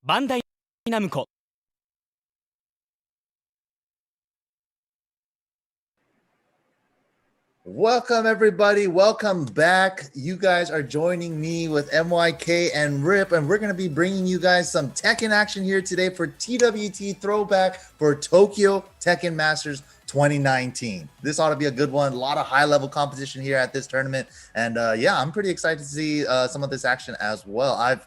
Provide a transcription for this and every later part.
バンダイナムコ Welcome, everybody. Welcome back. You guys are joining me with MYK and Rip, and we're going to be bringing you guys some Tekken action here today for TWT Throwback for Tokyo Tekken Masters 2019. This ought to be a good one. A lot of high-level competition here at this tournament, and yeah, I'm pretty excited to see some of this action as well.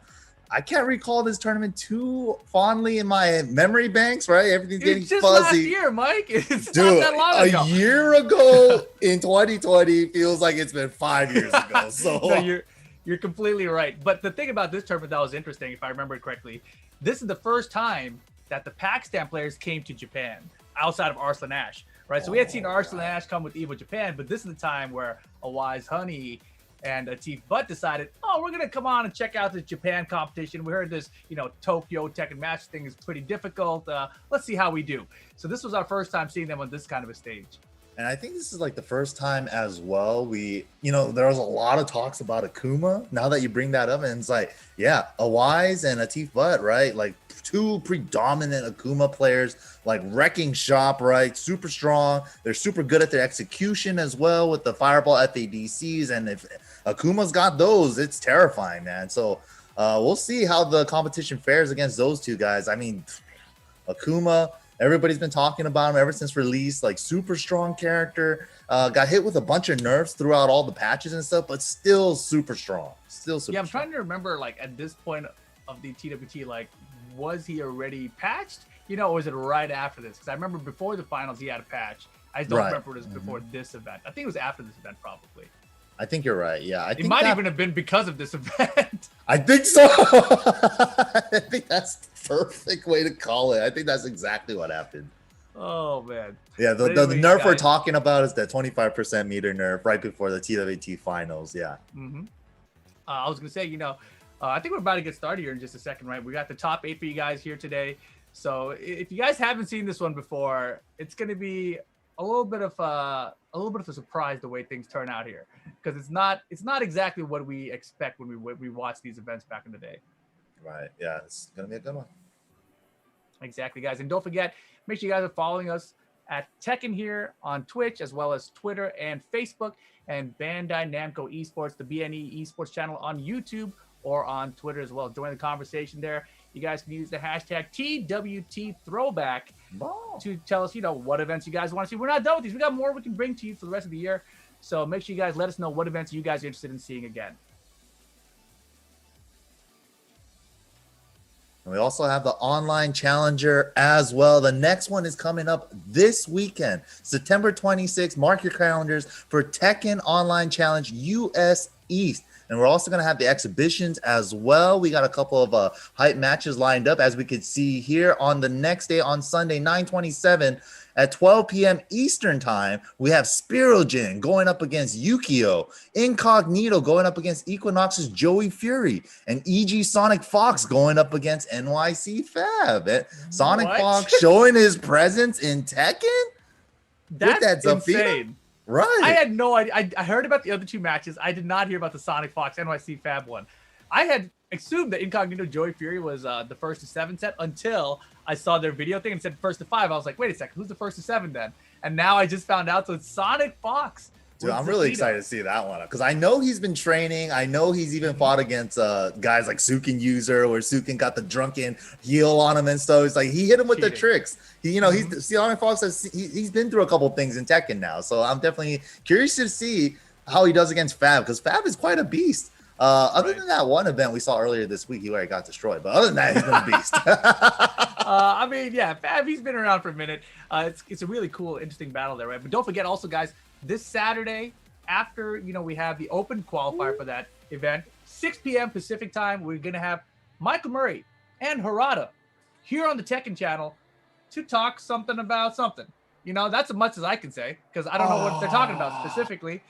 I can't recall this tournament too fondly in my memory banks, right? Everything's getting just fuzzy. Last year, Mike. It's Dude, not that long ago. A year ago in 2020 feels like it's been 5 years ago. So No, you're completely right. But the thing about this tournament that was interesting, if I remember it correctly, this is the first time that the Pakistan players came to Japan outside of Arslan Ash, right? So we had seen Arslan Ash come with Evo Japan, but this is the time where a Wise Honey and Atif Butt decided, oh, we're gonna come on and check out this Japan competition. We heard this, Tokyo Tekken match thing is pretty difficult. Let's see how we do. So this was our first time seeing them on this kind of a stage. And I think this is like the first time as well. There was a lot of talks about Akuma. Now that you bring that up, and it's like, yeah, a Wise and Atif Butt, right? Like two predominant Akuma players, like wrecking shop, right? Super strong. They're super good at their execution as well with the fireball FADCs. And if Akuma's got those, it's terrifying, man. So we'll see how the competition fares against those two guys. I mean, Akuma, everybody's been talking about him ever since release, like super strong character, got hit with a bunch of nerfs throughout all the patches and stuff, but still super strong. Yeah, I'm trying to remember, like, at this point of the TWT, like, was he already patched? Or was it right after this? Because I remember before the finals, he had a patch. I don't remember it was before this event. I think it was after this event, probably. I think you're right. Yeah, it might even have been because of this event. I think so. I think that's the perfect way to call it. I think that's exactly what happened. Oh, man. Yeah, the nerf we're talking about is that 25% meter nerf right before the TWT finals. Yeah. I was going to say, I think we're about to get started here in just a second, right? We got the top 8 for you guys here today. So if you guys haven't seen this one before, it's going to be a little bit of a surprise the way things turn out here, because it's not exactly what we expect when we watch these events back in the day. Right. Yeah, it's gonna be a good one. Exactly, guys. And don't forget, make sure you guys are following us at Tekken here on Twitch, as well as Twitter and Facebook, and Bandai Namco Esports, the BNE Esports channel on YouTube or on Twitter as well. Join the conversation there. You guys can use the hashtag TWT Throwback to tell us, what events you guys want to see. We're not done with these. We got more we can bring to you for the rest of the year. So make sure you guys let us know what events you guys are interested in seeing again. And we also have the online challenger as well. The next one is coming up this weekend, September 26th. Mark your calendars for Tekken Online Challenge US East. And we're also going to have the exhibitions as well. We got a couple of hype matches lined up, as we could see here on the next day, on Sunday, 9/27 at 12 p.m. Eastern time. We have Spirojin going up against Yukio, Incognito going up against Equinox's Joey Fury, and EG Sonic Fox going up against NYC Fab. Sonic Fox showing his presence in Tekken? That's insane. Right. I had no idea. I heard about the other two matches. I did not hear about the Sonic Fox NYC Fab one. I had assumed that Incognito Joey Fury was the first to 7 set until I saw their video thing and said first to 5. I was like, wait a second, who's the first to 7 then? And now I just found out. So it's Sonic Fox. Dude, I'm really excited to see that one, because I know he's been training. I know he's even fought against guys like Sukin User, where Sukin got the drunken heel on him and stuff. It's like he hit him with the tricks. He's Sonic Fox he's been through a couple things in Tekken now, so I'm definitely curious to see how he does against Fab, because Fab is quite a beast. Other than that one event we saw earlier this week, he already got destroyed. But other than that, he's been a beast. I mean, yeah, Fab, he's been around for a minute. It's a really cool, interesting battle there, right? But don't forget also, guys, this Saturday, after, we have the open qualifier for that event, 6 p.m. Pacific time, we're going to have Michael Murray and Harada here on the Tekken channel to talk something about something. That's as much as I can say, because I don't know what they're talking about specifically.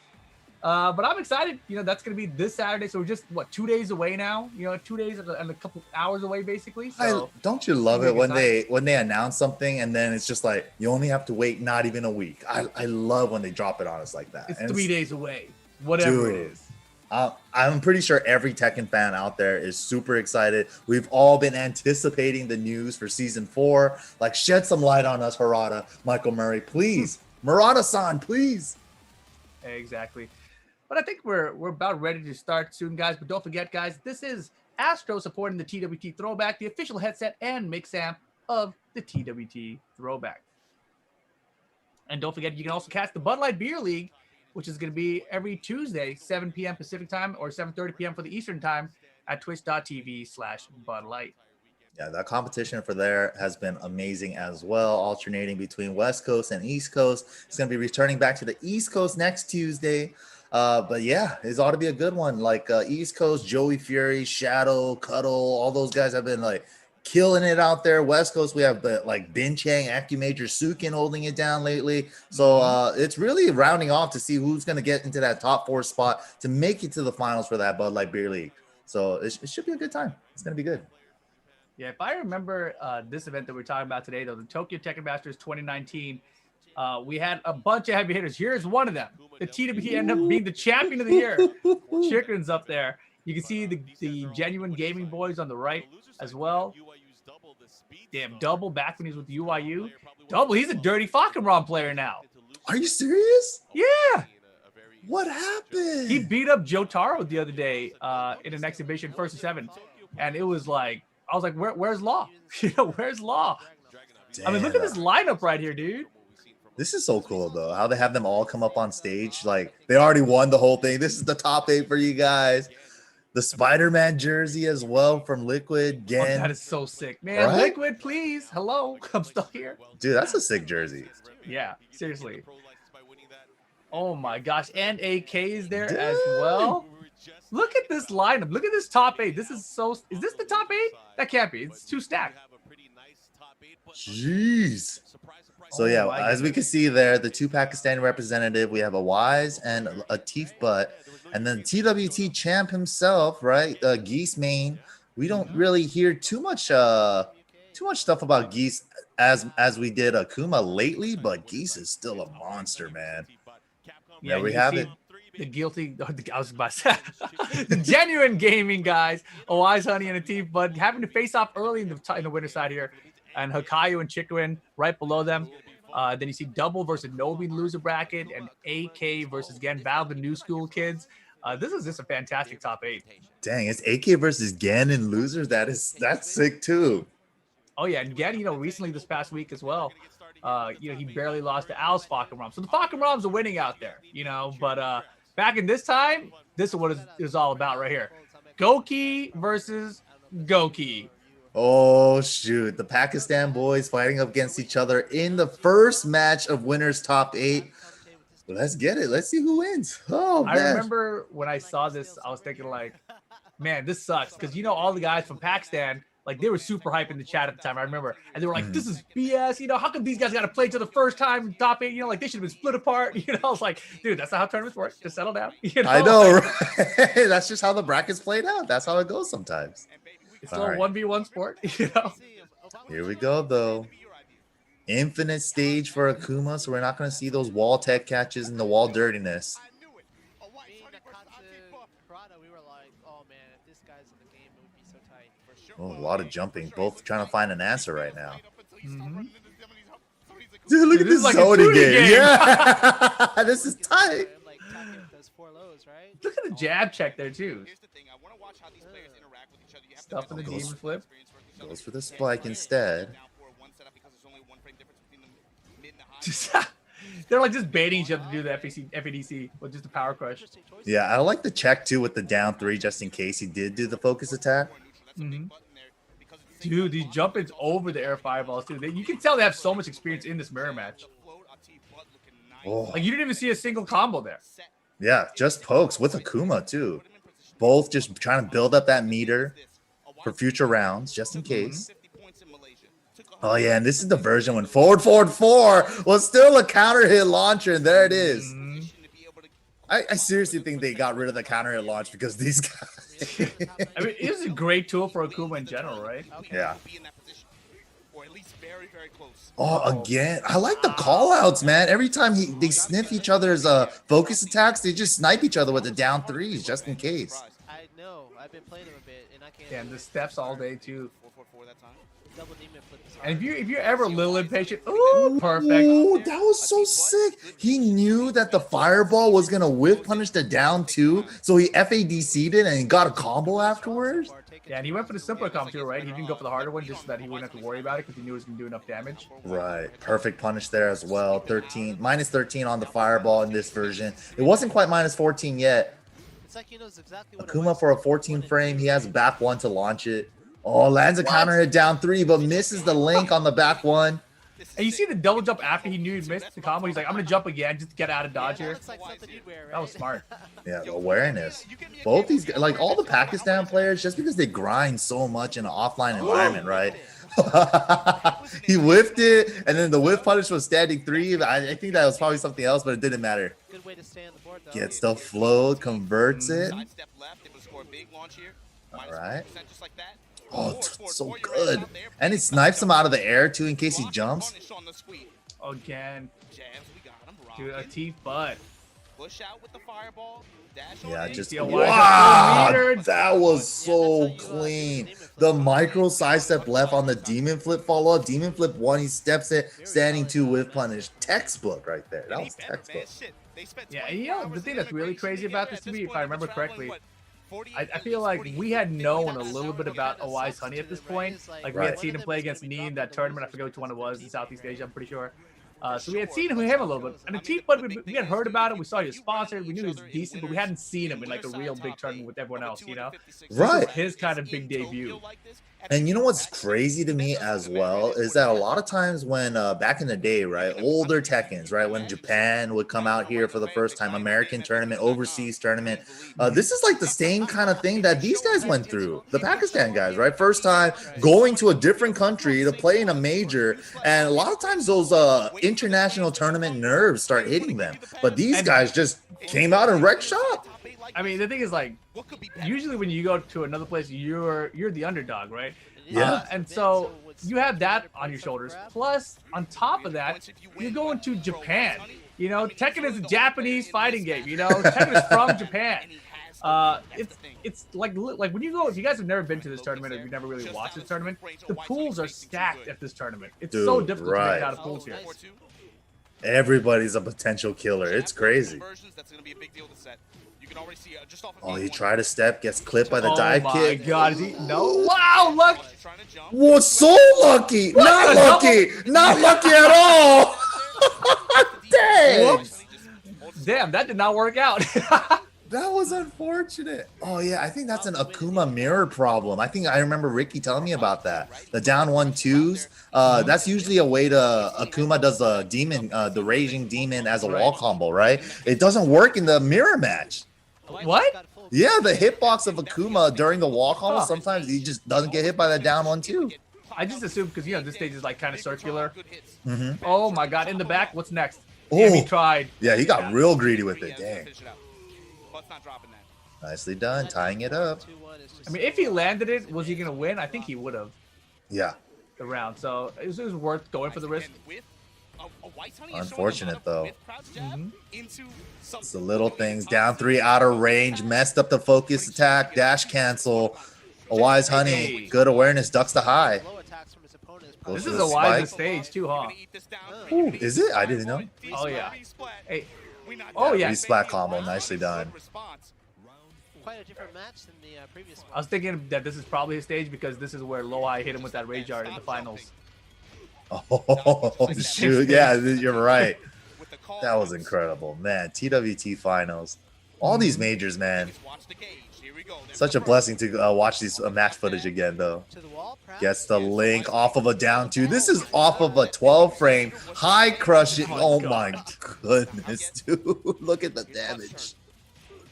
But I'm excited. That's going to be this Saturday. So we're just, 2 days away now? 2 days and a couple hours away, basically. So don't you love it when they announce something and then it's just like, you only have to wait not even a week. I love when they drop it on us like that. It's 3 days away, whatever it is. I'm pretty sure every Tekken fan out there is super excited. We've all been anticipating the news for season 4. Like, shed some light on us, Harada, Michael Murray, please. Murata-san, please. Exactly. But I think we're about ready to start soon, guys. But don't forget, guys, this is Astro supporting the TWT Throwback, the official headset and mix amp of the TWT Throwback. And don't forget, you can also catch the Bud Light Beer League, which is going to be every Tuesday, 7 p.m. Pacific time or 7:30 p.m. for the Eastern time at twitch.tv/Bud Light. Yeah, that competition for there has been amazing as well, alternating between West Coast and East Coast. It's going to be returning back to the East Coast next Tuesday. But yeah, it ought to be a good one. Like East Coast, Joey Fury, Shadow, Cuddle, all those guys have been like killing it out there. West Coast, we have like Bin Chang, AccuMajor, Sukin holding it down lately. So it's really rounding off to see who's going to get into that top 4 spot to make it to the finals for that Bud Light Beer League. So it should be a good time. It's going to be good. Yeah, if I remember this event that we're talking about today, though, the Tokyo Tekken Masters 2019, we had a bunch of heavy hitters. Here's one of them. The TWT ended up being the champion of the year. Chicken's up there. You can see the Genuine Gaming Boys on the right as well. Damn, Double back when he was with UIU. Double, he's a dirty Falkenrom player now. Are you serious? Yeah. What happened? He beat up Jotaro the other day in an exhibition, 1st-7. And it was like, I was like, where's Law? Where's Law? Damn. I mean, look at this lineup right here, dude. This is so cool, though, how they have them all come up on stage. Like, they already won the whole thing. This is the top 8 for you guys. The Spider-Man jersey as well from Liquid. Gen. Oh, that is so sick, man. Right? Liquid, please. Hello. I'm still here. Dude, that's a sick jersey. Yeah, seriously. Oh, my gosh. And AK is there as well. Look at this lineup. Look at this top 8. This is so... Is this the top 8? That can't be. It's 2 stacked. Jeez. So, yeah, as we can see there, the 2 Pakistani representative, we have a Wise and a Teef Butt. And then TWT champ himself, right? Geese Main. We don't really hear too much stuff about Geese as we did Akuma lately, but Geese is still a monster, man. Yeah, we have it. The guilty, I was about to say, the Genuine Gaming guys, a Wise Honey and a Teef Bud having to face off early in the winner side here, and Hakayu and Chikuin right below them. Then you see Double versus Nobi in the loser bracket, and AK versus Gen Battle the New School kids. This is just a fantastic top 8. Dang, it's AK versus Gen in losers. That's sick too. Oh yeah, and Gen, recently this past week as well. He barely lost to Al's Falkenrom. So the Falkenroms are winning out there, but back in this time, this is what it's all about right here. Goki versus Goki. Oh, shoot. The Pakistan boys fighting up against each other in the first match of winners top 8. Let's get it. Let's see who wins. Oh, man. I remember when I saw this, I was thinking like, man, this sucks. Because, all the guys from Pakistan, like, they were super hype in the chat at the time. I remember. And they were like, this is BS. How come these guys got to play to the first time in top 8? Like, they should have been split apart. I was like, dude, that's not how tournaments work. Just settle down. I know, right? That's just how the brackets played out. That's how it goes sometimes. It's still a 1v1 sport, Here we go, though. Infinite stage for Akuma, so we're not going to see those wall tech catches and the wall dirtiness. Oh, a lot of jumping. Both trying to find an answer right now. Mm-hmm. Dude, look at this like Sony game. Yeah, this is tight. Look at the jab check there, too. Stuff in the demon flip. Goes for the spike instead. They're like just baiting each other to do the FADC with just a power crush. Yeah, I like the check too with the down 3 just in case he did do the focus attack. Mm-hmm. Dude, these jump-ins over the air fireballs too. You can tell they have so much experience in this mirror match. Oh. Like you didn't even see a single combo there. Yeah, just pokes with Akuma too. Both just trying to build up that meter for future rounds just in case. Oh yeah, and this is the version when forward 4 was still a counter hit launcher, and there it is. Mm-hmm. I seriously think they got rid of the counter hit launch because these guys. I mean, it was a great tool for Akuma in general, right? Yeah. at least very, very close. Oh, again, I like the call outs, man. Every time they sniff each other's focus attacks, they just snipe each other with the down threes just in case. I know. I've been playing him a bit, and I can't. Yeah, and the steps all day too. 4-4-4 that time. Double demon flip is hard. And if you're ever a little impatient, ooh, perfect. Ooh, that was so sick. He knew that the fireball was gonna whiff punish the down two, so he FADC'd it and he got a combo afterwards. Yeah, and he went for the simpler combo too, right? He didn't go for the harder one just so that he wouldn't have to worry about it because he knew it was gonna do enough damage. Right, perfect punish there as well. Minus 13 on the fireball in this version. It wasn't quite minus 14 yet. It's like he knows exactly what Akuma for a 14 frame. He has back one to launch it. Oh, lands a counter hit down three, but misses the link on the back one. And you see the double jump after he knew he missed the combo. He's like, I'm gonna jump again just to get out of dodge here. That was smart. Yeah, the awareness. Both these guys, like all the Pakistan players, just because they grind so much in an offline environment, right? He whiffed it, and then the whiff punish was standing three. I think that was probably something else, but it didn't matter. Good way to stay on the board, though. Gets the flow, converts it. All right. Oh, so good. And it snipes him out of the air, too, in case he jumps. Again. Dude, a T butt. Yeah, just Yeah, wow, wow, that was so clean. The micro sidestep left on the demon flip follow up. Demon flip one, he steps it, standing two with punish. Textbook right there. That was textbook. Yeah, and you know, the thing that's really crazy about this to me, if I remember correctly, I feel like we had known a little bit about Awai's Honey at this point. Like, we had seen him play against Neen, that tournament. I forget which one it was in Southeast Asia, I'm pretty sure. So we had seen him a little bit. And the Team Bud, we had heard about him. We saw he was sponsored. We knew he was decent, but we hadn't seen him in like a real big tournament with everyone else, you know? Right. His kind of big debut. And you know what's crazy to me as well is that a lot of times when back in the day, right, older Tekkens, right, when Japan would come out here for the first time, American tournament, overseas tournament, this is like the same kind of thing that these guys went through, the Pakistan guys, right? First time going to a different country to play in a major, and a lot of times those international tournament nerves start hitting them. But these guys just came out and wrecked shop. I mean, the thing is, like, usually when you go to another place, you're the underdog, right? Yeah. And so you have that on your shoulders. Plus, on top of that, you're going to Japan. You know, Tekken is a Japanese fighting game. You know, Tekken is from Japan. It's like when you go, if you guys have never been to this tournament or you've never really watched this tournament, the pools are stacked at this tournament. It's so difficult to get out of pools here. Everybody's a potential killer. It's crazy. Oh, he tried to step, gets clipped by the dive kick. Oh my God, is he? No. Wow, look. Was so lucky. Not lucky. Not lucky at all. Dang. Whoops. Damn, that did not work out. That was unfortunate. Oh, yeah. I think that's an Akuma mirror problem. I think I remember Ricky telling me about that. The down 1-2s. That's usually a way to Akuma does the demon, the raging demon as a wall combo, right? It doesn't work in the mirror match. What? Yeah, the hitbox of Akuma during the wall combo, sometimes he just doesn't get hit by that down 1-2. I just assumed because, you know, this stage is like kind of circular. Mm-hmm. Oh my God, in the back, what's next? Oh, Damn, he tried. Yeah, he got real greedy with it. Dang. Nicely done, tying it up. I mean, if he landed it, was he going to win? I think he would have. Yeah. The round. So it was worth going for the risk. Unfortunate, though. It's the little things. Down 3 out of range. Messed up the focus attack. Dash cancel. Awai's Honey. Good awareness. Ducks the high. This is a wise stage, too, huh? Ooh, is it? I didn't know. Oh, yeah. Hey. Oh, yeah. Splat combo. Nicely done. Quite a different match than the previous one. I was thinking that this is probably his stage because this is where Loai hit him with that rage art in the finals. Oh, shoot. Yeah, you're right. That was incredible. Man, TWT finals. All these majors, man. Such a blessing to watch these match footage again, though. Gets the link off of a down 2. This is off of a 12 frame. High crush it. Oh, my goodness, dude. Look at the damage.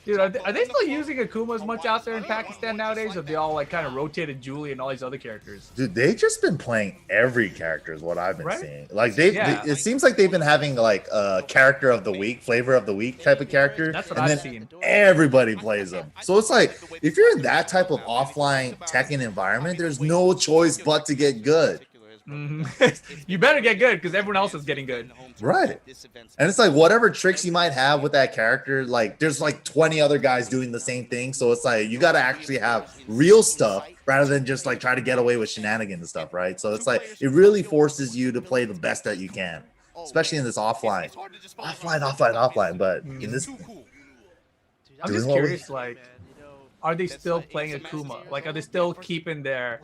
Dude, are they still using Akuma as much out there in Pakistan nowadays? Or have they all like kind of rotated Julie and all these other characters? Dude, they've just been playing every character is what I've been seeing. Like it seems like they've been having like a character of the week, flavor of the week type of character. That's what I've seen. Everybody plays them. So it's like if you're in that type of offline Tekken environment, there's no choice but to get good. You better get good because everyone else is getting good. Right. And it's like whatever tricks you might have with that character, like there's like 20 other guys doing the same thing. So it's like you got to actually have real stuff rather than just like try to get away with shenanigans and stuff, right? So it's like it really forces you to play the best that you can, especially in this offline. But in this, I'm just curious, like, are they still playing Akuma? Like, are they still keeping their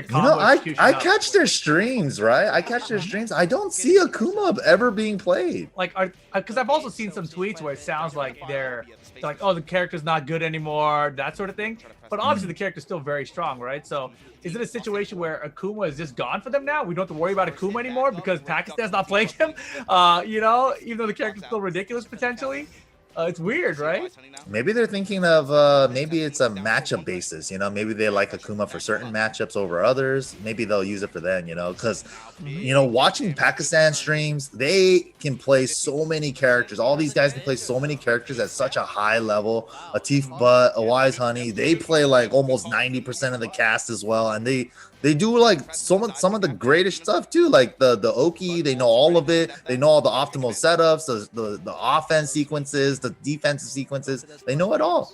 combo execution I up? catch their streams, right? I catch their streams. I don't see Akuma ever being played. Like, because I've also seen some tweets where it sounds like they're like, oh, the character's not good anymore, that sort of thing. But obviously the character's still very strong, right? So is it a situation where Akuma is just gone for them now? We don't have to worry about Akuma anymore because Pakistan's not playing him? You know, even though the character's still ridiculous potentially. It's weird, right? Maybe they're thinking of maybe it's a matchup basis, you know, maybe they like Akuma for certain matchups over others. Maybe they'll use it for them, you know, because, you know, watching Pakistan streams, they can play so many characters. All these guys can play so many characters at such a high level. Atif Butt, a Wise Honey, they play like almost 90% of the cast as well. And they do like some of the greatest stuff too, like the Oki. They know all of it. They know all the optimal setups, the offense sequences, the defensive sequences. They know it all.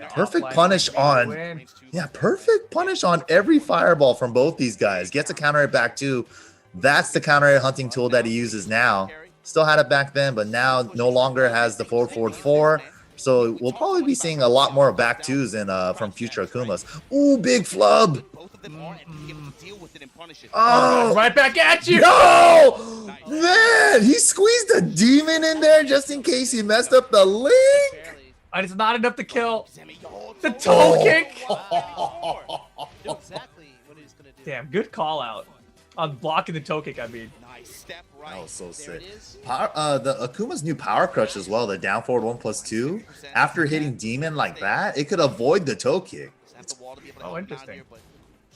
Perfect punish on, perfect punish on every fireball from both these guys. Gets a counter it back too. That's the counter it hunting tool that he uses now. Still had it back then, but now no longer has the forward 4. So we'll probably be seeing a lot more back twos in from future Akumas. Ooh, big flub. Oh, right back at you. No, man, he squeezed a demon in there just in case he messed up the link. And it's not enough to kill. The toe kick. Damn, good call out on blocking the toe kick. I mean, that was so sick. The Akuma's new power crush as well, the down forward 1+2. After hitting demon like that, it could avoid the toe kick. Oh, interesting.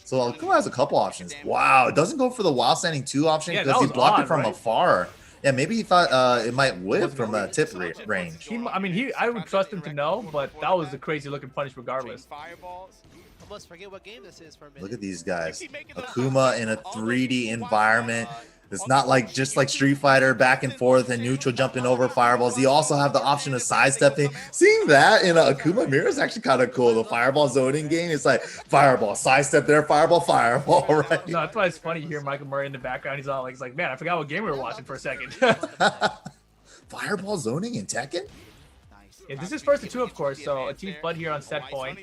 So Akuma has a couple options. Wow, it doesn't go for the while standing 2 option Yeah, because he that was blocked odd, it from right? afar. Yeah, maybe he thought it might whip from a tip range. I would trust him to know, but that was a crazy looking punish regardless. Almost forget what game this is for a minute. Look at these guys. Akuma in a 3D environment. It's not like just like Street Fighter back and forth and neutral jumping over fireballs. You also have the option of sidestepping. Seeing that in a Akuma mirror is actually kind of cool. The fireball zoning game, it's like fireball, sidestep there, fireball, right? No, that's why it's funny. You hear Michael Murray in the background. He's all like, man, I forgot what game we were watching for a second. Fireball zoning in Tekken? Yeah, this is first to 2, of course. So Atif Butt here on set point.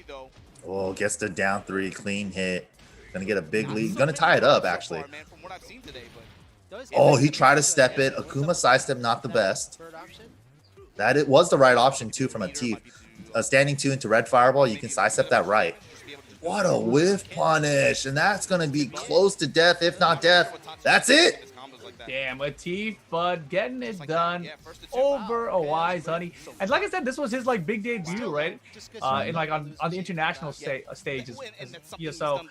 Oh, gets the down 3, clean hit. Gonna get a big lead. Gonna tie it up, actually. Oh, he tried to step it. Akuma sidestep, not the best. That it was the right option too from Atif. Standing 2 into red fireball, you can sidestep that right. What a whiff punish, and that's gonna be close to death, if not death. That's it. Damn, Atif Butt getting it done over a Wise Honey. And like I said, this was his like big debut, right? In like on the international stages. Yeah, so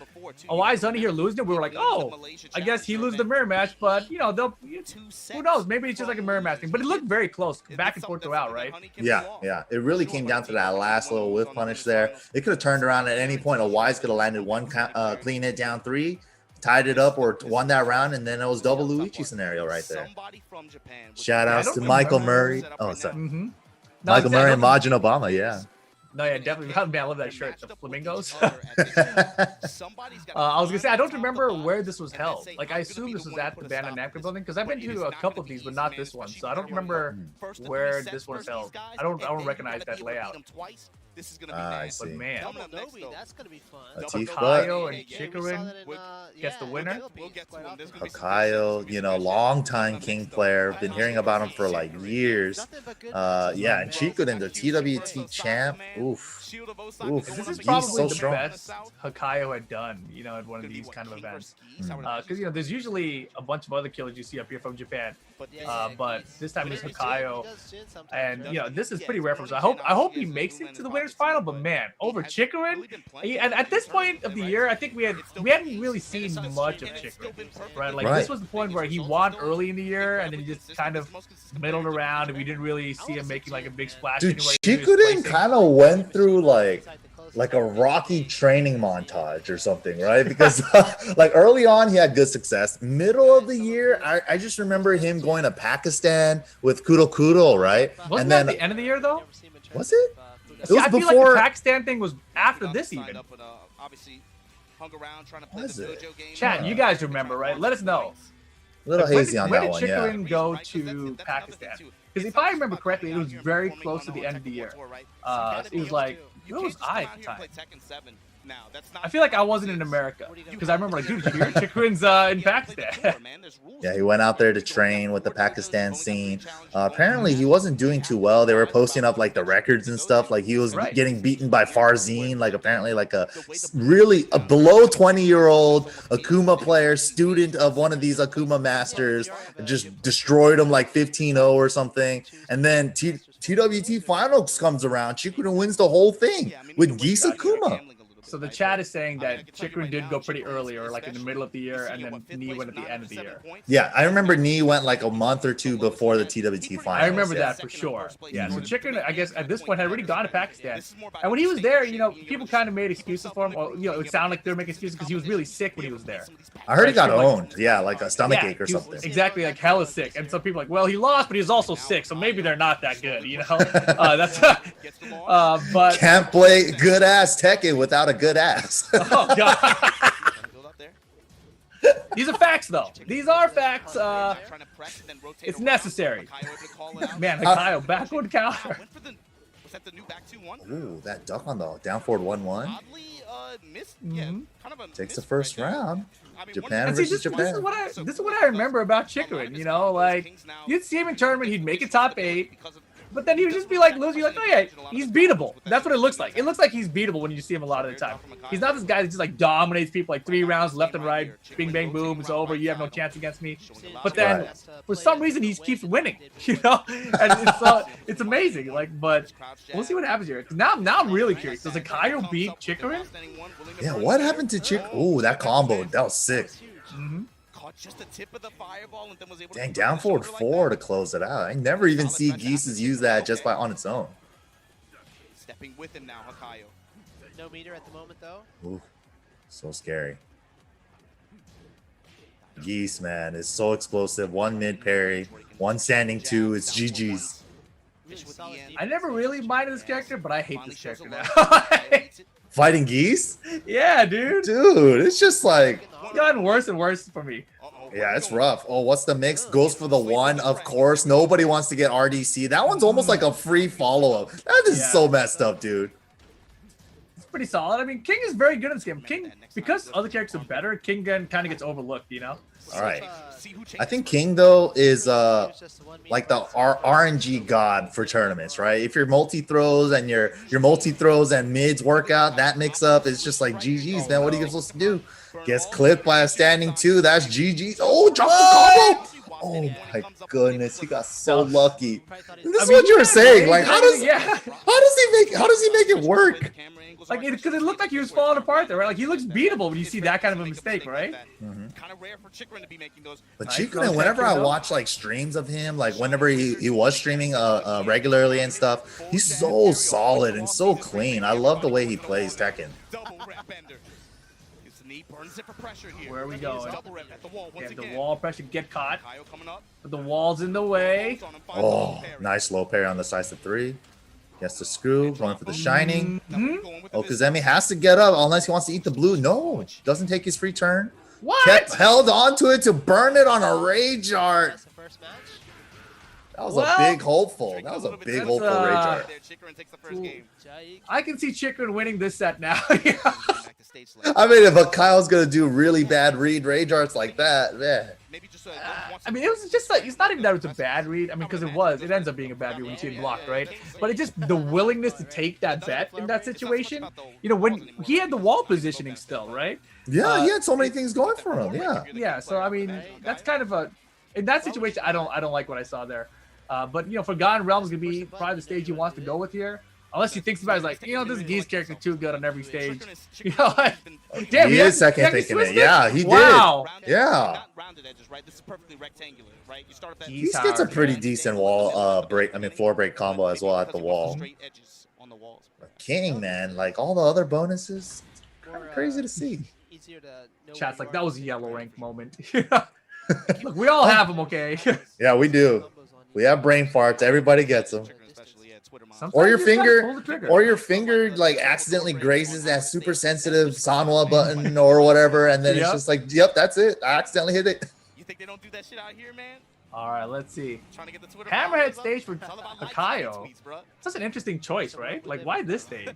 a Wise Honey here losing it, we were like, oh, I guess he loses the mirror match, but you know, who knows? Maybe it's just like a mirror match thing. But it looked very close, back and forth throughout, right? Yeah. It really came down to that last little whiff punish there. It could have turned around at any point. A Wise could have landed one clean hit down 3. Tied it up or won that round, and then it was double Luigi scenario right there. Shout outs to Michael Murray. Oh, sorry. Michael Murray and Majin Obama, yeah. No, yeah, definitely. Man, I love that shirt. The flamingos. I was gonna say I don't remember where this was held. Like I assume this was at the Bandai Namco building because I've been to a couple of these, but not this one. So I don't remember where this one was held. I don't recognize that layout. This is gonna be nice. But man, that's gonna be fun. Hakayo and Chikarin gets the winner. Hakayo, you know, long-time King player. Been hearing about him for like years. Yeah, and Chikurin, the TWT champ. Oof. This is probably the best Hakayo had done, you know, at one of these kind of events. Because you know, there's usually a bunch of other killers you see up here from Japan, but this time it's Hakayo, and you know, this is pretty rare for him. So I hope he makes it to the winners final. But man, over Chikarin, and at this point of the year, I think we hadn't really seen much of Chikarin, right? Like this was the point where he won early in the year, and then he just kind of middled around, and we didn't really see him making like a big splash. Dude, Chikurin kind of went through like like a Rocky training montage or something, right? Because like early on he had good success. Middle of the year, I just remember him going to Pakistan with Kudo Kudo, right? Wasn't And that then the end of the year though? was it? It See, was I feel like before. the Pakistan thing was after this even. Obviously, hung around trying to play Was the it? dojo game. Chat, you guys remember, right? Let us know. A little Like, hazy on that one, when did yeah. Chikrin go to Pakistan? Because if I remember correctly, it was very close to the end of the year. It was like, where was I at the time? I feel like I wasn't in America because I remember like, dude, did you hear Chikrin's in Pakistan? Yeah, he went out there to train with the Pakistan scene. Apparently, he wasn't doing too well. They were posting up like the records and stuff. Like he was Right. getting beaten by Farzine. Like apparently, like a really a below 20-year-old Akuma player, student of one of these Akuma masters, just destroyed him like 15-0 or something. And then TWT Finals comes around. Chikrin wins the whole thing with Geese Akuma. So the chat is saying that Chikrin did go pretty early, or like in the middle of the year, and then Knee went at the end of the year. Yeah, I remember Knee went like a month or two before the TWT Finals. I remember that for sure. Yeah, so Chikrin, I guess at this point had already gone to Pakistan, and when he was there, you know, people kind of made excuses for him, or you know, it sounded like they were making excuses because he was really sick when he was there. I heard he got Like, owned. Yeah, like a stomach ache or he was something. exactly, like hella sick, and some people are like, well, he lost, but he was also sick, so maybe they're not that good, you know. That's but Can't play good ass Tekken without a good ass. oh god. These are facts, though. These are facts. It's necessary. Man, Hikayo backward counter. Ooh, that duck on the down forward 1-1 takes the first round. Japan And see, versus this Japan. is what I remember about Chikrin. You know, like you'd see him in tournament, he'd make a top 8. But then he would just be like losing, like, oh yeah, he's beatable. That's what it looks like. It looks like he's beatable when you see him a lot of the time. He's not this guy that just like dominates people like 3 rounds left and right, bing bang boom, it's over. You have no chance against me. But then for some reason he keeps winning, you know, and it's amazing. Like, but we'll see what happens here. Cause now I'm really curious. Does Hikayo beat Chikrin? Yeah, what happened to Chick? Ooh, that combo, that was sick. Just the tip of the fireball and then was able Dang, to down forward 4 to close it out. I never even see Geese's use that just by on its own. Stepping with him now, Hikayo. No meter at the moment, though. Ooh, so scary. Geese, man, is so explosive. 1 mid parry, 1 standing 2. It's GG's. I never really minded this character, but I hate this character now. Fighting Geese? Yeah, dude. Dude, it's just like, It's gotten worse and worse for me. yeah, it's rough. Oh, what's the mix? Goes for the 1, of course. Nobody wants to get RDC. That one's almost like a free follow-up. That is so messed up, dude. It's pretty solid. I mean, King is very good in this game. King, because other characters are better, King kind of gets overlooked, you know? All right. I think King, though, is like the RNG god for tournaments, right? If your multi-throws and your multi-throws and mids work out, that mix-up is just like GG's, man. What are you supposed to do? Gets clipped by a standing 2. That's GG's. Oh, drop the combo! Oh my goodness, he got so lucky. This is what you were saying. Like, how does he make it work? Like, because it looked like he was falling apart there, right? Like, he looks beatable when you see that kind of a mistake, right? But Chikrin, whenever I watch like streams of him, like whenever he was streaming regularly and stuff, he's so solid and so clean. I love the way he plays Tekken. Where are we going? Yeah, the wall pressure, get caught. But the wall's in the way. Oh, nice low parry on the size of 3. Gets the screw, going for the shining. Oh, Kazemi has to get up unless he wants to eat the blue. No, doesn't take his free turn. What? Kept held onto it to burn it on a rage art. That's the first match. That was a big hopeful. That was a big hopeful rage art. I can see Chikrin winning this set now. I mean, if a Kyle's gonna do really bad rage arts like that, man. I mean, it was just like, it's not even that it was a bad read. I mean, because it ends up being a bad read when you see it blocked, right? But it just, the willingness to take that bet in that situation, you know, when he had the wall positioning still, right? Yeah, he had so many things going for him. Yeah. Yeah, so I mean, that's kind of a, in that situation, I don't like what I saw there. But you know, Forgotten Realms gonna be probably the stage he wants to go with here. Unless he thinks about it, he's like, you know, this Geese character too good on every stage. You know, like, damn, He is second thinking it. Yeah, he did. Wow. Yeah. This is perfectly rectangular, right? Geese gets a pretty decent wall break. I mean, floor break combo as well at the wall. on the walls. King, man, like all the other bonuses, kind of crazy to see. Easier to know Chat's where like, you that are was a when yellow you're rank ready. moment. Look, we all have them, okay? Yeah, we do. We have brain farts. Everybody gets them. Sometimes Or your you just gotta finger, pull the trigger. or your finger like accidentally grazes that super sensitive Sanwa button or whatever, and then it's Yep. just like, yep, that's it. I accidentally hit it. You think they don't do that shit out here, man? All right, let's see. Trying to get the Twitter Hammerhead followers up? stage for It's all about likes Akayo. and tweets, bruh. Such an interesting choice, right? Like, why this stage?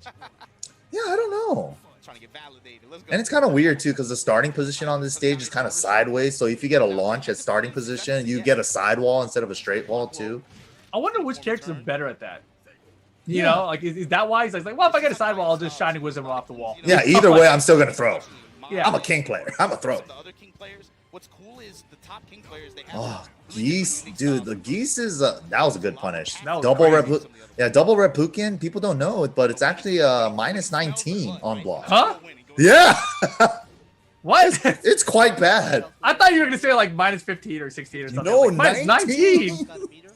Yeah, I don't know. Trying to get validated. Let's go. And it's kind of weird too, because the starting position on this stage is kind of sideways. So if you get a launch at starting position, you get a sidewall instead of a straight wall too. I wonder which characters are better at that. You Yeah. know, like, is that why he's like, well, if I get a sidewall, I'll just Shining Wisdom off the wall. Yeah, either way, I'm still gonna throw. Yeah. I'm a king player. I'm a throw. The other king players, what's cool is the top king players, they have Oh, really geese, different dude, unique the styles. geese is that was a good punish. That was Double crazy. yeah, double Repukin. People don't know it, but it's actually minus 19 on block. Huh? Yeah, What? it's quite bad. I thought you were gonna say like minus 15 or 16 or something. No, Like, minus 19. Got a meter.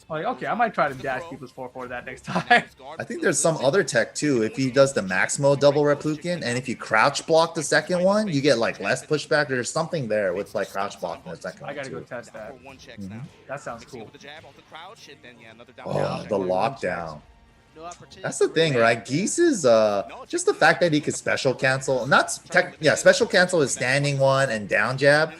Like, okay, I might try to dash people's 4-4 that next time. I think there's some other tech too. If he does the Maximo double Repukin, and if you crouch block the second one, you get like less pushback. There's something there with like crouch blocking the second I one gotta go too. test that. For one checks now. That sounds Mixing it cool. with the jab off the crouch, and then, yeah, another down Oh, check. the lockdown. No opportunity. That's the thing, right? Geese is just the fact that he could special cancel, not tech, yeah, special cancel his standing one and down jab,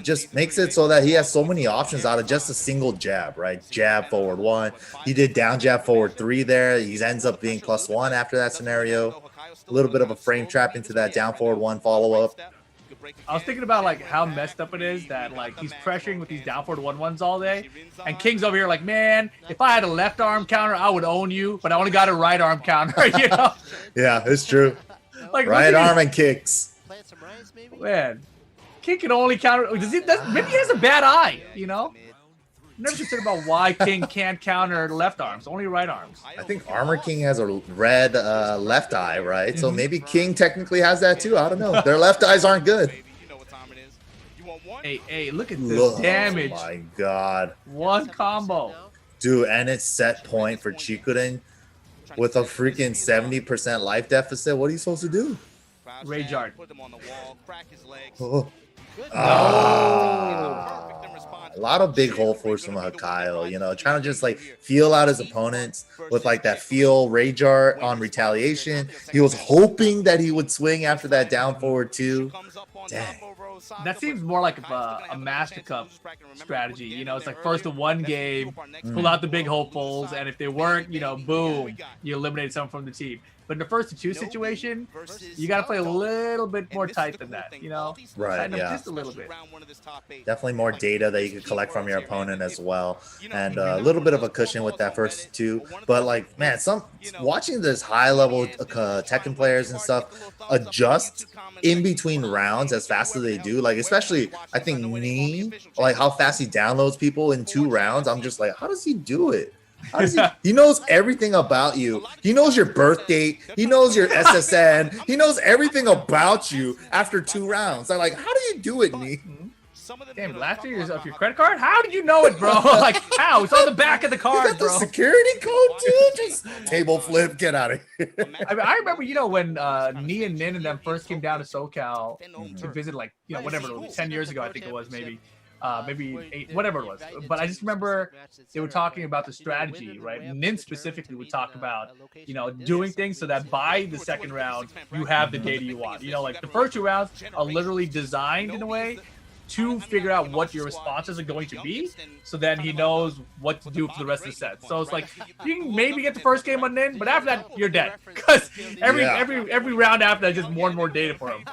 just makes it so that he has so many options out of just a single jab, right? Jab forward one. He did down jab forward three there. He ends up being +1 after that scenario. A little bit of a frame trap into that down forward one follow up. I was thinking about like how messed up it is that like he's pressuring with these down forward 1-1s all day, and King's over here like, man, if I had a left arm counter, I would own you, but I only got a right arm counter, you know? Yeah, it's true. Like Right look at arm and kicks. Plant some rice, maybe. man, King can only counter. Maybe he has a bad eye, you know? Never considered about why King can't counter left arms, only right arms. I think Armor King has a red left eye, right? So maybe King technically has that too. I don't know. Their left eyes aren't good. Hey, look at this Look, damage. Oh my god. One combo. Dude, and it's set point for Chikurin with a freaking 70% life deficit. What are you supposed to do? Rage art. Oh. Good. Ah. A lot of big hole force from Hakayo, you know, trying to just like feel out his opponents with like that feel rage art on retaliation. He was hoping that he would swing after that down forward too. Dang. That seems more like a Master Cup strategy. You know, it's like first to one game, pull out the big hopefuls, and if they work, you know, boom, you eliminate someone from the team. But in the first to two situation, you got to play a little bit more tight than that, you know? Right, Tighten up yeah. just a little bit. Definitely more data that you could collect from your opponent as well, and a little bit of a cushion with that first two. But like, man, watching this high level Tekken players and stuff adjust in between rounds as fast as they do, like especially I think Knee, like how fast he downloads people in 2 rounds. I'm just like, how does he do it? How does he knows everything about you. He knows your birth date. He knows your SSN. He knows everything about you after 2 rounds. I'm like, how do you do it, Nee? Damn, last year's of your credit card? How did you know it, bro? Like, how? It's on the back of the You card, got the bro. security code too? Just table flip, get out of here. I mean, I remember, you know, when Nia and Nin and them first came down to SoCal to visit, like, you know, whatever, 10 years ago, I think it was, maybe 8, whatever it was. But I just remember they were talking about the strategy, right? Nin specifically would talk about, you know, doing things so that by the second round, you have the data you want. You know, like the first 2 rounds are literally designed in a way to figure out what your responses are going to be, so then he knows what to do for the rest of the set. So it's like you can maybe get the first game on Nin, but after that you're dead because every round after that, just more and more data for him.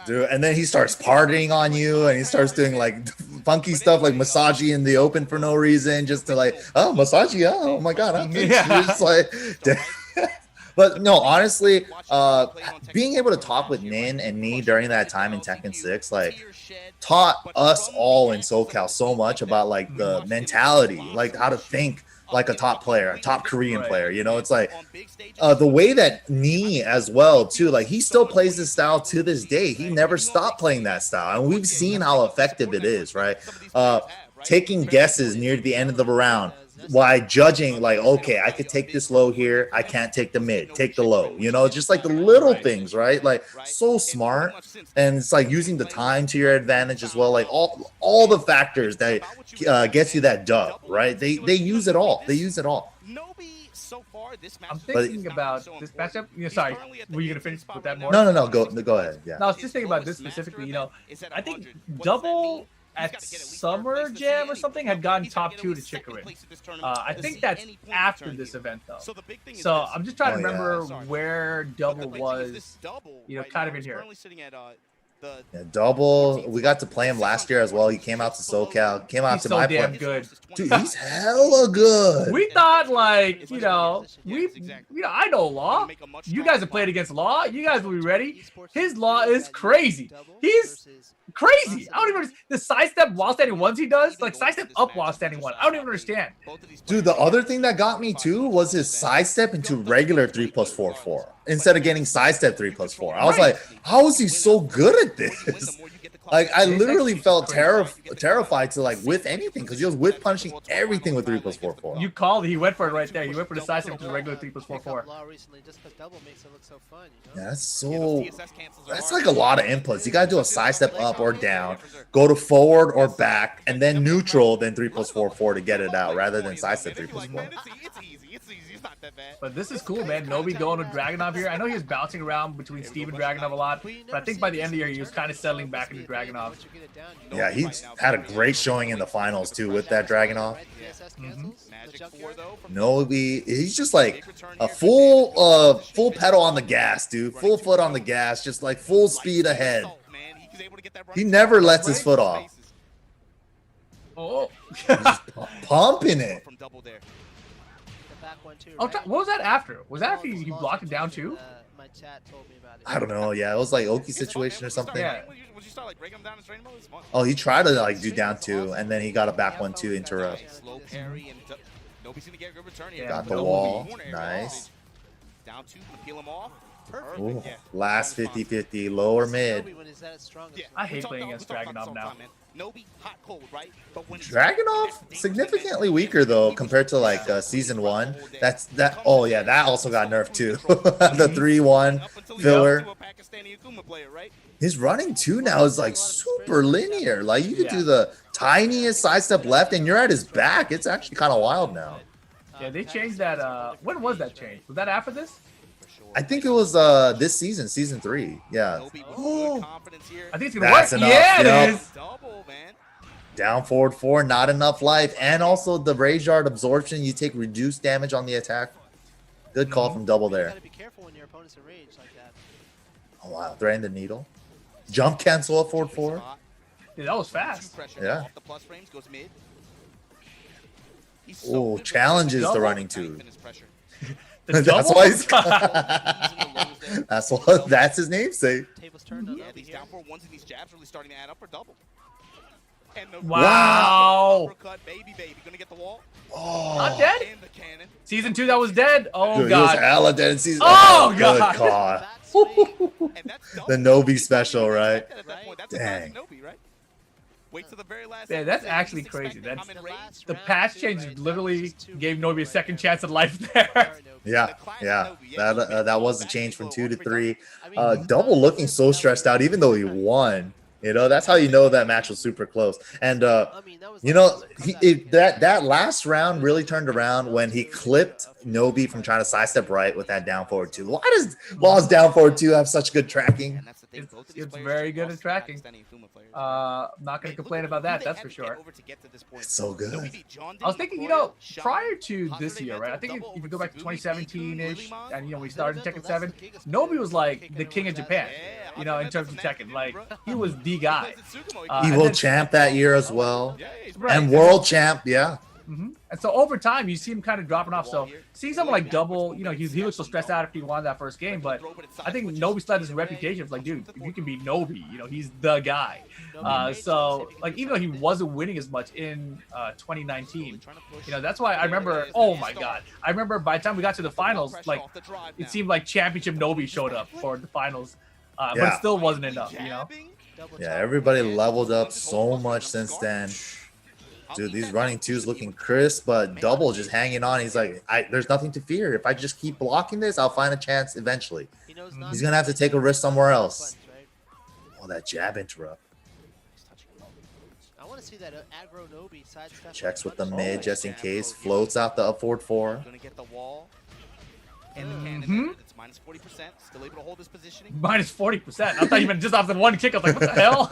Dude, and then he starts partying on you, and he starts doing like funky stuff like massaging in the open for no reason, just to like, oh, massaging, oh my god, Yeah. You're just like. But no, honestly, being able to talk with Nin and Nee during that time in Tekken 6, like, taught us all in SoCal so much about like the mentality, like how to think like a top player, a top Korean player. You know, it's like the way that Nee as well too. Like he still plays this style to this day. He never stopped playing that style, and we've seen how effective it is. Right, taking guesses near the end of the round. by judging like, okay, I could take this low here, I can't take the mid, take the low, you know, just like the little things, right? Like so smart, and it's like using the time to your advantage as well, like all the factors that gets you that dub, right? They use it all. They use it all. I'm thinking about this matchup. Sorry, were you gonna finish with that more? No, go ahead. Yeah. No, I was just thinking about this specifically. You know, I think Double at Summer Jam or something had gotten top 2 to Chikarin. I think that's after this event though. So I'm just trying to remember where Double was. You know, kind of in here. Yeah, Double. We got to play him last year as well. He came out to SoCal. Came out to my damn place. good. Dude, he's hella good. We thought like, you know, I know Law. You guys have played against Law. You guys will be ready. His Law is crazy. He's crazy. I don't even the sidestep while standing ones he does, like sidestep up while standing one. I don't even understand. Dude, the other thing that got me too was his sidestep into regular 3+4/4 instead of getting sidestep 3+4. I was like, how is he so good at this? Like, I literally felt terrified to like whiff anything because he was whiff punishing everything with 3+4/4. You called it. He went for it right there. He went for the sidestep into the regular 3+4/4. Yeah, that's like a lot of inputs. You gotta do a sidestep up or down, go to forward or back, and then neutral, then 3+4/4 to get it out, rather than sidestep 3+4. But this is cool, man. Nobi going with Dragunov here. I know he was bouncing around between Steve and Dragunov a lot, but I think by the end of the year, he was kind of settling back into Dragunov. Yeah, he had a great showing in the finals, too, with that Dragunov. Nobi, he's just like a full pedal on the gas, dude. Full foot on the gas, just like full speed ahead. He never lets his foot off. Oh. He's just pumping it. Oh, what was that after? Was that after he blocked it down too? I don't know. Yeah, it was like Oki situation or something. Yeah. Oh, he tried to like do down 2, and then he got a back 1-2 interrupt. Got the wall. Nice. Ooh, last 50-50, lower mid. I hate playing against Dragunov now. Dragunov significantly weaker though compared to like season 1. Oh yeah, that also got nerfed too. The 3-1 filler. His running 2 now is like super linear. Like you could do the tiniest sidestep left and you're at his back. It's actually kind of wild now. Yeah, they changed that. When was that change? Was that after this? I think it was this season 3. Yeah. Oh, I think it's gonna work. Enough. Yeah, Yep. it is. Down forward 4, not enough life, and also the rage yard absorption. You take reduced damage on the attack. Good call from Double there. Oh wow, threading the needle. Jump cancel up forward 4. Dude, that was fast. Yeah. Oh, challenges the running 2. That's why he's that's his namesake. Yeah, these down 4 ones and these jabs really starting to add up for Double. Wow. Uppercut, baby. Gonna get the wall. Oh. Not dead? And the cannon. Season 2 that was dead. Oh Dude, god. He was hella dead in season. Oh, good God. call. The Nobi special, right? Dang. Wait till the very last. Yeah, that's actually crazy. That's the patch change literally gave Nobi a second chance at life there. Yeah. That was a change from 2 to 3. Double looking so stressed out, even though he won. You know, that's how you know that match was super close. And you know, that last round really turned around when he clipped Nobi from trying to sidestep right with that down forward 2. Why does Law's down forward 2 have such good tracking? It's very good at tracking. I'm not going to complain about that, that's for sure. It's so good. I was thinking, you know, prior to this year, right? I think if you go back to 2017-ish, and, you know, we started in Tekken 7, Nobi was like the king of Japan, you know, in terms of Tekken. Like, he was the guy. Evil champ that year as well. Right. And world champ, yeah. And so over time, you see him kind of dropping off. So seeing someone like Double, you know, he looked so stressed out after he won that first game. But I think Nobi still had this reputation of like, dude, if you can beat Nobi, you know, he's the guy. So like, even though he wasn't winning as much in 2019, you know, that's why I remember. Oh my God, I remember by the time we got to the finals, like it seemed like Championship Nobi showed up for the finals, but it still wasn't enough, you know. Yeah, everybody leveled up so much since then. Dude, these running twos looking crisp, but Double just hanging on. He's like, there's nothing to fear. If I just keep blocking this, I'll find a chance eventually. He's gonna have to take a risk somewhere else. Oh, that jab interrupt. I want to see that aggro Nobi sidestep. Checks with the mid just in case. Floats out the up forward 4. Gonna get the wall. And the cannon. It's minus 40%. Still able to hold his positioning. Minus 40%. I thought you meant just off the one kick. I was like, what the hell?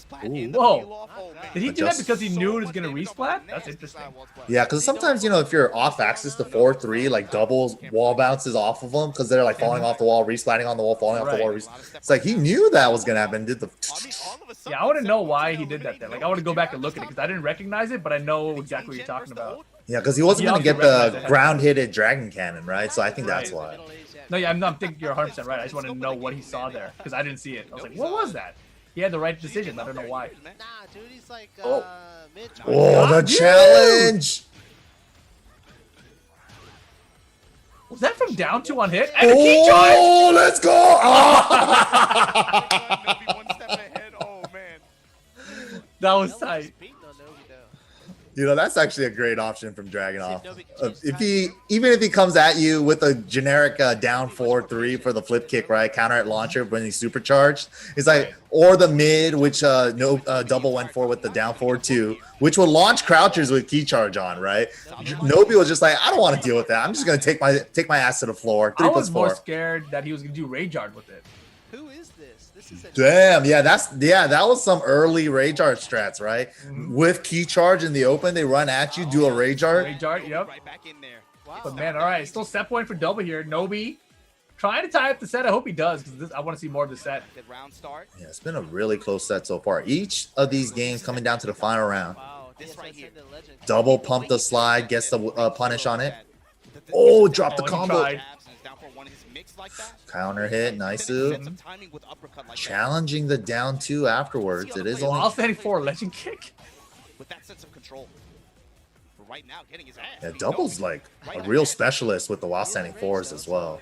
Whoa. Did he do that because he knew it was going to resplat? That's interesting. Yeah, because sometimes, you know, if you're off axis to 4-3, like doubles wall bounces off of them because they're like falling off the wall, resplatting on the wall, falling off the wall. It's like he knew that was going to happen. Did the Yeah, I want to know why he did that then. Like, I want to go back and look at it because I didn't recognize it, but I know exactly what you're talking about. Yeah, because he wasn't going to get the ground hitted dragon cannon, right? So I think that's why. No, yeah, I'm thinking you're 100% right. I just want to know what he saw there because I didn't see it. I was like, what was that? He had the right decision. I don't know why. Nah, dude, he's like mid. Oh, the challenge! Was that from down 2 on hit? And a key charge! Oh, let's go! Oh, man. That was tight. You know, that's actually a great option from Dragunov. Even if he comes at you with a generic down 4-3 for the flip kick, right? Counter at launcher when he's supercharged. It's like, or the mid, which Double went for with the down 4-2, which will launch crouchers with key charge on, right? Nobi was just like, I don't want to deal with that. I'm just gonna take my ass to the floor. 3 I was plus more 4. scared that he was gonna do rage art with it. Who is this? This is a Damn, yeah, that was some early rage art strats, right? With key charge in the open, they run at you, do a rage art. Rage art, yep. Right back in there. wow. But man, all right, still set point for Double here. Nobi trying to tie up the set. I hope he does because I want to see more of the set. Good round start. Yeah, it's been a really close set so far. Each of these games coming down to the final round. Wow, This right here. Double pump the slide, gets the punish on it. Oh, drop the Oh, he combo. tried. Counter hit, nice. Challenging the down 2 afterwards. It is only. While standing 4 legend kick. With that sense of control. But right now, getting his ass. Yeah, Double's like a real specialist with the while standing 4s as well.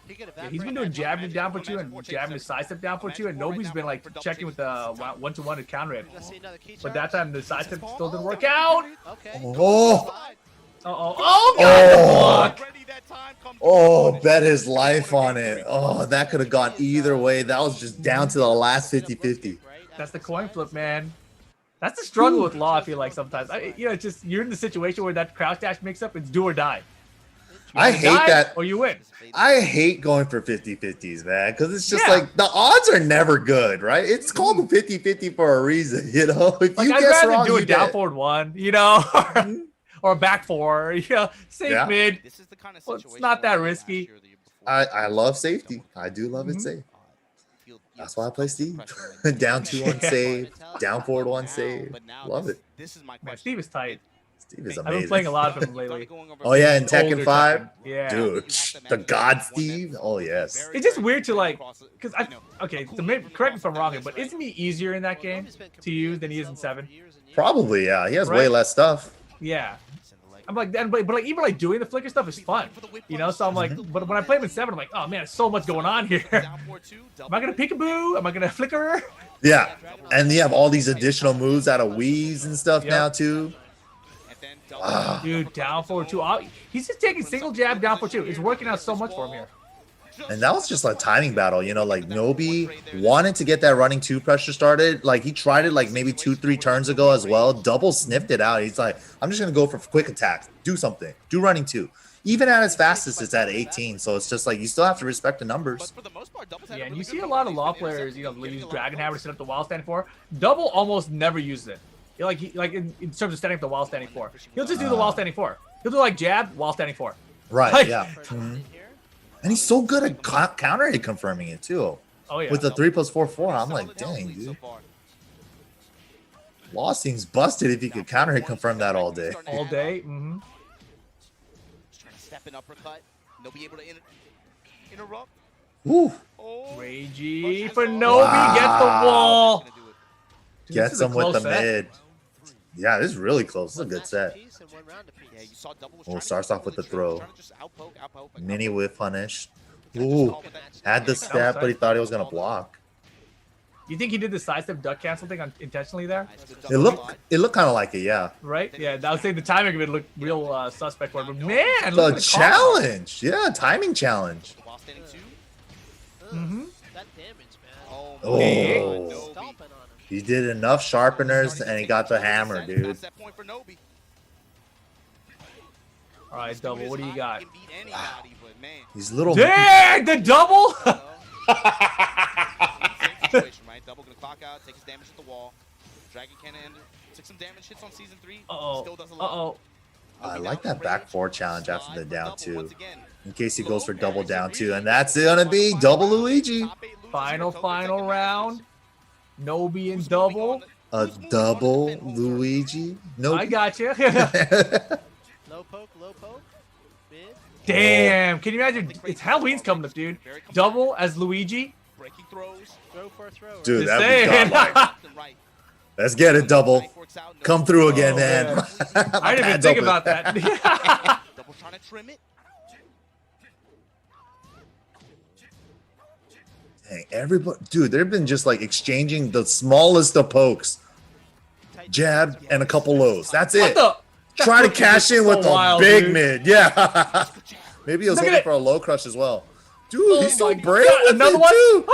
Yeah, he's been doing jabbing down for 2 and jabbing his side step down for 2, and Nobi's been like checking with the 1-to-1 to counter it. But that time the side step still didn't work out. Oh, Oh, God. oh, bet his life on it. Oh, that could have gone either way. That was just down to the last 50-50. That's the coin flip, man. That's the struggle with Law, I feel like sometimes. It's just you're in the situation where that crouch dash mix up, it's do or die. I hate that. Or you win. I hate going for 50-50s, man, because it's just like the odds are never good, right? It's called the 50-50 for a reason, you know? If Like, you I'd guess rather wrong, do a you down get. forward 1, you know, or a back 4, you know, safe mid. This is the kind of Well, situation it's not that where risky. I love safety. I do love it safe. That's why I play Steve. Down 2-1 save, down forward 1 save. Love it. This is my Man, question. Steve is tight. Steve is I've been amazing. playing a lot of him lately. Oh yeah, in Tekken Older 5, Tekken. Yeah. dude, the God Steve. Oh yes. It's just weird to like, because correct me if I'm wrong here, but isn't he easier in that game to use than he is in 7? Probably, yeah. He has way Right? less stuff. Yeah. I'm like, but like even like doing the flicker stuff is fun, you know. So I'm like, but when I play him in 7, I'm like, oh man, there's so much going on here. Am I gonna peekaboo? Am I gonna flicker? Yeah, and you have all these additional moves out of Wii's and stuff now too. Dude, down forward 2. He's just taking single jab down for 2. It's working out so much for him here. And that was just a timing battle, you know, like Nobi wanted to get that running 2 pressure started. Like he tried it like maybe 2-3 turns ago as well. Double sniffed it out. He's like, I'm just going to go for quick attacks. Do something. Do running 2. Even at its fastest, it's at 18. So it's just like, you still have to respect the numbers. Yeah, and you see a lot of Law players, you know, use Dragon Hammer to set up the while standing 4. Double almost never uses it. Like in terms of setting up the while standing 4. He'll just do the while standing 4. He'll do like jab, while standing 4. Right, Like, yeah. And he's so good at counter hit confirming it too. Oh yeah. With the 3+4/4, I'm like, dang, dude. Law seems busted if he could counter hit confirm that all day. All day. Mm-hmm. Just trying to step an uppercut. They'll be able to interrupt. Woo. Oh. Ragey for Nobi. Get the wall. Gonna do it. Dude, this Gets is a him with close the set. mid. Yeah, this is really close. This is a good set. Yeah, you saw Double was Oh, trying to starts just off with the trying throw. to just outpoke, like, Mini outpoke. whip punish. Ooh. Had the step, but he thought he was going to block. You think he did the sidestep duck cancel thing intentionally there? It looked kind of like it, yeah. Right? Yeah, I was saying the timing of it looked real suspect for him. But man, The look at the challenge, yeah, timing challenge. While standing 2. Mm-hmm. That damage, man. Oh. man. Stomping on him. He did enough sharpeners and he got the hammer, dude. That's that point for Nobi. All right, double. What do you got? Can beat anybody, but man. He's little. Dang, the double! Same situation, right? Double gonna clock out, take his damage at the wall. Dragon Cannon took some damage hits on season 3. Uh-oh. Still does a lot. Uh-oh. I like that back 4 challenge after the down 2. In case he goes for double down 2, and that's gonna be double Luigi. Final round. Nobi and double. A double Luigi. No, I got you. Low poke. Mid. Damn, can you imagine? It's Halloween's coming up, dude. Double as Luigi. Breaking throws. Throw for a throw. Dude, Just that'd be saying. godlike. Let's get it, double. Come through again, Oh, man. man. I didn't even think about that. Double trying to trim it. Dang, everybody, dude, they've been just like exchanging the smallest of pokes, jab and a couple lows. That's What it. the? Try to cash in with so a wild, big dude. mid. Yeah. Maybe he was Look at hoping it. for a low crush as well. Dude, he's so my brave. God, with another it, one? too.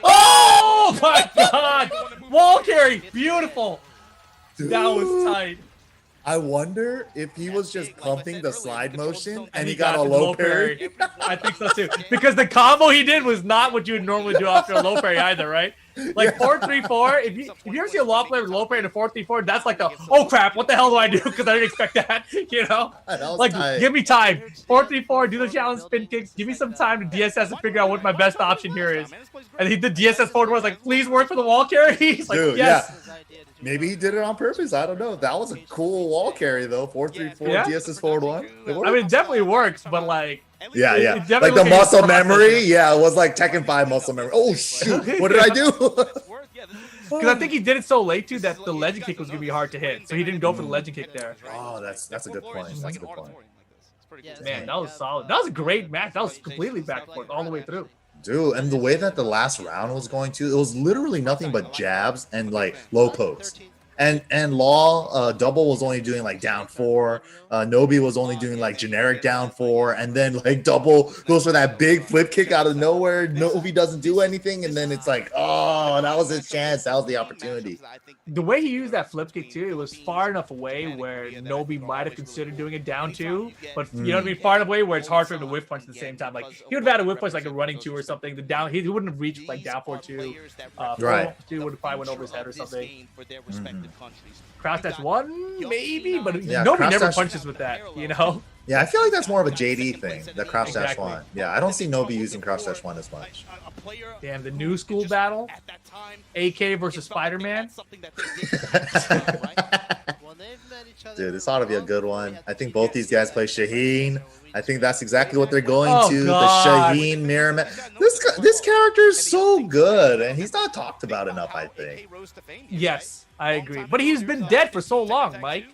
Oh my god! Wall carry, beautiful. That was tight. I wonder if he was just pumping the slide motion and he got got a his low parry. I think so too. Because the combo he did was not what you would normally do after a low parry either, right? Like 4-3-4. If you ever see a law player with low parry and a 4-3-4, that's like the oh crap, what the hell do I do? Because I didn't expect that. You know? That was Like tight. give me time. 4-3-4, do the challenge spin kicks. Give me some time to DSS and figure out what my best option here is. And he did DSS forward was like, please work for the wall carry. He's like, Dude, yes. His idea to do Maybe he did it on purpose. I don't know. That was a cool wall carry though. 4-3-4 Yeah. DSS forward 1. It I worked. mean, it definitely works, but like, Yeah, it yeah. definitely Like the looks like it's muscle processing. memory. Yeah, it was like Tekken 5 muscle memory. Oh shoot! What did I do? because I think he did it so late too that the legend kick was gonna be hard to hit, so he didn't go for the legend kick there. Oh, that's a good point. That's a good point. Yeah, Man, that was solid. That was a great match. That was completely back and forth all the way through. Dude, and the way that the last round was going to, it was literally nothing but jabs and like low pokes. And Law double was only doing like down 4. Nobi was only doing like generic down 4, and then like double goes for that big flip kick out of nowhere. Nobi doesn't do anything, and then it's like, oh, that was his chance. That was the opportunity. The way he used that flip kick too, it was far enough away where Nobi might have considered doing it down 2, but you know what I mean, far enough away where it's hard for him to whiff punch at the same time. Like he would have had a whiff punch like a running 2 or something. The down he wouldn't have reached like down 4-2. Right. 4-2 would have probably went over his head or something. Mm-hmm. Cross dash 1 maybe, but Yeah, Nobi cross never dash- punches with that, you know. Yeah, I feel like that's more of a JD thing, the cross dash Exactly. 1. Yeah, I don't see Nobi using cross dash 1 as much. Damn, the new school battle, AK versus Spider-Man. When they've met each other Dude, in this the ought to be a world, good they one. have I to think be both these guys play Shaheen. I think that's exactly what they're going Oh, to. God. The Shaheen mirror match. This character is so good, and he's not talked about enough, I think. Yes, I agree. But he's been dead for so long, Mike.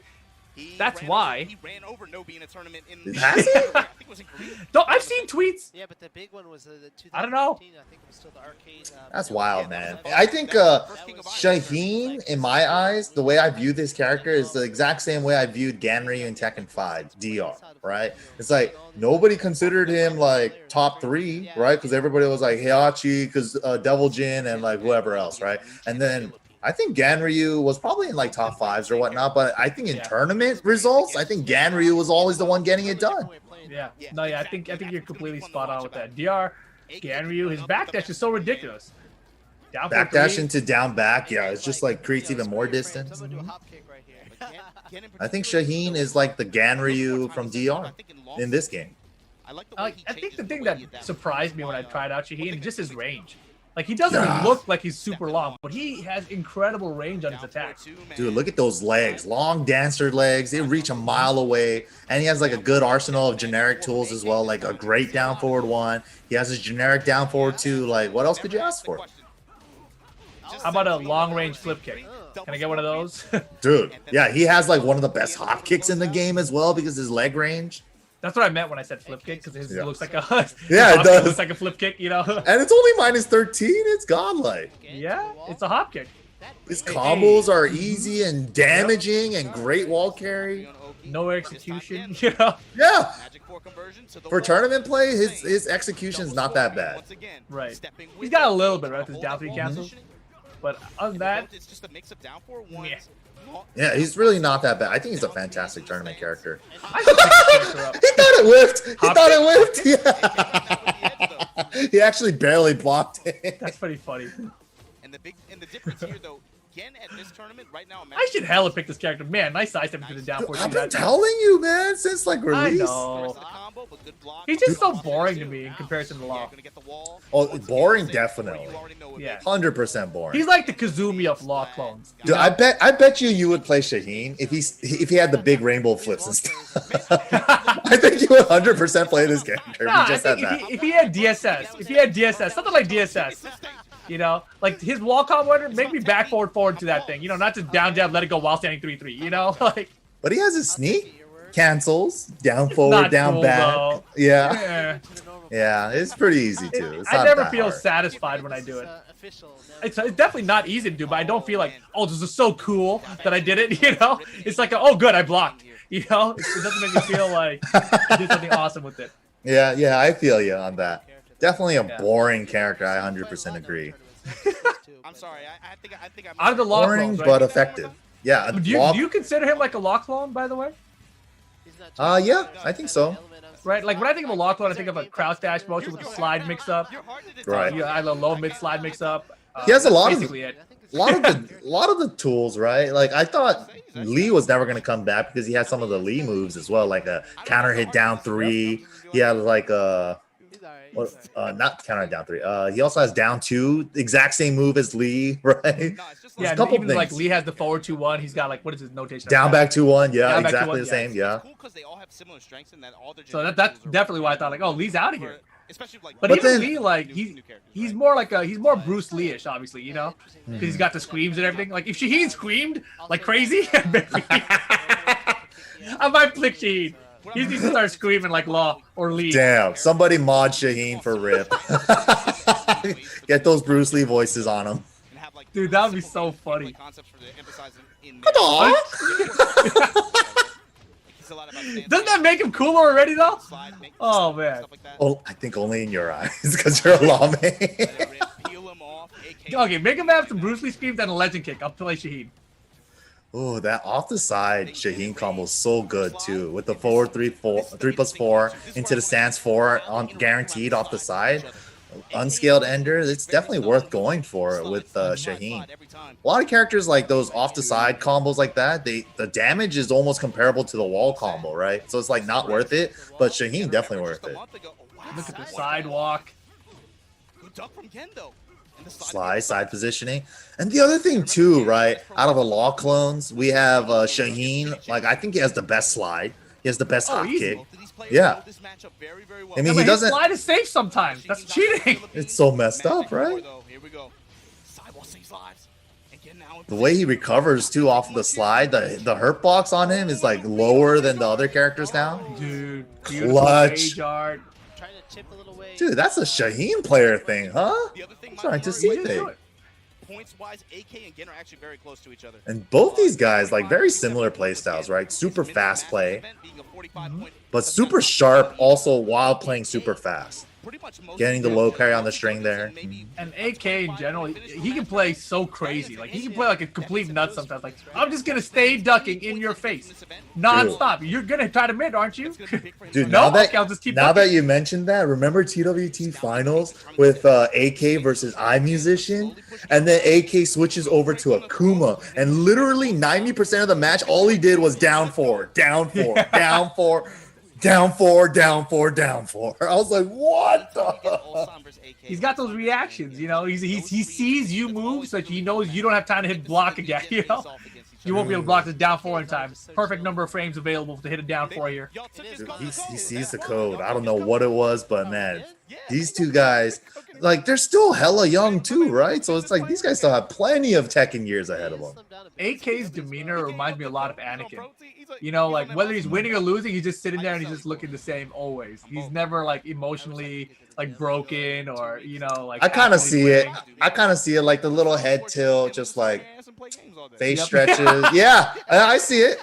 That's why. He ran over Nobi in a tournament in Has he? I think it was in Korea. No, I've seen tweets. Yeah, but the big one was the 2015. I don't know. I think it was still the arcade. That's wild, man. I think Shaheen, in my eyes, the way I view this character is the exact same way I viewed Ganryu in Tekken 5, DR, right? It's like nobody considered him like top 3, right? Because everybody was like Heihachi, because Devil Jin, and like whoever else, right? And then I think Ganryu was probably in like top 5s or whatnot, but I think in tournament results, I think Ganryu was always the one getting it done. Yeah. No, yeah, I think you're completely spot on with that. DR, Ganryu, his backdash is so ridiculous. Down for Backdash 3. into down back, yeah, it's just like creates even more distance. Someone do a hop kick right here. I think Shaheen is like the Ganryu from DR in this game. I think the thing that surprised me when I tried out Shaheen is just his range. Like, he doesn't look like he's super long, but he has incredible range on his attacks. Dude, look at those legs. Long dancer legs. They reach a mile away. And he has like a good arsenal of generic tools as well. Like a great down forward 1. He has his generic down forward 2. Like, what else could you ask for? How about a long range flip kick? Can I get one of those? Dude, yeah, he has like one of the best hop kicks in the game as well because his leg range. That's what I meant when I said flip kick, because his Yeah. looks like a Yeah, it hop kick does. looks like a flip kick, you know. And it's only minus 13. It's godlike. Yeah, it's a hop kick. His combos are easy and damaging and great wall carry. No execution, you know. Yeah. Magic 4 conversion to the For wall. tournament play, his execution's not that bad. Once again, Right. stepping He's with got a it, little taking bit, right, with his hold down of three wall cancels. positioning. But other than that, It's just a mix of down 4 ones. Yeah. Yeah, he's really not that bad. I think he's a fantastic tournament character. I should pick this character up. He thought it whiffed. He Hop thought kick? it whiffed. Yeah. He actually barely blocked it. That's pretty funny. And the difference here though, again at this tournament right now. I should hella pick this character. Man, nice sidestep into the down four. I've been telling you, man, since like I release. know. He's just so boring to me in comparison to Law. Oh, boring, definitely. Yeah. 100% boring. He's like the Kazumi of Law clones. Dude, I bet you would play Shaheen if he had the big rainbow flips and stuff. I think you would 100% play this character Nah, if he I just had think that. if he had DSS, something like DSS, you know, like his wall combo, make me back forward to that thing, you know, not just down jab, let it go while standing 3-3, you know, like. But he has his sneak, cancels, down forward, Not down cool, back. though. Yeah, Yeah. yeah, it's pretty easy too. It's I not never that feel hard. satisfied when I do it. It's definitely not easy to do, but I don't feel like, oh, this is so cool that I did it, you know? It's like, oh, good, I blocked, you know? It doesn't make me feel like I did something awesome with it. Yeah, I feel you on that. Definitely a Yeah. boring character. I 100% agree. I'm sorry. I think I'm Out of the law Boring clones, right? but effective. Yeah, Do you consider him like a lock clone, by the way? yeah, I think so. Right, like when I think of a lock clone, I think of a crouch dash motion with a slide mix up. Right. Yeah, I love low mid slide mix up. He has a that's lot of- basically it. A lot of the tools, right? Like I thought Lee was never gonna come back because he had some of the Lee moves as well, like a counter hit down 3. He had like not counter hit down 3. He also has down 2, exact same move as Lee, right? Yeah, a and couple even like things. Lee has the forward 2-1. He's got like, what is his notation? Down back 2-1, yeah, Down back exactly 2-1, the same, yeah. Cool because they all have similar strengths and that all their So that's definitely why I thought like, oh, Lee's out of here. Especially like But But even then- Lee, like he's more like he's more Bruce Lee-ish, obviously, you know, because he's got the screams and everything. Like if Shaheen screamed like crazy, I might flick Shaheen. He needs to start screaming like Law or Lee. Damn, somebody mod Shaheen for Rip. Get those Bruce Lee voices on him. Dude, that would be so funny. Doesn't that make him cooler already, though? Oh, man. Oh, I think only in your eyes because you're a lawman. Okay, make him have some Bruce Lee screams and a legend kick. I'll play Shaheen. Oh, that off the side Shaheen combo is so good too. With the forward 3+4 into the stance 4 on guaranteed off the side. Unscaled ender, it's definitely worth going for with Shaheen. A lot of characters like those off the side combos like that, the damage is almost comparable to the wall combo, right? So it's like not worth it, but Shaheen definitely worth it. Look at the sidewalk. Side positioning. And the other thing too, right? Out of the law clones, we have Shaheen. Like I think he has the best slide. He has the best hop easy. kick. Yeah. I mean, he But his doesn't. slide is safe sometimes. That's cheating. It's so messed up, right? The way he recovers too off of the slide, the hurt box on him is like lower than the other characters now. Dude, Clutch. Dude, Dude, that's a Shaheen player thing, huh? I'm trying to see it. Points wise, AK and Gen are actually very close to each other. And both these guys, like very similar play styles, right? Super fast play, but super sharp also while playing super fast. Getting the low parry on the string there. And AK in general, he can play so crazy. Like he can play like a complete nut sometimes. Like I'm just gonna stay ducking in your face, non-stop. You're gonna try to mid, aren't you? Dude, No, now I'll just keep that ducking. you mentioned that, remember TWT finals with AK versus iMusician, and then AK switches over to Akuma, and literally 90% of the match, all he did was down 4, down 4, down 4. Down 4, down 4, down 4. I was like, what the? He's got those reactions, you know. He sees you move, so he knows you don't have time to hit block again, you know. You won't be able to block this down 4 in time. Perfect number of frames available to hit a down 4 here. Dude, he sees the code. I don't know what it was, but man, these two guys, like, they're still hella young too, right? So it's like these guys still have plenty of Tekken years ahead of them. AK's demeanor reminds me a lot of Anakin. You know, like whether he's winning or losing, he's just sitting there and he's just looking the same always. He's never like emotionally like broken or, you know, like. I kind of see it. I kind of see it like the little head tilt, just like face stretches. Yeah, I see it.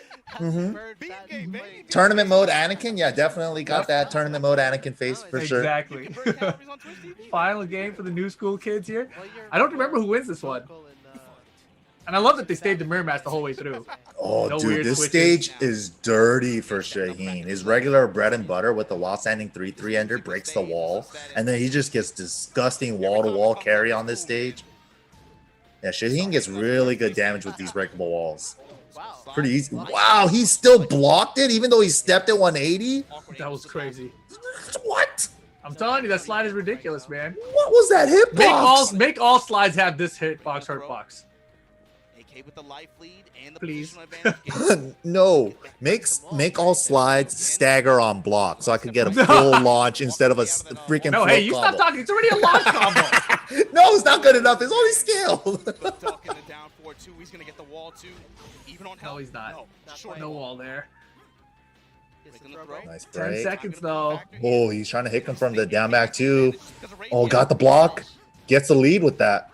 Tournament mode Anakin, yeah, definitely got that tournament mode Anakin face for sure. Exactly. Final game for the new school kids here. I don't remember who wins this one. And I love that they stayed the mirror match the whole way through. Oh, No dude, weird this switches. stage is dirty for Shaheen. His regular bread and butter with the wall standing 3-3-ender breaks the wall, and then he just gets disgusting wall-to-wall carry on this stage. Yeah, Shaheen gets really good damage with these breakable walls. Pretty easy. Wow, he still blocked it even though he stepped at 180? That was crazy. What? I'm telling you, that slide is ridiculous, man. What was that hitbox? Make all slides have this hitbox, hurtbox. AK with the life lead and the Please. positional advantage. No, make all slides stagger on block so I could get a full launch instead of a freaking No, flip hey, you combo. stop talking. It's already a launch combo. No, it's not good enough. It's only skill. Duck in the down 4-2. He's gonna get the wall too. Even on No, he's not. Short No wall there. Making the throw. Nice 10 break. seconds though. Oh, he's trying to hit him from the down back too. Oh, got the block. Gets the lead with that.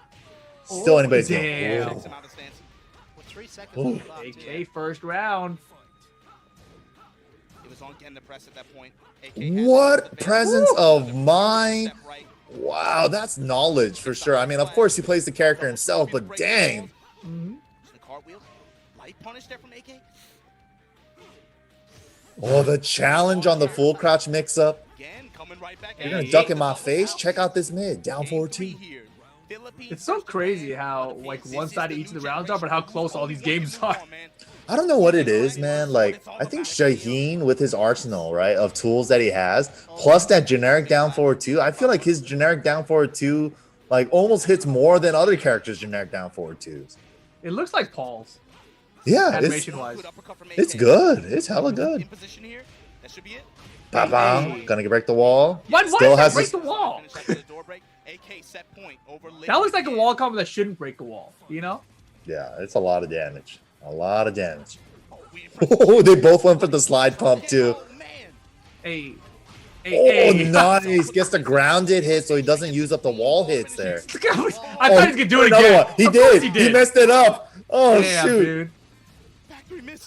Still anybody's going. Damn. Oh. With 3 seconds Ooh. on the clock, too. AK first round. It was on Ken to press at that point. AK has What the base. presence of mind. Step right. Wow, that's knowledge for sure. I mean, of course, he plays the character himself, but dang. Mhm. The cartwheel. Light punish there from AK. Oh, the challenge on the full crouch mix-up. Again, coming right back. You're going to duck in my face? Check out this mid. Down 4-2. It's so crazy how like one side of each of the rounds are, but how close all these games are. I don't know what it is, man. Like, I think Shaheen, with his arsenal, right, of tools that he has, plus that generic down forward 2, I feel like his generic down forward 2, like, almost hits more than other characters' generic down forward 2s. It looks like Paul's Yeah, it's animation-wise. good. It's hella good. In position here. That should be it. Ba-bam. Gonna break the wall. Why Still does that has break this. the wall? AK set point over. That looks like a wall combo that shouldn't break a wall, you know? Yeah, it's a lot of damage. A lot of damage. Oh, they both went for the slide pump, too. Hey. Oh, Hey. nice. Gets the grounded hit so he doesn't use up the wall hits there. I thought he was gonna do it Another again. one. He Of course did. He messed it up. Oh, Damn, shoot. dude.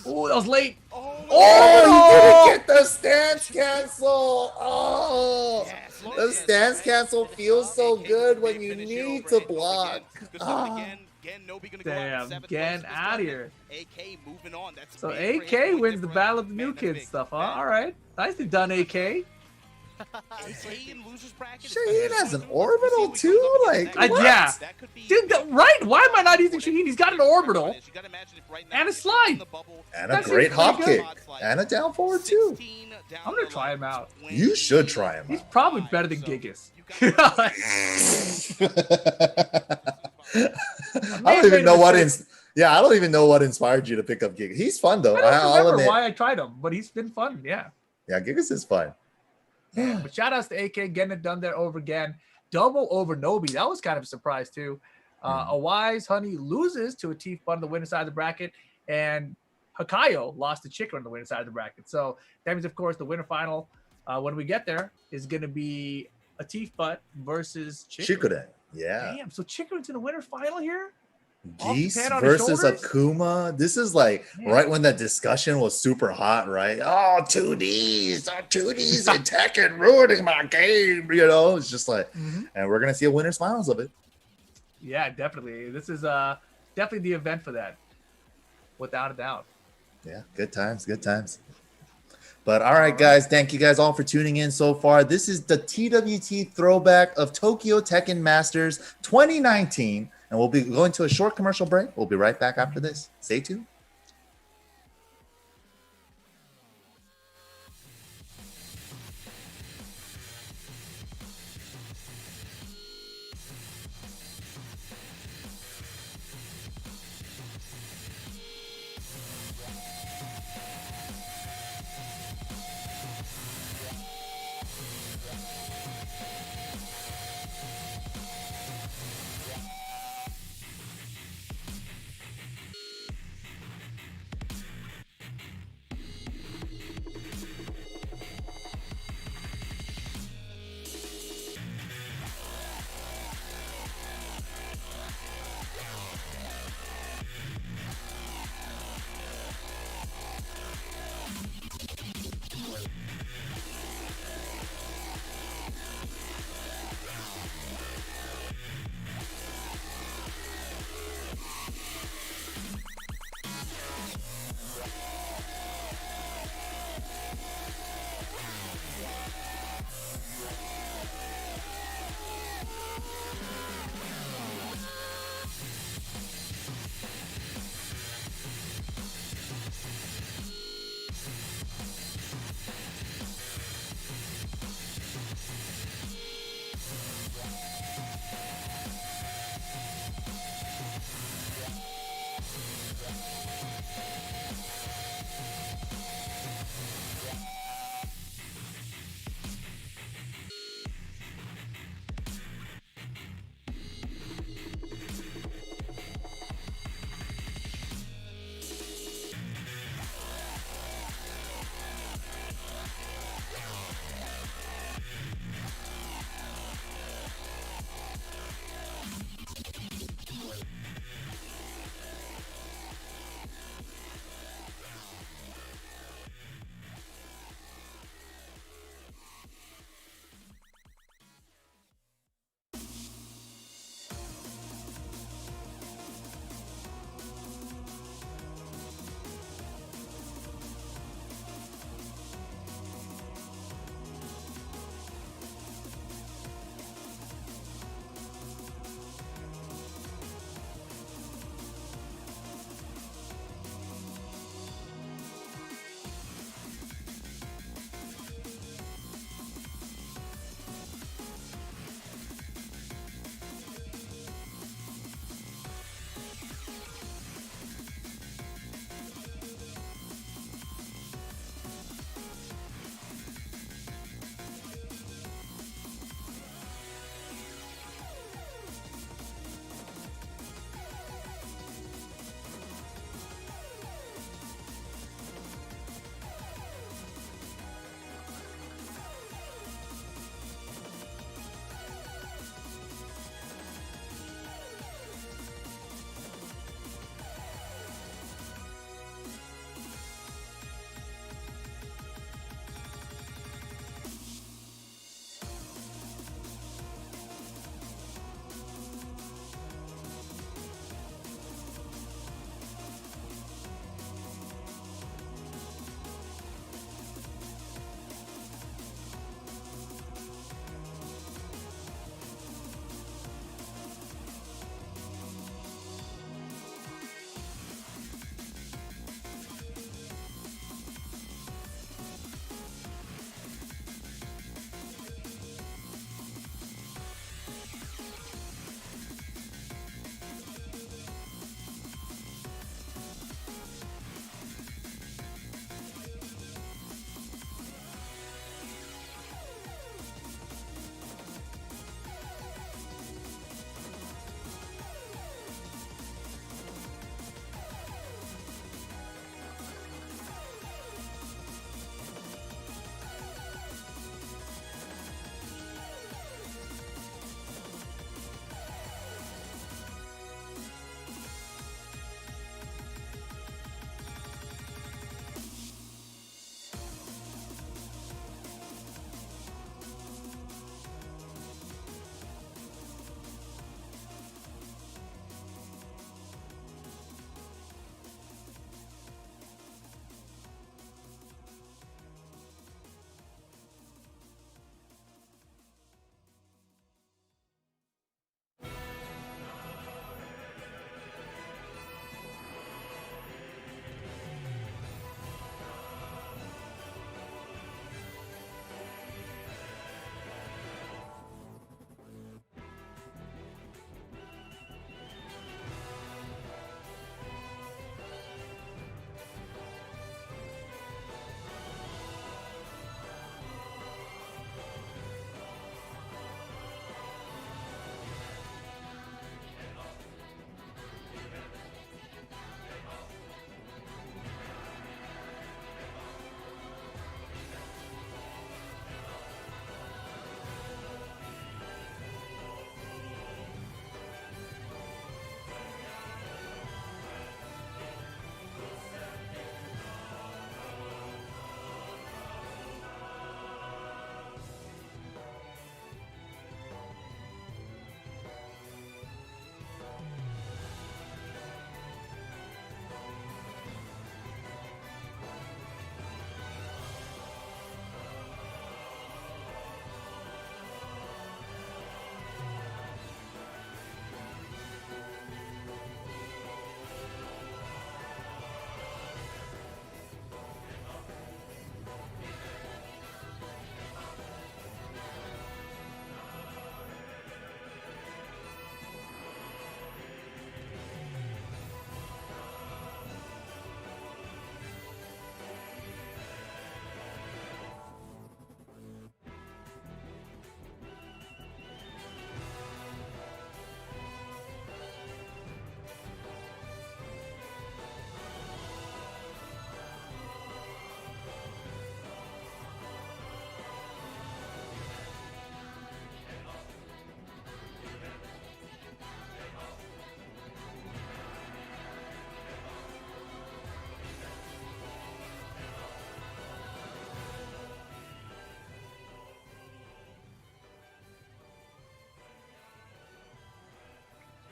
Oh, that was late. Oh, he didn't get the stance cancel. Oh, the stance cancel feels so good when you need to block. Ah. Damn, get out of here. AK moving on. That's So big for AK him. wins the battle of the new kids stuff, huh? All right. Nicely done, AK. AK in losers bracket. Shaheen has an orbital too? Like, what? Yeah. That could be- Dude, right? Why am I not using Shaheen? He's got an orbital. You gotta imagine if right now And a it's slide. in the bubble, And a That's great hop pretty kick. good. And a down forward too. 16 down I'm gonna the try line, him out. 20. You should try him He's out. probably better than Gigas. I don't even know what I don't even know what inspired you to pick up Gigas. He's fun though. I don't I'll remember admit. why I tried him, but he's been fun. Yeah. Yeah, Gigas is fun. But shout outs to AK getting it done there over again. Double over Nobi. That was kind of a surprise too. A Wise Honey loses to a Teeth Bun on the winner side of the bracket, and Hakayo lost to Chicken on the winner side of the bracket. So that means, of course, the winner final, when we get there, is going to be a Teeth Butt versus Chicken. Shikuden. Yeah. Damn. So Chicken's in the winner final here? Geese Off the pad on his versus shoulders? Akuma. This is like right when that discussion was super hot, right? Oh, 2Ds and Tekken ruining my game. You know, it's just like, and we're gonna see a winners finals of it. Yeah, definitely. This is definitely the event for that, without a doubt. Yeah, good times, good times. But all right, guys, thank you guys all for tuning in so far. This is the TWT throwback of Tokyo Tekken Masters 2019. And we'll be going to a short commercial break. We'll be right back after this. Stay tuned.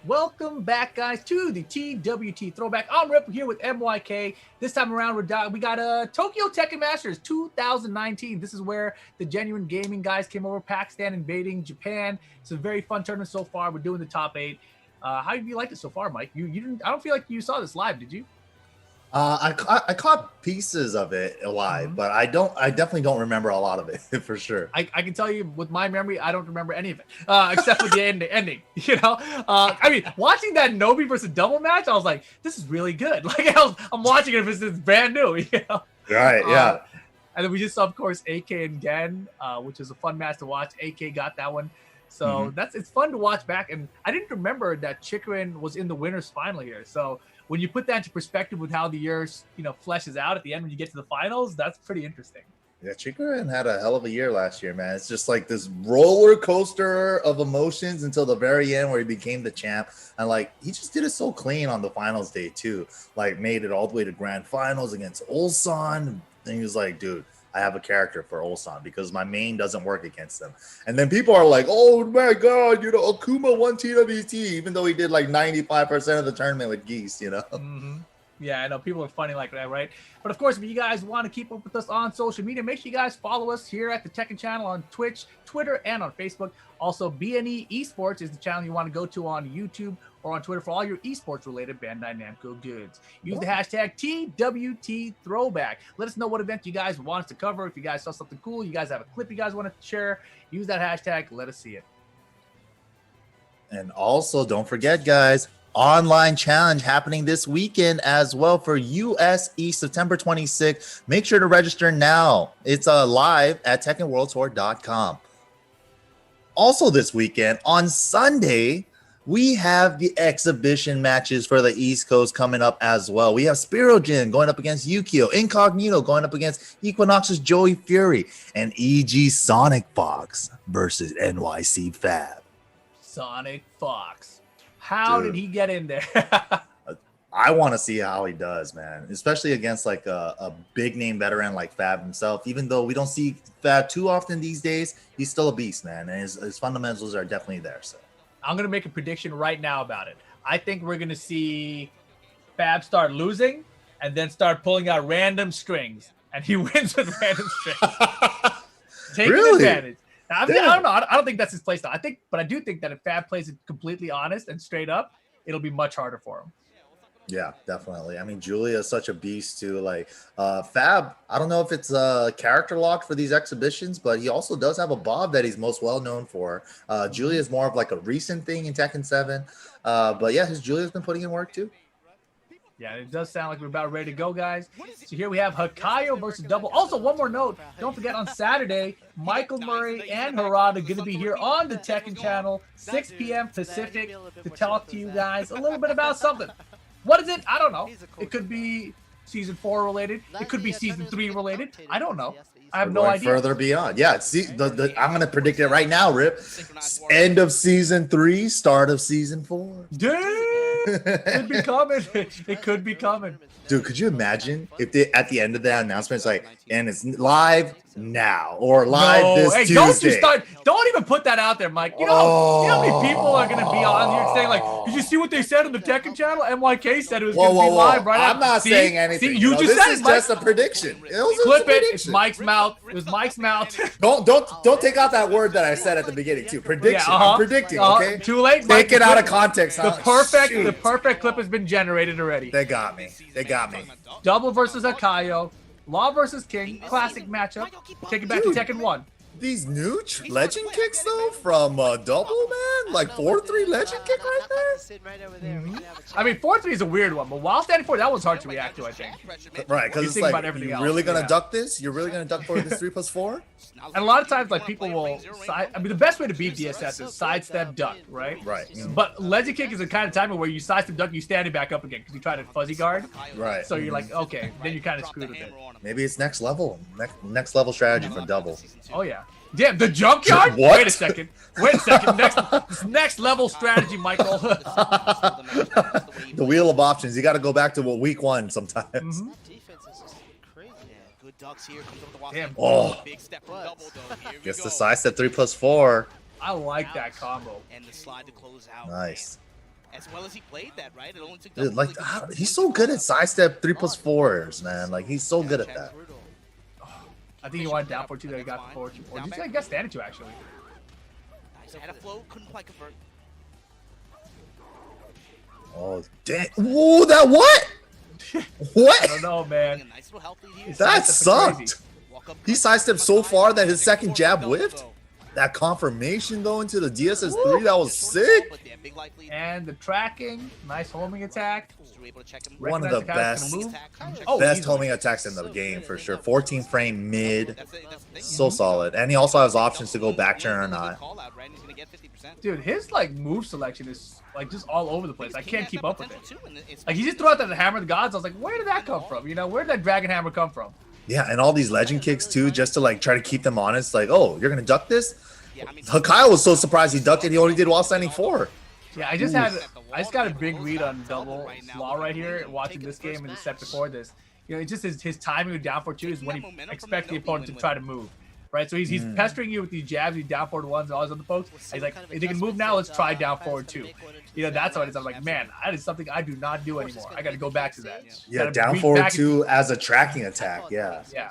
Welcome back, guys, to the TWT Throwback. I'm Rip here with MYK. This time around, we got Tokyo Tekken Masters 2019. This is where the genuine gaming guys came over. Pakistan invading Japan. It's a very fun tournament so far. We're doing the top 8. How have you liked it so far, Mike? You didn't? I don't feel like you saw this live, did you? I caught pieces of it live, but I definitely don't remember a lot of it for sure. I can tell you with my memory, I don't remember any of it except for the ending. You know, I mean, watching that Nobi versus double match, I was like, this is really good. Like I'm watching it if it's brand new. You know, Right? Yeah. And then we just saw, of course, AK and Gen, which is a fun match to watch. AK got that one. So it's fun to watch back. And I didn't remember that Chikrin was in the winners final here. So when you put that into perspective with how the year, fleshes out at the end when you get to the finals, that's pretty interesting. Yeah, Chikrin had a hell of a year last year, man. It's just like this roller coaster of emotions until the very end where he became the champ. And like, he just did it so clean on the finals day too. Like made it all the way to grand finals against Ulsan. And he was like, dude, I have a character for Ulsan because my main doesn't work against them. And then people are like, oh my God, Akuma won TWT, even though he did like 95% of the tournament with Geese, Yeah, I know people are funny like that, right? But of course, if you guys want to keep up with us on social media, make sure you guys follow us here at the Tekken channel on Twitch, Twitter, and on Facebook. Also, BNE Esports is the channel you want to go to on YouTube or on Twitter for all your esports related Bandai Namco goods. Use the hashtag TWT Throwback. Let us know what event you guys want us to cover. If you guys saw something cool, you guys have a clip you guys want to share, use that hashtag. Let us see it. And also, don't forget, guys, online challenge happening this weekend as well for USE September 26th. Make sure to register now. It's live at TekkenWorldTour.com. Also this weekend, on Sunday, we have the exhibition matches for the East Coast coming up as well. We have Spirojin going up against Yukio, Incognito going up against Equinox's Joey Fury, and EG Sonic Fox versus NYC Fab. Sonic Fox. How did he get in there? I want to see how he does, man, especially against like a big name veteran like Fab himself. Even though we don't see Fab too often these days, he's still a beast, man, and his fundamentals are definitely there. So I'm going to make a prediction right now about it. I think we're going to see Fab start losing and then start pulling out random strings, and he wins with random strings. Taking advantage. Now, I mean, I don't know. I don't think that's his play style. But I do think that if Fab plays it completely honest and straight up, it'll be much harder for him. Yeah, definitely. I mean, Julia is such a beast too. Like Fab, I don't know if it's character locked for these exhibitions, but he also does have a bob that he's most well known for. Julia is more of like a recent thing in Tekken 7. But yeah, his Julia's been putting in work too. Yeah, it does sound like we're about ready to go, guys. So here we have Hikayo versus Double. Also, one more note. Don't forget on Saturday, Michael Murray and Harada are going to be here on the Tekken channel, 6 p.m. Pacific, to talk to you guys a little bit about something. What is it? I don't know. It could be season 4 related. It could be season 3 related. I don't know. I have no idea. Further beyond. Yeah, see, I'm going to predict it right now, Rip. End of season 3, start of season 4. Damn! Could be coming. It could be coming. Dude, could you imagine if they at the end of that announcement it's like, and it's live now or live this Tuesday? Don't even put that out there, Mike. You know how many people are gonna be on here saying like, did you see what they said on the Tekken channel? MYK said it was gonna be live right I'm not saying anything. See, you just this said is it, Mike. just a prediction. Clip it. It's Mike's mouth. It was Mike's mouth. Don't take out that word that I said at the beginning too. Prediction. I'm predicting. Okay. Too late. Take Mike, it out of context. The perfect clip has been generated already. They got me. Double versus Hikayo. Law versus King. Classic matchup. Take it back to Tekken 1. These new legend kicks though from Double, man, like 4-3 legend kick right there. I mean, 4-3 is a weird one, but while standing 4, that was hard to react to, I think. Right, because it's like, you're really gonna duck this? You're really gonna duck for this 3+4? And a lot of times, like, people will the best way to beat DSS is sidestep duck, right? Right. But legend kick is the kind of timing where you sidestep duck, you stand it back up again because you try to fuzzy guard. Right. So you're like, okay, then you're kind of screwed with it. Maybe it's next level strategy for Double. Oh yeah. Damn, the junkyard? What? Wait a second. Next level strategy, Michael. The wheel of options. You got to go back to week 1 sometimes. Damn. Oh. Gets the sidestep 3+4. I like that combo. And the slide to close out. Nice. As well as he played that, right? It only took Dude, double like really good he's so good at sidestep 3+4s, man. Like he's so good at that. Brutal. I think he wanted down for 2 that he got the forward 2. Or did you say I guess standing 2 actually? Nice. Had a flow, couldn't quite convert. Oh damn! Whoa, that what? I What? don't know, Getting a man. nice little health lead here. His That sidesteps are crazy. sucked. Walk up He close. sidestepped so far that his second Big jab double whiffed. though. That confirmation though into the DSS3, Woo! that was Short sick. ball, but yeah, big life lead. And the tracking, nice homing attack. So we're able to check him. One of Recognize the guy that's best- gonna move. Attack. Oh, Best easily. homing attacks in the game for sure. 14 frame mid, That's the thing. so solid. And he also has options to go back turn or Really good not. call out, right? He's gonna get 50%. Dude, his like move selection is like just all over the place. I can't keep up with it. Potential too, and it's- Like he just threw out that hammer of the gods. I was like, where did that come from? You know, where did that dragon hammer come from? Yeah, and all these legend kicks too, just to like try to keep them honest. Like, oh, you're gonna duck this? Yeah, I mean, Hakai was so surprised he ducked it. He only did while standing 4. Yeah, I just got a big read on double slaw right here watching this game and the set before this. You know, it's just his timing with down 4-2 is when he expects the opponent to try to move. Right, so he's pestering you with these jabs, these down forward ones, and all these other pokes. He's like, if they can move now, let's try down forward 2. You know, that's how it is. I'm like, man, that is something I do not do anymore. I got to go back to that. Yeah, Gotta down reach forward back 2 as a tracking attack. Yeah. Yeah.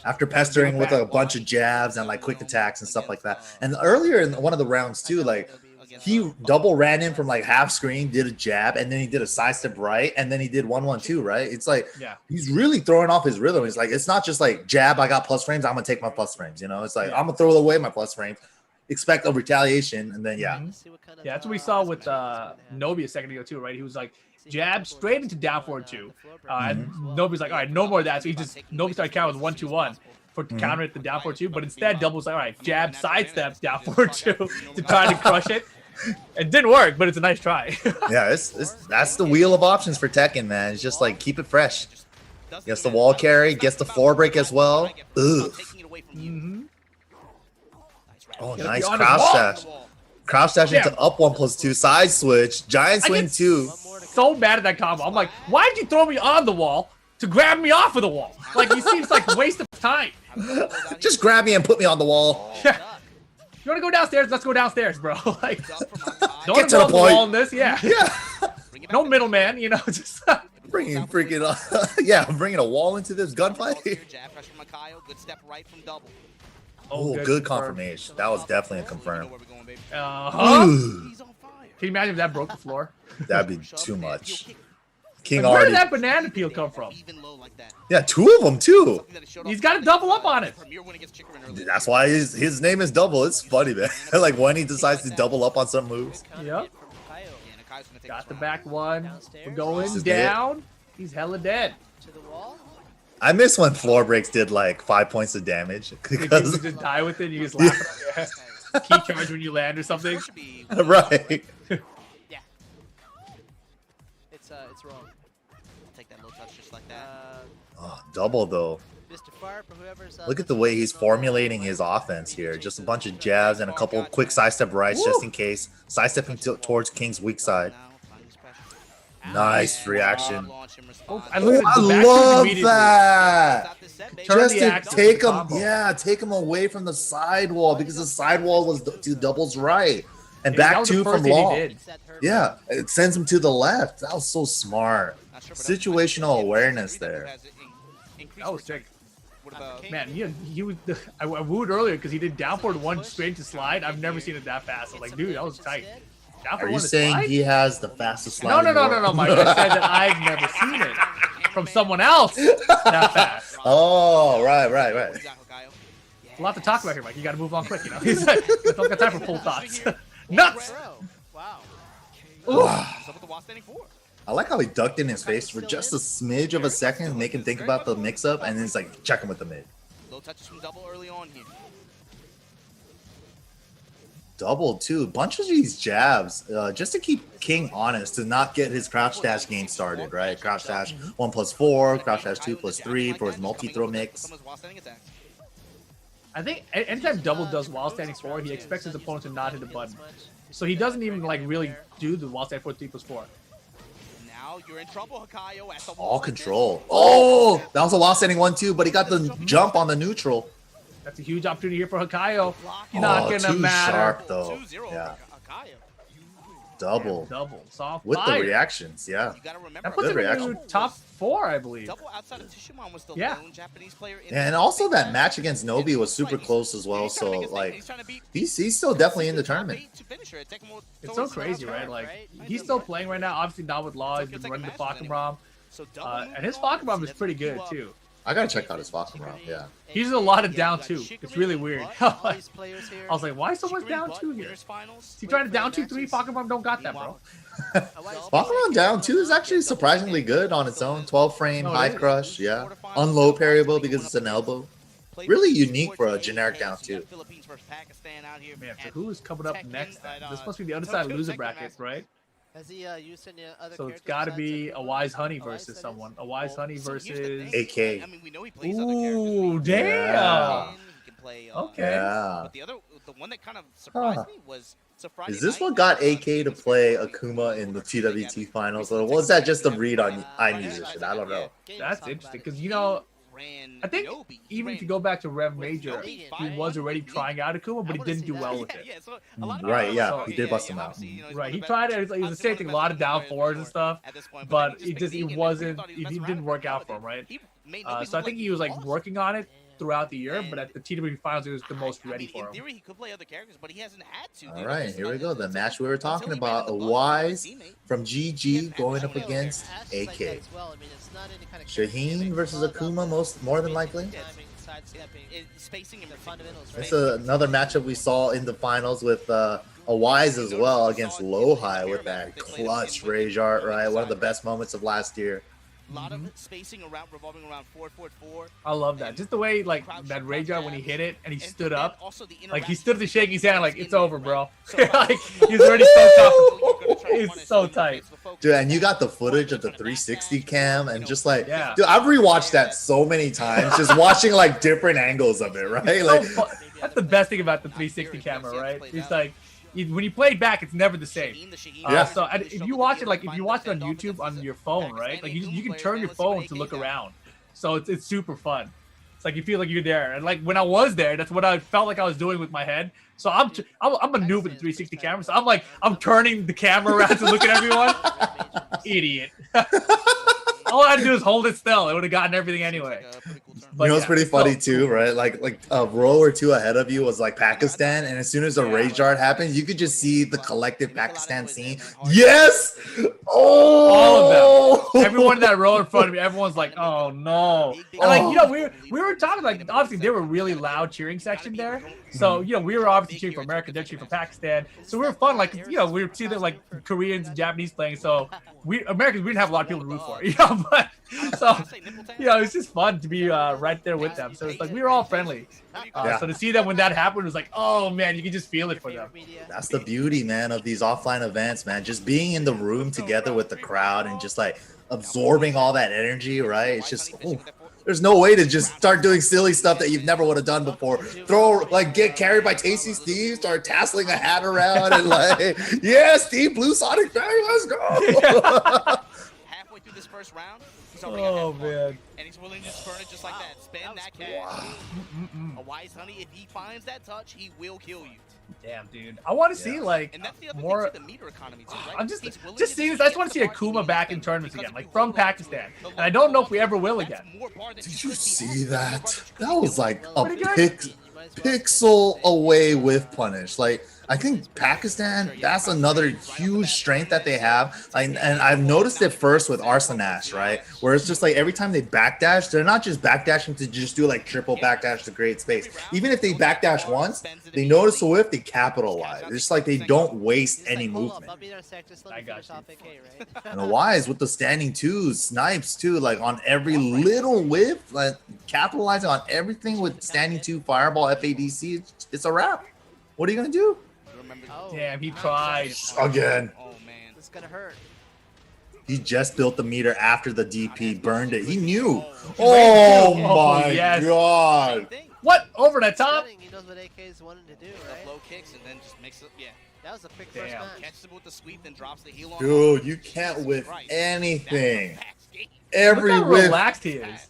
After pestering with a bunch of jabs and like quick attacks and stuff like that. And earlier in one of the rounds too, like he double ran in from like half screen, did a jab, and then he did a sidestep right, and then he did 1-1-2, right? It's like Yeah. he's really throwing off his rhythm. It's like it's not just like jab, I got plus frames, I'm gonna take my plus frames, you know. It's like I'm gonna throw away my plus frames, expect a retaliation, and then yeah. Yeah, that's what we saw with Nobi a second ago too, right? He was like jab straight into down forward 2. And Nobi's like, all right, no more of that. So he just Nobi started counting with 1-2-1 for to counter it the down forward 2, but instead Double's like, all right, jab sidestep down forward 2 to try to crush it. It didn't work, but it's a nice try. Yeah, that's the wheel of options for Tekken, man. It's just like keep it fresh. Gets the wall carry, gets the floor break as well. Ugh. Oh, Gotta nice be on crouch his dash. Crouch dash into up 1+2, side switch, giant swing get 2. So mad at that combo. I'm like, why did you throw me on the wall to grab me off of the wall? Like, he seems like a waste of time. Just grab me and put me on the wall. Yeah. You want to go downstairs? Let's go downstairs, bro. Like, don't Get to involve the the point. wall in this. Yeah. Yeah. No middleman, you know, just Bringing freaking yeah, bringing a wall into this gunfight. Jab pressure from Makayo, good step right from double. Oh, good confirmation. That was definitely a confirm. Where we going, baby? Ooh, He's on fire. Can you imagine if that broke the floor? that'd be too much. King Like, where already. did that banana peel come from? Even low like that. Yeah, 2 of them too. He's got to double up on it. Premier when he gets Chicken early. That's why his name is Double. It's funny, man. Like when he decides to double up on some moves. Yep. Yeah, Nakai's gonna take Got this the round. back one. Downstairs. We're going This is dead. down. He's hella dead. To the wall. I miss when floor breaks did like 5 points of damage You because just die with it. You just laugh at it. Yeah. Key charge when you land or something. Should be right. Yeah. It's wrong. I'll take that low touch just like that. Oh, double though. Mr. Farp or whoever's. Look at the way he's formulating his offense here. Just a bunch of jabs and a couple quick sidestep rights just in case. Sidestepping towards King's weak side. Now, find his pressure. Nice reaction. Launch and Oh, response. I look at I the back love immediately. that. Stop this set, baby. Turn Just the to axle take to him, combo. yeah, take him away from the sidewall because the sidewall was to Double's right and Yeah, that back was the 2 first from thing he long. did. Yeah, it sends him to the left. That was so smart. Not sure, but Situational awareness there. That was sick. What about Man, he was. I wooed earlier because he did down forward 1 straight to slide. I've never seen it that fast. I was like, dude, that was tight. Down Are forward you 1 to saying slide? he has the fastest No, slide? Mike. I said that I've never seen it from someone else that fast. Oh, right. A lot to talk about here, Mike. You got to move on quick, you know. He's like, I don't got time for full thoughts. Nuts. Wow. What's up with the wall standing 4? I like how he ducked in his face for just a smidge of a second, make him think about the mix-up, and then it's like, check him with the mid. Low touches from double early on here. Double, too. Bunch of these jabs, just to keep King honest, to not get his crouch dash game started, right? Crouch dash 1+4, crouch dash 2+3 for his multi-throw mix. Some of his wall standing attacks. I think anytime Double does while standing 4, he expects his opponent to not hit a button. So he doesn't even like really do the while standing 4 3+4. Now you're in trouble, Hakayo. At the All control. Oh, that was a while standing 1-2, but he got the jump on the neutral. That's a huge opportunity here for Hakayo. Oh, Not gonna too matter. sharp, though. 2-0 Yeah. Hakayo. double Double. Soft with the fire. reactions. Yeah. You gotta remember, That puts Good him in reaction. the top 4, I believe. Double outside of Tishimon was the Yeah. lone Japanese player in And the also big that match against Nobi was super He's- close as well. he's trying to So make a statement. like He's trying to beat he's still definitely in the top tournament. 8 to finish her. Tekken will It's throw so his crazy, last right? round, Like, right? he's still playing right now. Obviously, not with Law. He's been running the Falkenbrom. So double And his moving on, Falkenbrom is that's pretty gonna good, queue up. too. I gotta check out his Falcon round. Yeah. He's a lot of down 2. It's really weird. All these players here. I was like, why so much Chicory down Butt 2 here? winners finals. Is he trying to down 2-3? Falkenbrom don't got that, bro. Falcon round down 2 is actually surprisingly good on its own. 12 frame, Oh, it high is. crush. Yeah. Unlow parryable because it's an elbow. Really unique for a generic down 2. Man, so who is coming up next then? This must be the other side of loser bracket, right? Has he used any other So it's characters got to besides, be a Wise Honey Wise, versus that is? someone. A Wise Honey versus... AK. I mean, we know he plays other characters. Ooh, damn. Yeah. He can play, Okay. Yeah. But the one that kind of surprised Huh. me was so Friday Is this night, what got AK to play Akuma in the TWT finals? Or was that just a read on iMusician? I don't know. That's interesting because, you know, I think even if you go back to Rev Major, he was already trying out Akuma, but he didn't do well with it. Right, yeah, he did bust him out. Right, he tried it. It was the same thing, a lot of down 4s and stuff, but it didn't work out for him, right? So I think he was like working on it throughout the year, but at the TWT finals, it was the most ready for In him. theory, he could play other characters, but he hasn't had to. All right, here we go. The match we were talking about. A Wise from GG going up against AK. Shaheen versus Akuma, more than likely. Spacing and It's another matchup we saw in the finals with a Wise as well against Lowhigh with that clutch rage art, right? One of the best moments of last year. A lot of spacing around, revolving around 4-4-4. I love that. Just the way, like, that rage art when he hit it and he stood up. Like, he stood up to shake his hand like, it's over, bro. Like, he's already so tough. He's so tight. Dude, and you got the footage of the 360 cam and just like, Yeah. dude, I've rewatched that so many times, just watching like different angles of it, right? It's Like, so that's the best thing about the 360 camera, right? It's like, when you play it back, it's never the same. Yeah. So if you watch it, like if you watch it on YouTube on your phone, right? Like you can turn your phone to look around, so it's super fun. It's like you feel like you're there, and like when I was there, that's what I felt like I was doing with my head. So I'm a noob with the 360 camera. So I'm turning the camera around to look at everyone. Idiot. All I had to do is hold it still. It would have gotten everything anyway. But you know what's yeah, pretty funny so too, cool. right? Like a row or two ahead of you was like Pakistan, and as soon as the rage art happened, you could just see the collective Pakistan scene. Yes, All of them. Everyone in that row in front of me, everyone's like, "Oh no!" And like you know, we were talking like obviously they were really loud cheering section there. So you know, we were obviously cheering for America, they're cheering for Pakistan. So we were fun, like you know, we were seeing like Koreans and Japanese playing. So Americans, we didn't have a lot of people to root for, you know. But so you know, it's just fun to be right there with them. So it's like we were all friendly. Yeah. So to see them when that happened was like, oh man, you can just feel it for them. That's the beauty, man, of these offline events, man. Just being in the room together with the crowd and just like absorbing all that energy, right? It's just, there's no way to just start doing silly stuff that you've never would have done before. Get carried by Tasty Steve, start tasseling a hat around and like, yeah, Steve, Blue Sonic Bang, let's go. Halfway through this first round, he's already got Oh half man. and he's willing to just burn it just like that. Spend that cash. A Wise Honey, if he finds that touch, he will kill you. Damn, dude. I want to see like And that's the other more. thing, too, the meter economy too, right? I'm just He's willing just to seeing this. just I just want to get see the bar Akuma he back needs in tournaments because again, like if from you go low, Pakistan. the And I don't know if we ever will that's again. more bar that Did you you could be see asking for, that? bar you That could was be like a Pretty good. pixel away with punish. Like, I think Pakistan, that's another huge strength that they have. Like, and I've noticed it first with Arsanash, right? Where it's just like every time they backdash, they're not just backdashing to just do like triple backdash to create space. Even if they backdash once, they notice a whiff, they capitalize. It's just like they don't waste any movement. I got you. And the Wise with the standing twos, snipes too, like on every little whiff, like capitalizing on everything with standing two, fireball, FADC, it's a wrap. What are you gonna do? Damn, he tried. Again. Oh man, This is gonna hurt. He just built the meter after the DP burned it. He knew. Oh my yes. god. What? Over the top? He knows what AK's wanting to do, the right? low kicks and then just makes it. Yeah, That was a quick first Damn. match. catches him with the sweep, then drops the heel on. Dude, you can't whiff anything. Look Every how whiff. relaxed he is.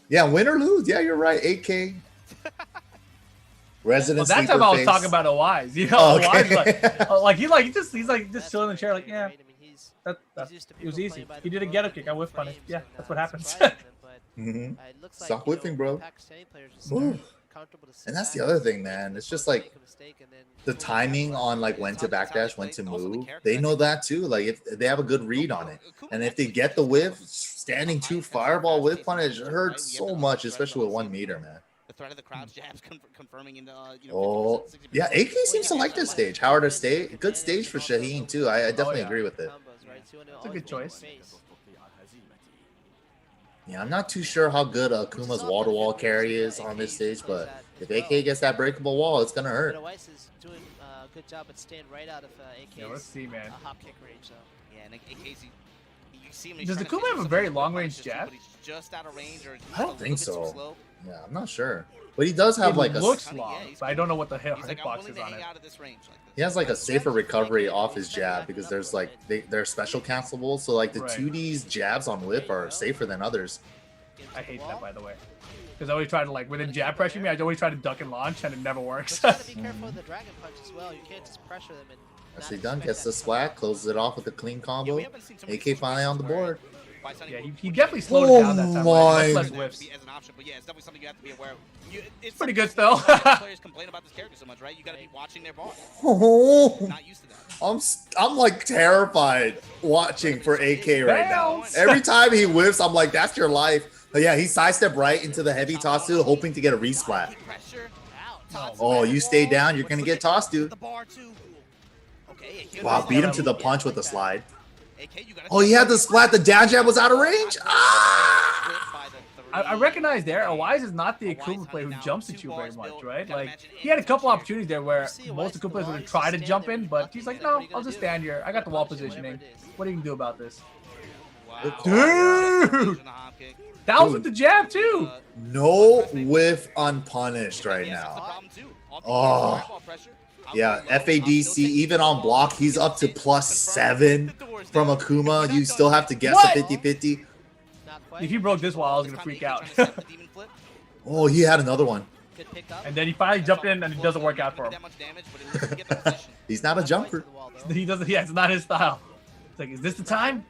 Yeah, win or lose. Yeah, you're right. 8K. Resident Well, that time sleeper I was face. talking about Wise. You know, Oh, Wise okay. he's just That's chilling in the chair, like, good, yeah, right? I mean, that he's used to it was people easy. playing by He the did a book get up and kick. I whiff frames punished. Yeah, and, that's what happens. surprising them, but, Mhm. it looks like, Sock whiffing, bro. Pakistani players just Ooh. are comfortable to sit And that's the back other and thing, man. It's just like make a mistake and then the fully timing capitalize on like it. when to backdash, when to move. They know that too. Like if they have a good read on it, and if they get the whiff, standing 2 fireball whiff punish hurts so much, especially with 1 meter, man. The threat of the crouch jabs confirming in Oh, 50%, 60%. yeah, AK seems to like this stage. Howard State, good stage for Shaheen too. I definitely agree with it. It's a good choice. Yeah, I'm not too sure how good Akuma's wall-to-wall carry is on this stage, but if AK gets that breakable wall, it's gonna hurt. Weiss is doing a good job at staying right out of AK's Yeah, let's see, man. hop kick range. So. Yeah, and AK's, you see him. Does Akuma have a very long-range jab? But he's just out of range, or I don't think so. Yeah, I'm not sure, but he does have It like a. looks long, but I don't know what the He's like, I'm hitbox willing is to on hang it. out at this range like this. He has like a safer recovery off his jab because there's like they're special cancelable, so like the Right. 2D's jabs on whip are safer than others. I hate that, by the way. Because I always try to, like, when they jab pressure me, I always try to duck and launch, and it never works. But you gotta be careful of the dragon punch as well. You can't just pressure them and. Nicely done, gets the splat, closes it off with a clean combo. AK finally on the board. Yeah, he definitely slowed it down that time. my. Much less whiffs. As an option, but yeah, it's definitely something you have to be aware of. It's Pretty good something still. Players complain about this character so much, right? You got to be watching their bar. Oh, Not used to that. I'm like terrified watching for AK right now. Bounce. Every time he whiffs, I'm like, that's your life. But yeah, he sidestepped right into the heavy toss too, hoping to get a resplat. Pressure. Oh, you stay down, you're gonna get tossed, dude. The bar too. Okay. Wow, beat him to the punch with the slide. AK, you gotta Oh, he had the splat. The down jab was out of range. Ah! I recognize there, Wise is not the Akuma player who jumps at you very much, right? Like, he had a couple opportunities there where most Akuma players would try to jump in, but he's like, no, I'll just stand here. I got the wall positioning. What are you gonna do about this? Dude! That was with the jab, too! No whiff unpunished right now. Oh. Yeah, FADC, even on block, he's up to +7 from Akuma. You still have to guess a 50-50. If he broke this wall, I was gonna freak out. Oh, he had another one. And then he finally jumped in, and it doesn't work out for him. He's not a jumper. He doesn't. Yeah, it's not his style. It's like, is this the time?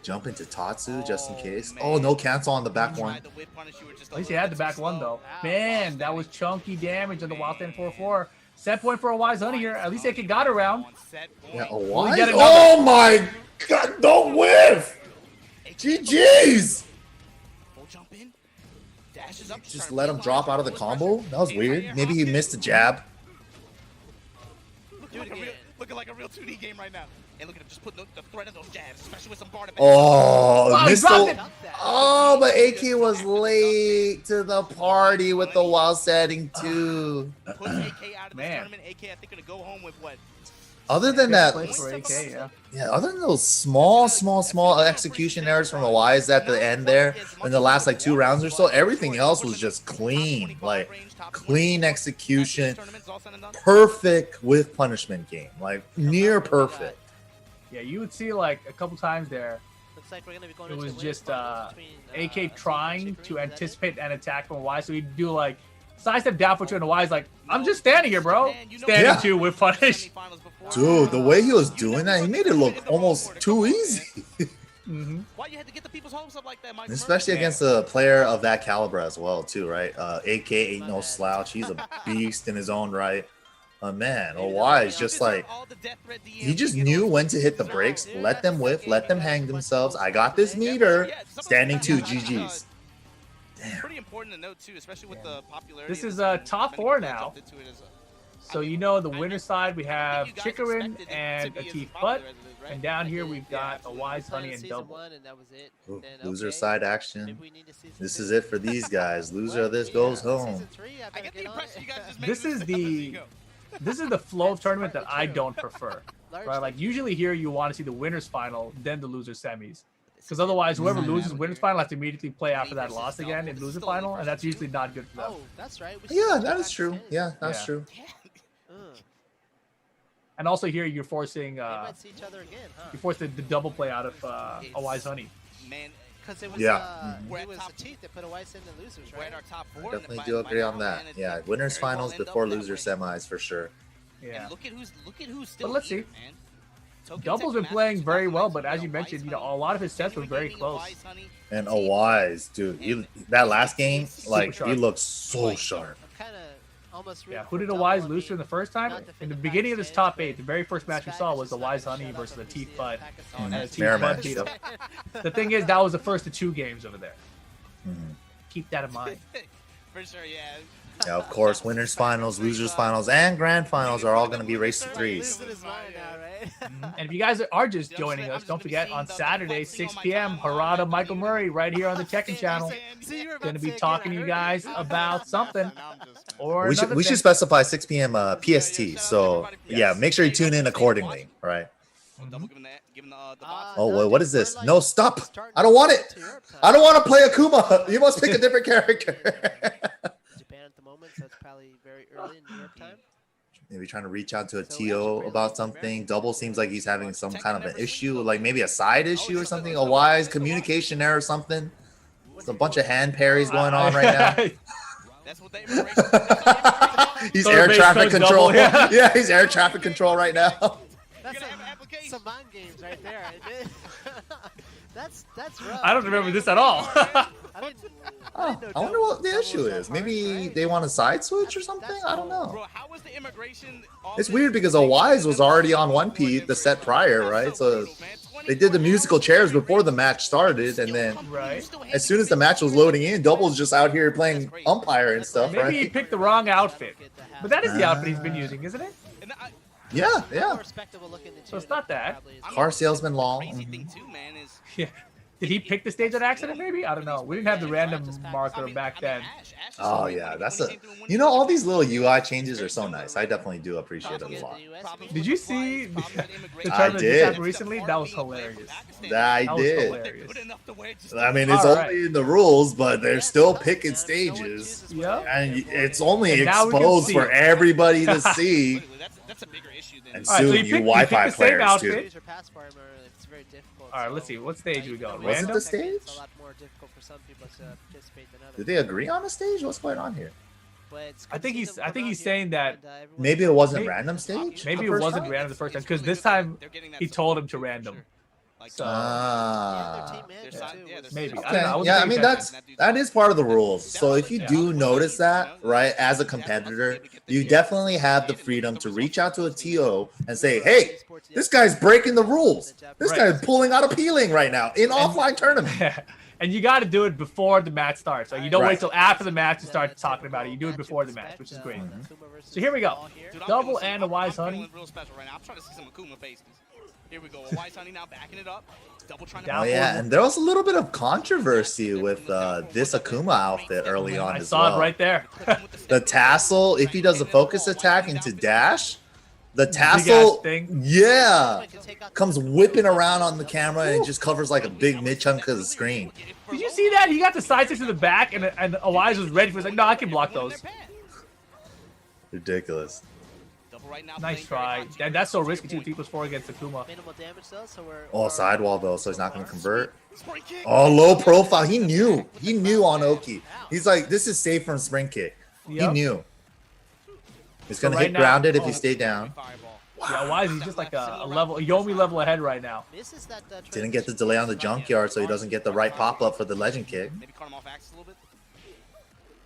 Jump into Tatsu just in case. Oh, no cancel on the back one. At least he had the back one, though. Man, that was chunky damage on the Wild Stand 4-4. Set point for a Wise Honey here. At least they got around. Yeah, a We Wise? get another. Oh my god, don't whiff! GG's! Just let him drop out of the combo? That was weird. Maybe he missed a jab. Looking like a real 2D game right now. And look at him just putting the threat of those jabs, especially with some bar. Oh, Oh, he missed dropped the... it. Oh, but AK was late to the party with the wild setting too. Puts AK out of this Man. tournament. AK, I think, gonna go home with what? Other than that, Place for AK, yeah. yeah, other than those small execution errors from the Wise at the end there in the last like 2 rounds or so, everything else was just clean, like clean execution, perfect with punishment game, like near perfect. Yeah, you would see like a couple times there. Looks like we're gonna be going It into was win just final between, AK trying championship to green, is that it? anticipate an attack from Wise, so he'd do like sidestep down for two, and Wise like, I'm just standing here, bro. Standing Yeah. two with punish. Dude, the way he was doing that, he made it look almost too easy. Why you had to get the people's hopes up like that, Mike? Especially against a player of that caliber as well, too, right? AK ain't no slouch. He's a beast in his own right. Man, Wise just like he just knew when to hit the brakes, let them whiff, let them hang themselves. I got this meter. Standing 2, GG's. Pretty important to note too, especially with the popularity. This of is this game. top Many 4 people now. jumped into it as a- So you know the winner's side we have Chikarin and Atif Butt, and down here we've got a Wise Honey and Double. Ooh, loser side action. This is it for these guys. Loser of this goes home. I get the impression you guys just made This this is as you the go. this is the flow of tournament that I don't prefer. Right? Like usually here you want to see the winners final, then the losers semis. Because otherwise, whoever loses winners final has to immediately play after that loss again in loser final, and that's usually not good for them. Oh, that's right. Yeah, that is true. Yeah, that's true. And also here you're forcing They might see each other again, huh? you force the double play out of a Wise Honey. Man, because it was it was the teeth that put a Weiss in the losers, We're right? at our top I four. definitely do agree on that. Yeah, winners finals before loser semis for sure. Yeah. And look at who's still But let's here, see. man. Token Double's been Tekken playing Masters very well, 2019, but as you mentioned, you know, a lot of his sets were very close. And a wise dude. That last game, like he sharp. looked so sharp. I'm kind of almost Yeah, rooting who for did a Double. Wise I lose to in mean, the first time? not to In fit the the beginning of this Pakistan, top 8, the very first match we saw was the Wise Honey versus the Teeth Butt. And the Teeth Mirror Butt match, beat him. yep. The thing is, that was the first of 2 games over there. Mhm. Keep that in mind. For sure, yeah. Yeah, of course, winners finals, losers finals, and grand finals are all going to be race to threes. Losing his mind now, right? And if you guys are just joining us, don't forget on Saturday, 6 p.m., Harada Michael Murray right here on the Tekken channel. Going to be talking to you guys about something or We another should thing. specify 6 p.m. PST. So yeah, make sure you tune in accordingly. All right. Oh, well, what is this? No, stop! I don't want it. I don't want to play Akuma. You must pick a different character. Japan at the moment, so it's probably very early in New York time. Maybe trying to reach out to a TO about something. Double seems like he's having some kind of an issue, like maybe a side issue or something, a wise communication error or something. There's a bunch of hand parries going on right now. That's what they He's So air base traffic coach control. double, yeah. Yeah, he's air traffic control right now. That's some mind games right there. That's rough. I don't remember this at all. I didn't Oh, know I wonder what the issue is. Maybe they want a side switch or something? I don't know. Bro, how was the immigration? It's weird because a Wise was already on 1P the set prior, right? So they did the musical chairs before the match started, and then Right. as soon as the match was loading in, Double's just out here playing umpire and stuff, Maybe he right? picked the wrong outfit. But that is the outfit he's been using, isn't it? Yeah, yeah. So it's not that. Car salesman long. Crazy Mhm. thing too, man, is Yeah. Did he pick the stage on accident, maybe? I don't know. We didn't have the random marker back then. Oh yeah, that's a. You know, all these little UI changes are so nice. I definitely do appreciate it a lot. Did you see the I tournament that just did. happened recently? That was hilarious. I That was did. hilarious. I mean, it's All only right. in the rules, but they're still picking stages, Yeah. and it's only And now we can exposed see for it. everybody to see. That's a bigger issue than And All right, so soon you you picked- you Wi-Fi picked the same players outfit. too. All right, let's see. What stage we go? Was it Random? the stage? It's a lot more difficult for some people to participate than others. Did they agree on the stage? What's going on here? But it's I good think to see he's- them I come think out he's here saying that and, everyone Maybe it shows wasn't Maybe- random stage. Maybe the it first wasn't time? random the first time because this time he told him to random. So Ah. maybe. I don't know. I Okay. wasn't Yeah, I paying mean attention. that is part of the rules. So if you do notice that, right, as a competitor, you definitely have the freedom to reach out to a TO and say, "Hey, this guy's breaking the rules. This Right. guy's pulling out appealing right now in offline tournament." And you got to do it before the match starts. Like you don't Right. wait till after the match to start talking about it. You do it before the match, which is great. So here we go. Double and a Wise Honey. Real special right now. I'm trying to see some Akuma faces. Here we go. A Wise Honey now backing it up. Double trying to. Down Oh yeah, and there was a little bit of controversy with this Akuma outfit early on I as saw well. it right there. The tassel, if he does a focus attack into dash, the tassel, thing. yeah, comes whipping around on the camera and it just covers like a big mid chunk of the screen. Did you see that? He got the side six to the back, and Elias was ready for it. He's like, no, I can block those. Ridiculous. Nice try. And that's so risky too. T plus 4 against Akuma. Minimal damage though, so Oh, sidewall though, so he's not going to convert. Oh, low profile. He knew. He knew on Oki. He's like, this is safe from spring kick. He Yep. knew. He's So going to right hit now- grounded if oh. he stayed down. Yeah, why is he just like a level, a Yomi level ahead right now? misses that Didn't get the delay on the junkyard, so he doesn't get the right pop up for the legend kick. Maybe cut him off axis a little bit.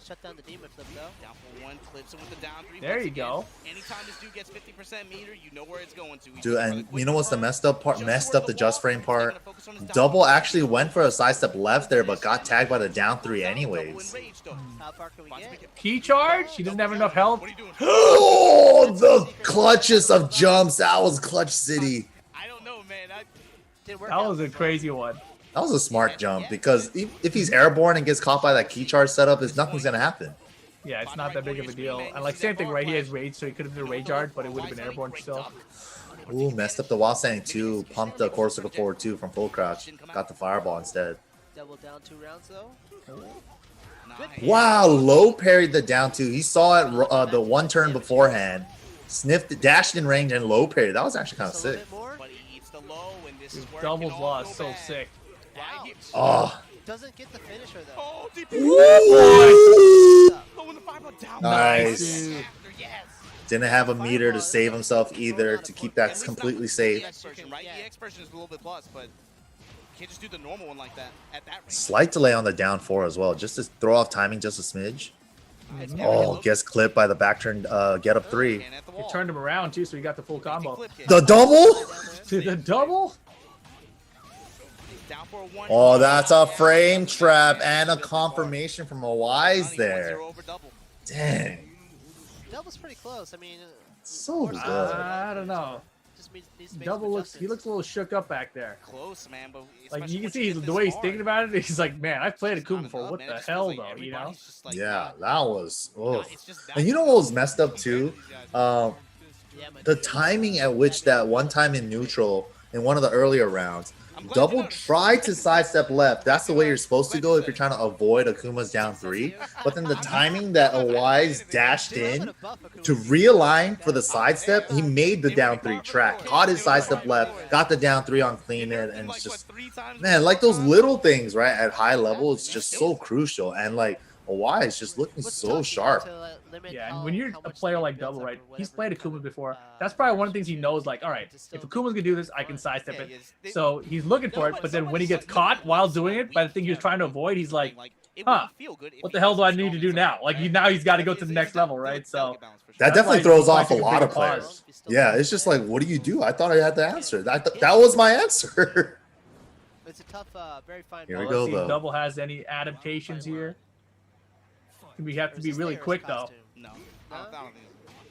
shut down the demon flip though. Down for one, clips him with the down three. There once you again. go. Anytime this dude gets 50% meter, you know where it's going to. He's Dude, looking for and the quick you know what's the turn, messed up part? just Messed towards up the wall. just frame He's part. gonna focus on his down Double three. actually went for a sidestep left there, but got tagged by the down three Double anyways. enraged, though. How far can we get? Key charge? He doesn't have enough health. What are you doing? Oh, the clutchest of jumps. That was clutch city. I don't know, man. Didn't work That out. was a crazy one. That was a smart jump because if he's airborne and gets caught by that key charge setup, nothing's gonna happen. Yeah, it's not that big of a deal. And like same thing, right? He has rage, so he could have been a rage guard, but it would have been airborne still. Ooh, messed up the wall standing too. Pumped the core circle forward two from full crouch. Got the fireball instead. Double down 2 rounds though. Nice. Wow, low parried the down two. He saw it the one turn beforehand, sniffed it, dashed in range, and low parried. That was actually kind of Just a little sick. bit more. But he eats the low, and this is where it Doubles can all lost, go so bad. sick. Right here. Oh, Doesn't get the finisher though. Oh, DP. Ooh! Oh, in the 5 down. Nice. Yes. Didn't have a meter to save himself either to keep that At least completely not safe. the EX version, right? EX version is a little bit plus, but you can't just do the normal one like that at that range. Slight delay on the down 4 as well, just to throw off timing just a smidge. It's Oh, gets clipped by the back turn get up 3. And at the He wall. turned him around too, so he got the full Easy combo. clip kick. The double? To the double? Down for a 1. Oh, that's a frame trap and a confirmation from a Wise there. Over double. Dang. Double's pretty close. I mean, So good. I don't know. just needs to make Double some looks, he looks a little shook up back there. Close, man, but Like especially you can once see get the this way he's far, thinking about it, he's like, man, I've played it's Akuma not before. enough, What man. the It just hell, feels like though? You know? everybody's just like, Yeah, that was. Oh. it's just that And you know what was messed up too? Yeah, but The timing at which that one time in neutral in one of the earlier rounds, I'm glad double you're not- tried to sidestep left. That's the way you're supposed to go if you're trying to avoid Akuma's down 3. But then the timing that a Wise dashed in to realign for the sidestep, he made the down 3 track, caught his sidestep left, got the down 3 on clean it, and it's just, man, like those little things, right, at high level, it's just so crucial. And like a Wise just looking so sharp. Yeah, and when you're a player like Double, right? He's played Akuma before. That's probably one of the things he knows. Like, all right, if Akuma's gonna do this, I can sidestep it. So he's looking for it. But then when he gets caught while doing it by the thing he was trying to avoid, he's like, huh, what the hell do I need to do now? Like, now he's got to go to the next level, right? So That that's definitely why throws he off a took a lot big of players. pause. Yeah, it's just like, what do you do? I thought I had the answer. That was my answer. It's a tough, very fine. Here we Let's go, see if though. Double has any adaptations here. We have to be really quick though. No, I don't think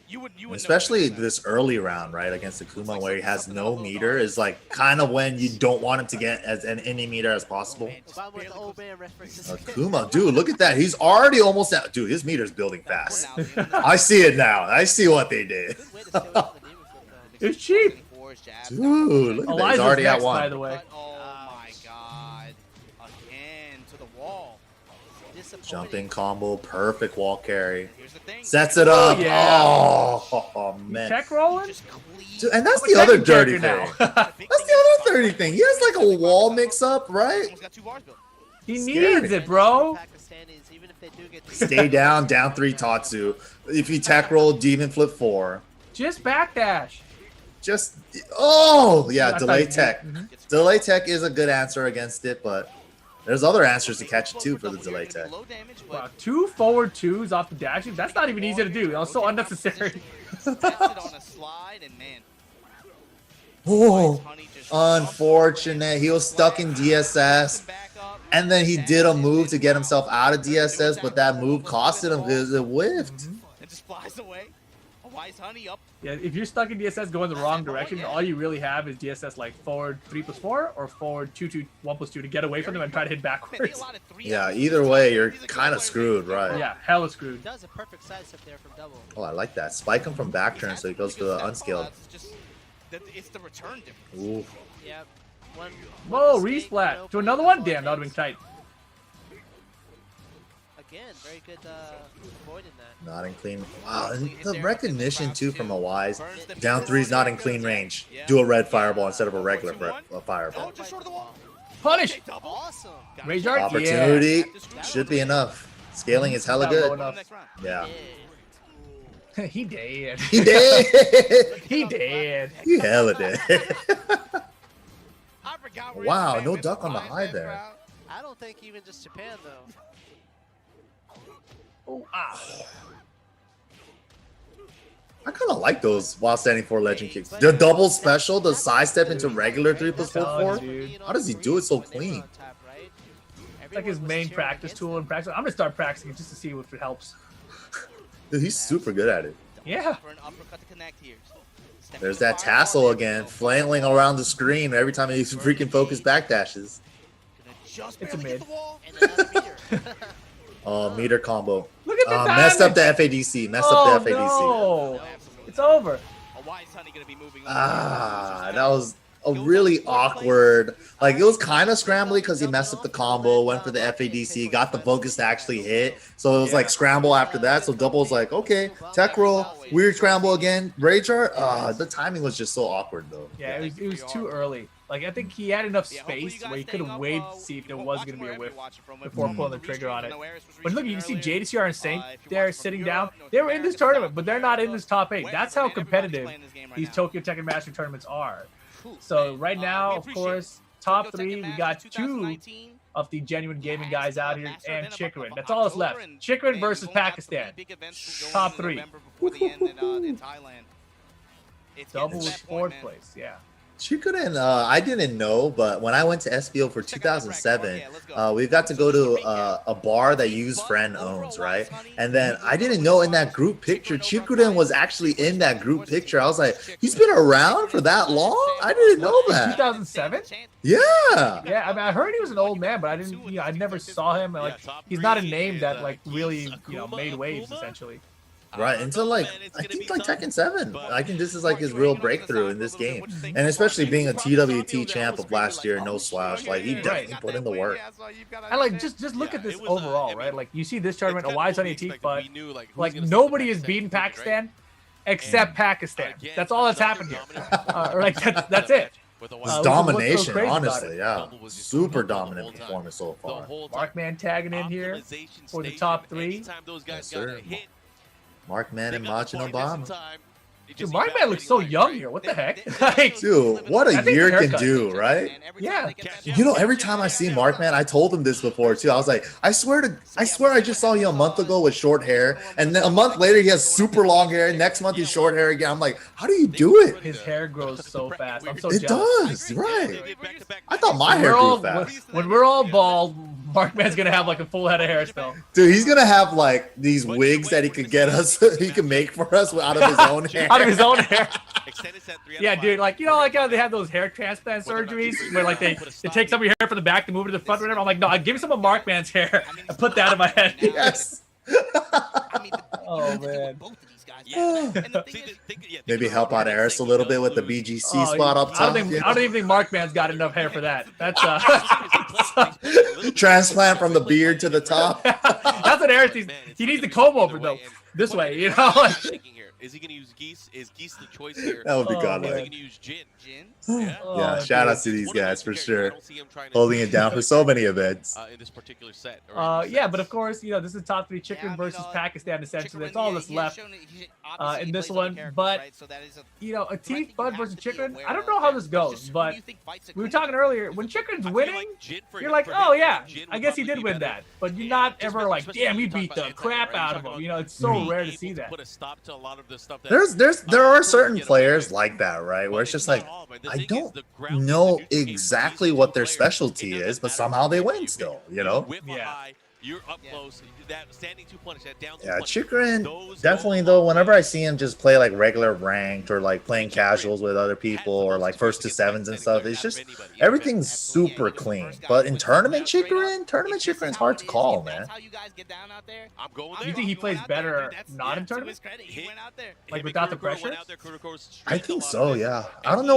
you would know Especially that. this early round, right, against Akuma, where he has no meter, is like kind of when you don't want him to get as any meter as possible. Obama with the old man references. Akuma, dude, look at that. He's already almost at. Dude, his meter's building fast. I see it now. I see what they did. Good way to stay away from the demon flip, though. It's cheap. Dude, look at that. He's Elijah's already at next, by one. the way. Oh my god. Again to the wall. Disappointing. Jumping combo, perfect wall carry. Here's the thing. Sets it up. yeah. Oh, man. Tech rolling? Just clean. Dude, and that's I'm a the other Tekken dirty character thing. now. That's the other dirty thing. He has like a wall mix up, right? Almost got 2 bars built. He Scary. needs it, bro. Pakistanis, even if they do get Stay down 3 Tatsu. If you tech roll, demon flip 4. Just backdash. Just, oh, yeah, I thought delay you- tech. Mhm. Delay tech is a good answer against it, but there's other answers to catch it too for the delay tech. Low damage, Wow, but 2 forward 2s off the dashes. That's not even easy to do. That was so unnecessary. tested on a slide, and man, Oh, Honey just unfortunate. He was stuck in DSS. back up. And then he did a move to get himself out of DSS, but that move costed him because it whiffed. It just flies away. A Wise Honey up. Yeah, if you're stuck in DSS going the wrong direction, all you really have is DSS like forward 3+4 or forward 2, 1+2 to get away from them and try to hit Man, they backwards. allotted 3 Yeah, hours. either way, you're He's a good kind of player. screwed, right? Yeah, hella screwed. Does a perfect sidestep there from Double. Oh, I like that. Spike him from back turn so he goes for the unscaled. It's the return difference. Ooh. Yep. One Whoa, mistake, resplat no to another point, one. Damn, that would have been tight. Again, very good avoiding that. Not in clean. Wow, and the recognition too from a Wise. Down 3's not in clean range. Do a red fireball instead of a regular fireball. Oh, just short of the wall. Punish! Awesome. Rage art? Opportunity should be enough. Scaling is hella Not low good. enough. Yeah. Yeah. He did. He did. He did. He hella did. I forgot where Wow, Japan no is. duck on the Why is high that there. crowd? I don't think even just Japan though. Oh, ah. I kind of like those while standing for legend kicks. The double special, the sidestep into regular 3+4. Oh, dude. How does he do it so clean? It's like his main practice tool in practice. I'm gonna start practicing it just to see if it helps. Dude, he's super good at it. Yeah. For an uppercut to connect here. Step There's into that the tassel fireball. again, flailing around the screen every time he freaking focus backdashes. Gonna just It's a barely hit mid. the wall. And another meter. Oh, meter combo. Look at the Messed up damage. the FADC. Messed Oh, up the FADC. no. Absolutely. It's over. A Wise Honey gonna be moving. Ah, that was a really awkward. Like, it was kind of scrambly because he messed up the combo, went for the FADC, got the focus to actually hit. So it was like scramble after that. So Double was like, okay, tech roll, weird scramble again. Rage art. The timing was just so awkward though. Yeah, it was too early. Like I think he had enough Yeah, hopefully you space guys where he could staying have up, waited to see if you there know, was watching going to be a wherever whiff you're watching from. before If pulling the the trigger on it. restream, I know Aris was But look, restreaming you can see earlier. JDCR and Saint If you're there watching from sitting Europe, down. North They were in this America, tournament, South but they're not in America, this top 8. wherever, That's how man, everybody's competitive playing this game right these now. Tokyo Tekken Master tournaments are. Whew, So man. right now, We of appreciate course, it. top Tokyo 3, Tekken we Masters got 2 2019. of the genuine gaming Last, guys out here, master and event of Chikrin. That's all that's left. October, and, Chikrin man, versus we've only got Pakistan. 3 big events going Top in 3. November before the end in Thailand. It's getting Double to with that point, 4th man. place, yeah. Chikurin, I didn't know, but when I went to SBO for Check out the bracket. 2007, Okay, let's go. we got to go to a bar that Use Friend owns, right? And then I didn't know in that group picture, Chikurin was actually in that group picture. I was like, he's been around for that long? I didn't know that. 2007? Yeah. Yeah, I mean, I heard he was an old man, but I didn't, you know, I never saw him. Like, he's not a name that, like, really, you know, made waves, essentially. Right, until like I think like Tekken 7. I think this is like his real breakthrough in this game, and especially being a TWT champ of last year, no slash. Like he definitely put in the work. I like just look at this overall, right? Like you see this tournament, a wise honey teeth, but like nobody has beaten Pakistan except Pakistan. That's all that's happened here. Like that's it. It's domination, honestly, yeah. Super dominant performance so far. Markman tagging in here for the top 3. Yes, sir. Markman and Machin Obama. Dude, Markman looks so young here. What the heck? Like, dude, what I a think the year can haircut. do, right? Yeah. You know, every time I see Markman, I told him this before too. I was like, I swear I just saw you a month ago with short hair, and then a month later he has super long hair. Next month he's short hair again. I'm like, how do you do it? His hair grows so fast. I'm so It jealous. does, right? I thought my hair grew fast. When we're all bald, Markman's gonna have like a full head of hair still. Dude, he's gonna have like these wigs that he could get us, he can make for us out of his own hair. Out of his own hair. Yeah, dude, like, you know, like how they have those hair transplant surgeries where like they take some of your hair from the back to move it to the front or whatever. I'm like, no, give me some of Markman's hair and put that in my head. Yes. Oh man. Maybe help out Eris a little bit with the BGC spot up top. I don't even think Markman's got enough hair for that. That's transplant from the beard to the top. That's what Eris needs. He needs to comb over though. This way, you know. Is he going to use Geese? Is Geese the choice here? That would be Oh, godlike. Is he going to use Jin? Yeah, Oh, shout out to these guys for sure. Holding it down for so many events. In this particular set. Yeah, but of course, you know, this is top 3 Chikrin versus Pakistan essentially. That's all that's left in this one. But, you know, a Teeth Bud versus Chikrin, I don't know how this goes, but we were talking earlier, when Chikrin's winning, you're like, oh yeah, I guess he did win that. But you're not ever like, damn, he beat the crap out of him. You know, it's so rare to see that. There are certain players like that, right? Where it's just like, I don't know exactly what their specialty is, but somehow they win still, you know? Yeah. You're up close. That standing 2 punish, that down 2 Yeah, punish. Chikrin, definitely though, whenever I see him just play like regular ranked or like playing casuals with other people or like first to sevens and stuff, it's just everything's super clean. But in tournament Chikrin's hard to call, man. I'm going You there. think he plays better not in tournament? Like without the pressure? I think so, yeah. I don't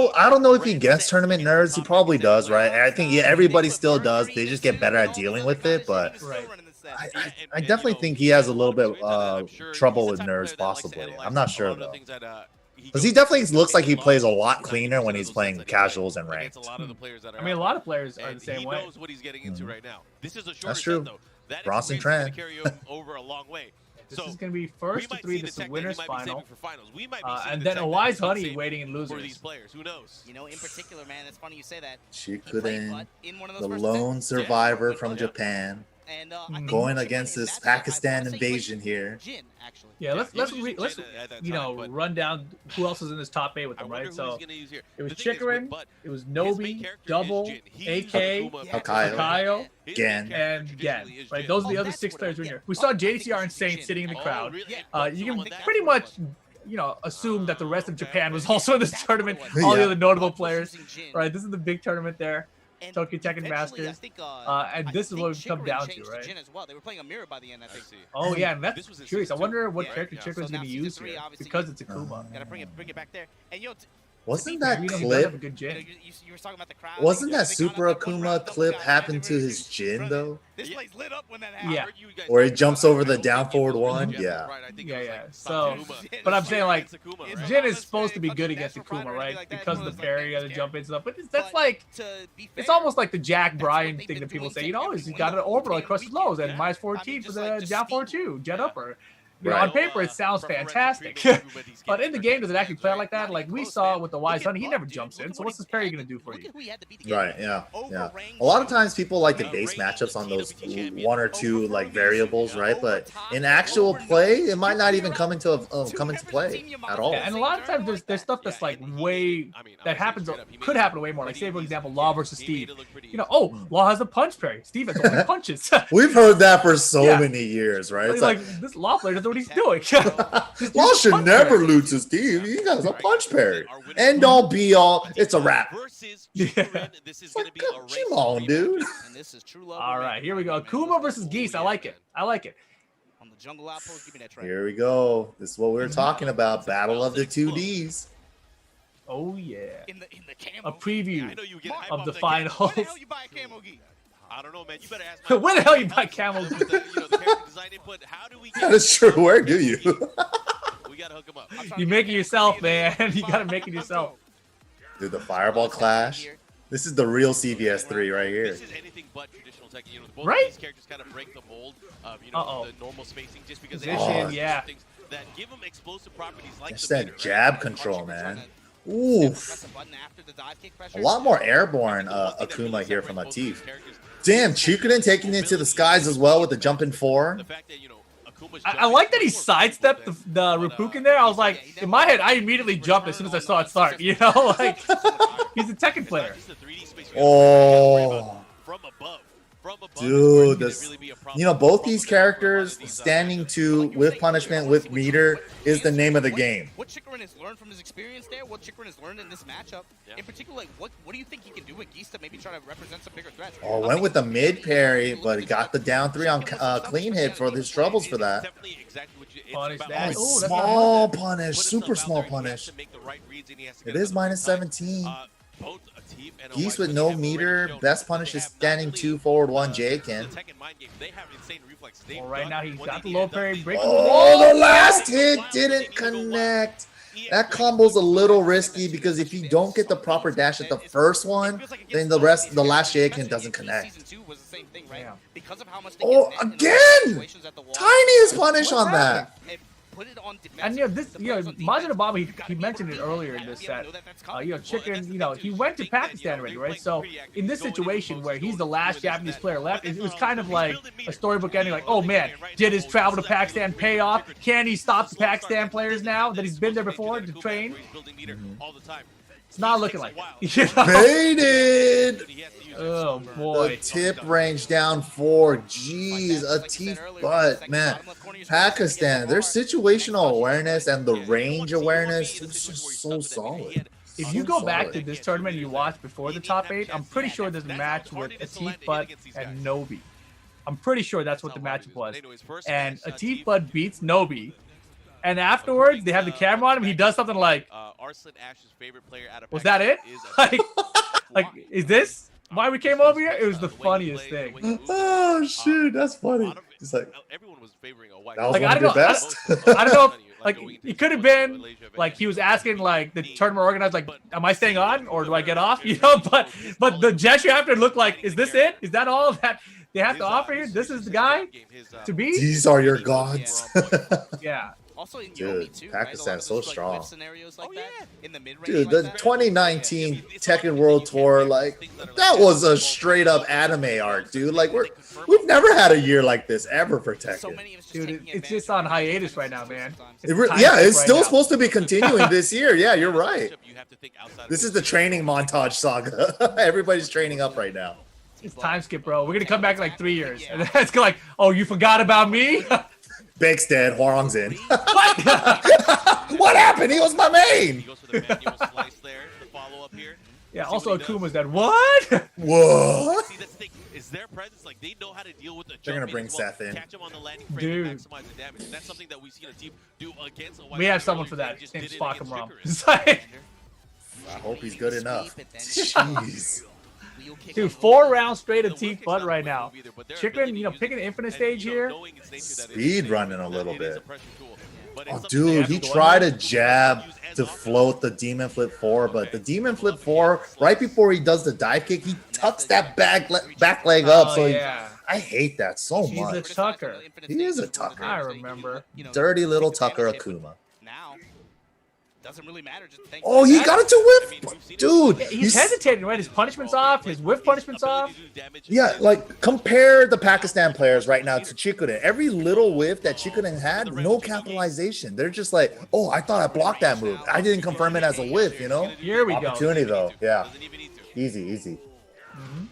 know if he gets tournament nerves. He probably does, right? I think everybody still does. They just get better at dealing with it, but Right. I definitely think he has a little bit trouble with nerves, possibly. I'm not sure though, because he definitely looks like he plays a lot cleaner when he's playing casuals and ranked. I mean, a lot of players are the same he way. knows what he's getting into right now. This is a shorter That's true. set, though. That Bronson experience is Tran. gonna carry over a long way. This So, is going to be we first to might 3. see This the is tech winners that he might be final. saving for finals. We might be seeing And the then tech a that wise he's been honey saving waiting in for losers. these players. Who knows? You know, in particular, man, it's funny you say that. Chikurin, the lone survivor from Japan, And, going against this Pakistan invasion here. Jin, actually. Yeah, let's he was using let's Jin at that you know time, but run down who else is in this top 8 with I them, wonder right? who So he's gonna use here. it was The thing is with Chikrin, Bud, it was his main Nobi, character is Double, Jin. He's AK, Akuma Hakayo. Kyle, His Gen. main character and traditionally Gen. is Right, Jin. those are the Oh, other that's 6 what players it in was. here. Yeah. We saw Oh, I think JDCR and it's Saint Jin. sitting in the Oh, crowd. really? You can That's pretty what it much, was. you know, assume that the rest of Japan was also in this tournament. All the Yeah. other notable players. Right, this is the big tournament there. Tokyo Tekken Masters. And this is what we've come down to, right? Jin as well. They were playing a mirror by the end, I think. Oh yeah, and This that's was in curious. I season wonder two. what Yeah. character Yeah. Chikrin's So now going to season use 3, here obviously, because it's Akuma. Gotta bring it back there. And Wasn't that You know, he does have a clip? good You, know, gym. you were talking about the crowd. Wasn't They that got Super up that one round, Akuma double clip down, happen and to his everybody's chin running. though? This place lit up when that Yeah. happened. Where he jumps over the down forward one? Yeah. Yeah. So, but I'm saying like Jin is supposed to be good against Akuma, right? Because of the parry and the jump and stuff. But that's like, it's almost like the Jack Bryan thing that people say, you know, he's got an orbital that crushes lows and minus 14 for the down forward 2, jet upper. You know, Right. on paper, it sounds fantastic. But in the game, does it actually play like that? Like we saw with the Wise Honey, he never jumps in. So what's this parry going to do for you? Right, yeah. A lot of times people like to base matchups on those one or two like variables, right? But in actual play, it might not even come into play at all. Yeah, and a lot of times there's stuff that's like way that happens could happen way more. Like say for example, Law versus Steve. You know, oh, Law has a punch parry. Steve has only punches. We've heard that for so Yeah. many years, right? It's like this Law player doesn't know what he's doing. Law should never lose to Steve. He has a punch parry. End all be all. It's a wrap. Come on, dude. All right, here we go. Akuma versus Geese. I like it. I like it. On the jungle outpost, give me that track. Here we go. This is what we were talking about. Battle of the 2Ds. Oh yeah. In the camo. A preview I know you get hype of off the that finals. Where the hell you buy a camo gi? I don't know, man. You better ask. Where the hell you buy camels? With the, the character design input. How do we get That is true. Where do you? We gotta hook him up. You make it yourself, man. You gotta make it yourself. Dude, the Fireball Clash. This is the real CVS 3 right here. This is anything but traditional Tekken. You know, both Right? of these characters kind of break the mold of the normal spacing, just because they Position, have yeah. things that give them explosive properties like Just the that meter, jab right? control, man. Press Oof. a button after the dive kick pressure. A lot more airborne Akuma here from Atif. Damn, Chikunin taking it to the skies as well with the jumping four. The fact that, Akuma's I like that he sidestepped the Ryupuken there. I was like, in my head, I immediately jumped as soon as I saw it start. You know, like he's a Tekken player. Oh. From above. Dude, you know, both these characters standing to with punishment with meter is the name of the game. What Chikrin has learned from his experience there, what Chikrin has learned in this matchup, in particular, like, what do you think he can do with Geese to maybe try to represent some bigger threats? Oh, went with the mid parry, but he got the down 3 on clean hit for his troubles for that. Punish Oh, that. it's Ooh, that's small punish, super small punish. It is minus 17. Geese with no meter. Best punish is standing 2 forward 1 Jaken. Well, right now he's got the low parry, breaking Oh, the last hit didn't connect. That combo's a little risky because if you don't get the proper dash at the first one, then the last Jaken doesn't connect. Oh, again! Tiniest punish on that. And you know this, you know, Majin Bob, he mentioned it earlier in this set. You know, Chicken, you know, he went to Pakistan already, right? So in this situation where he's the last Japanese player left, it was kind of like a storybook ending. Like, oh man, did his travel to Pakistan pay off? Can he stop the Pakistan players now that he's been there before to train? It's not looking like it. You know? Baited. Oh boy. The tip range down 4. Jeez, Atif butt, man. Pakistan, their situational awareness and the range awareness is just so solid. If you go back to this tournament you watched before the top 8, I'm pretty sure there's a match with Atif Butt and Nobi. I'm pretty sure that's what the matchup was. And Atif Butt beats Nobi. And afterwards, they have the camera on him. He does something like, was that it? like, is this why we came over here? It was the funniest thing. Oh, shoot, that's funny. It's like, everyone was favoring a white. that was Like, one I of don't your know. best. I don't know. Like, it could have been like he was asking like the tournament organizer, like, "Am I staying on or do I get off?" You know, but the gesture after looked like, "Is this it? Is that all that they have to offer here? This is the guy to beat?" These are your gods. Yeah. Also in Dude, Yomi too, Pakistan's right? so strong. Scenarios like that, in the mid-range Dude, like the that. 2019 Tekken World Tour, like, that was a straight up anime art, dude. Like, we've never had a year like this ever for So Tekken. many of us just Dude, taking it's just on hiatus right now, man. Yeah, it's still supposed. supposed to be continuing this year. Yeah, you're right. This is the training montage saga. Everybody's training up right now. It's time skip, bro. We're gonna come back in like 3 years, and then it's like, oh, you forgot about me? Bake's dead. Huarong's in. What? What happened? He was my main. Yeah. Also, Akuma's dead. What? What? See, that's the thing. Is their presence like they know how to deal with the They're gonna jumping bring as well, Seth in. catch him on the landing frame Dude. and maximize the damage. And that's something that we've seen a team do against a We have someone for that. Just His name's did it Spock against and Rom. Trickery. It's like, I hope he's good enough. Sweep, and then Jeez. wheel kick Dude, on 4 the- rounds straight of The Teeth whip kick's Bud not right the now. move either, but their Chicken, ability you know, to picking use an it, infinite and, stage here. knowing its nature that it Speed is running a little it is a bit. pressure tool. But Oh, it's something they dude, have he to tried to learn. jab Use to as float the Demon Flip 4, but the Demon Flip 4, right before he does the dive kick, he tucks that back leg up. Oh, So yeah. I hate that so He's a much. Tucker. He is a Tucker. I remember. Dirty little Tucker Akuma. Now, doesn't really matter. Just thanks Oh, to he that. got it to whiff, dude. He's hesitating, right? His punishment's off. His whiff punishment's off. Yeah, like compare the Pakistan players right now to Chikurin. Every little whiff that Chikurin had, no capitalization. They're just like, oh, I thought I blocked that move. I didn't confirm it as a whiff, you know? Here we go. Opportunity though, yeah. Doesn't even need to. Easy.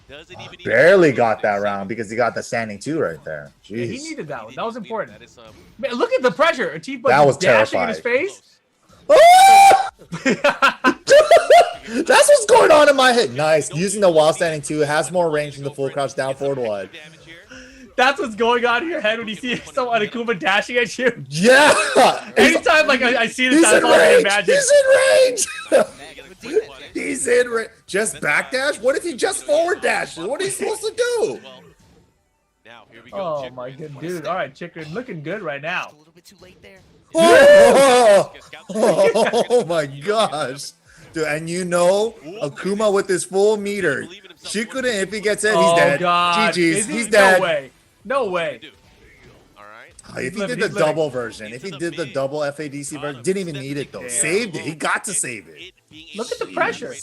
Doesn't even need Barely to. got that round because he got the standing 2 right there. Yeah, he Jeez. needed that one. That was important. That is, Man, look at the pressure. Teeth Bud That was dashing in his terrifying. face. Ah! That's what's going on in my head. Nice. Using the while standing 2 has more range than the full crouch down forward 1. That's what's going on in your head when you see someone Akuma dashing at you. Yeah. Anytime like I see this, He's that's in all I range. imagine. He's in range. Man, good defense, Jay. He's in range. Just backdash? What if he just forward dashes? What are you supposed to do? Now, here we go. Oh Chick- my good dude. All right, Chicken looking good right now. Just a little bit too late there. Oh my gosh. Dude, and you know, Akuma with his full meter. Chikurin, if he gets it, he's Oh dead. God. GG's. Is he? He's dead. No way. No way. All right. If he He's did the living. double version, if he did the double FADC version, didn't even need it though. Damn. Saved it. He got to save it. Look at the pressure.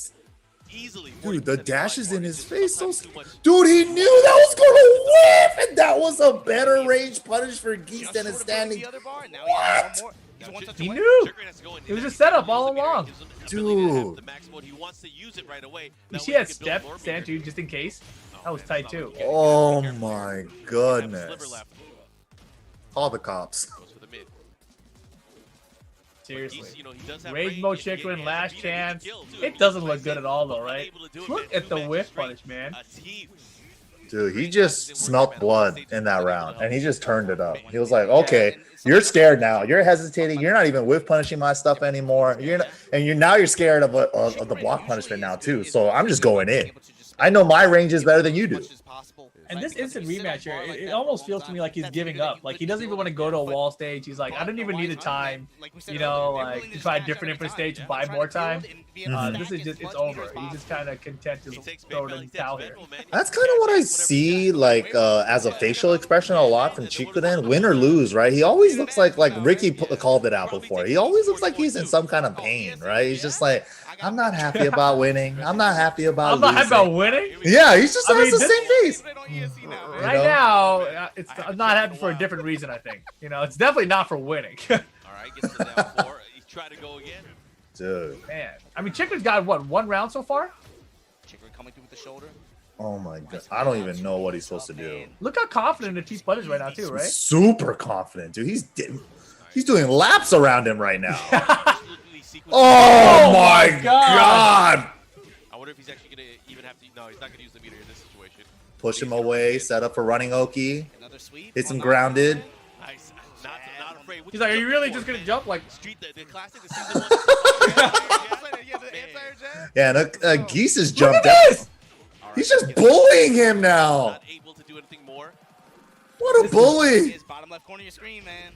Easily. Dude, the 40% dashes in his face. So sometimes too much. dude, he knew that was gonna whiff, and that was a better range punish for Geese Just than a short of standing. The other bar. Now he has one more. He's one touch He away. knew. Chicken has to go in. It was If a setup he all uses the mirror, along. gives him the ability to have Dude. the max mode. He wants to use it right away. You That see way that he can build step, more stand meter. dude, just in case. That was man, tight that's too. not what Oh Careful. my Have a sliver goodness. left. Call the cops. Goes for the mid. Seriously. He's, you know, he does have Rage range. mode He- Chicken, he last has a beat, chance. he can kill, too. It doesn't look Like I good said, at all though, but right? unable to do it, Look man. at the 2 matches whiff straight. punish, man. A team. Dude, he just smelt blood in that round, and he just turned it up. He was like, "Okay, you're scared now. You're hesitating. You're not even whiff punishing my stuff anymore. You're not, and you're scared of the block punishment now too. So I'm just going in. I know my range is better than you do." And this instant rematch here, it almost feels to me like he's giving up. Like he doesn't even want to go to a wall stage. He's like, I don't even need the time, you know, like to try a different infinite stage and buy more time. This is just, it's over. He's just kind of content to throw it in the towel here. That's kind of what I see, like as a facial expression a lot from Chikurin, win or lose, right? He always looks like Ricky called it out before. He always looks like he's in some kind of pain, right? He's just like, I'm not happy about winning. I'm not happy about I'm not happy about losing. winning. Yeah, he's just I has mean, the this- same face. Right know? now, I'm not happy for a different reason. I think it's definitely not for winning. All right, gets to down 4. He's trying to go again. Dude, Man, I mean, Chicken's got what, 1 round so far? Chicken coming through with the shoulder. oh my god, I don't even know what he's supposed to do. Look how confident the T Spud is right now too, right? Super confident, dude. He's doing laps around him right now. Absolutely sequence. Oh my my god! I wonder if he's actually going to even have to. No, he's not going to use the meter in this situation. Push him away, set up for running Oki. Another sweep. Hits him grounded. Nice. Not afraid. He's like, are you really just gonna jump like? Street the classic, the season 1. Yeah, and Geese is Look jumped at out. this! He's just bullying him now. Not able to do anything more. What a bully! Is bottom left corner of your screen, man.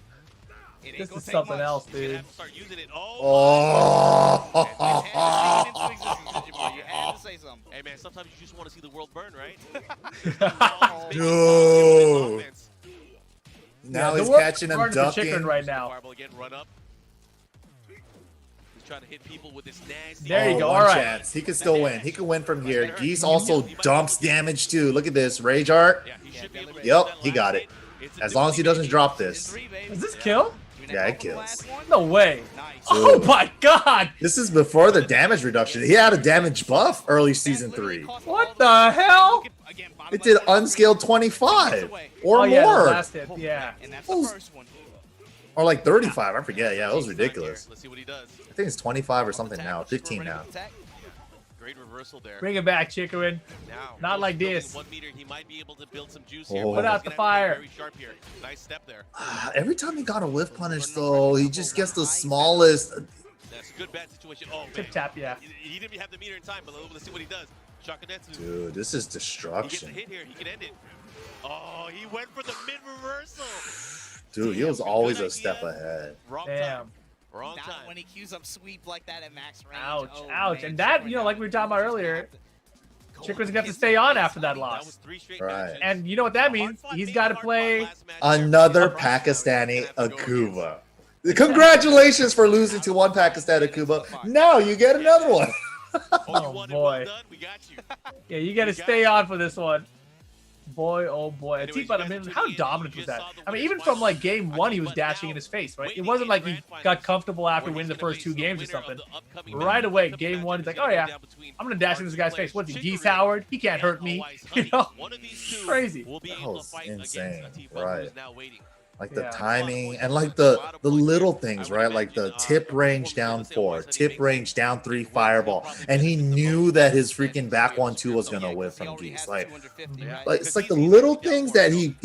It ain't This gonna is take something much. else, He's gonna dude. have to start using it. Oh. You had to say something. Hey man, sometimes you just want to see the world burn, right? Dude. Now Yeah, he's the world catching him burns for Chicken ducking. right now. Fireball again, run up. He's trying to hit people with this nasty. There you go. One All right. chance. He can still win. He can win from here. Geese also dumps damage too. Look at this. Rage art. Yeah, he should be able to Yep, do that he last got hit. it. It's a As long as he doesn't drop It's this. 3, baby. Is this kill? Yeah, it kills. No way. Nice. Oh my god! This is before the damage reduction. He had a damage buff early season 3. What the hell? It did unscaled 25 or Oh yeah, the more. last hit. Yeah. And that's the first one. Or like 35. I forget. Yeah, it was ridiculous. Let's see what he does. I think it's 25 or something now. 15 now. Great reversal there. Bring it back, Chicken. Now, Not like building this. 1 meter, he might be able to build some juice here. Oh. but Put he's out the gonna have to be fire. Very sharp here. Nice step there. Every time he got a whiff punish, though, he just gets the smallest. That's good bad situation. Oh, man. Tip tap, yeah. He didn't have the meter in time, but let's see what he does. Shakanetsu. Dude, this is He gets destruction. a hit here. He can end it. Oh, he went for the mid-reversal. Dude, he was always a step ahead. Wrong Damn. time. Wrong Not time. when he queues up sweep like that at max range. Ouch, Oh, ouch. man, And that, Chikrin you know, like we were talking about earlier, Go Chikrin's up gonna have to against stay the on Wise after that Honey. That loss. was 3 straight Right. matches. And you know what that means? He's got to play. Another Pakistani Akuma. Congratulations for losing to one Pakistani Akuma. Now you get another one. Oh, you wanted well boy. done? We got you. Yeah, you got to We got stay you. on for this one. Boy, oh boy. Anyways, Atiba, I you mean, guys how took the dominant end, you was just that? saw the I mean, winners even from like finals. game one, he was dashing in his face, right? It wasn't like he got comfortable after winning the first 2 games or something. Right away, game one, he's like, oh yeah, I'm going to dash in this guy's face. What's he, Geese Howard? He can't hurt me. You know? Crazy. That was insane, right. Like the Yeah. timing and like the little things, right? Like the tip range down 4, tip range down 3 fireball. And he knew that his freaking back 1-2 was going to whip from Geese. Like it's like the little things that he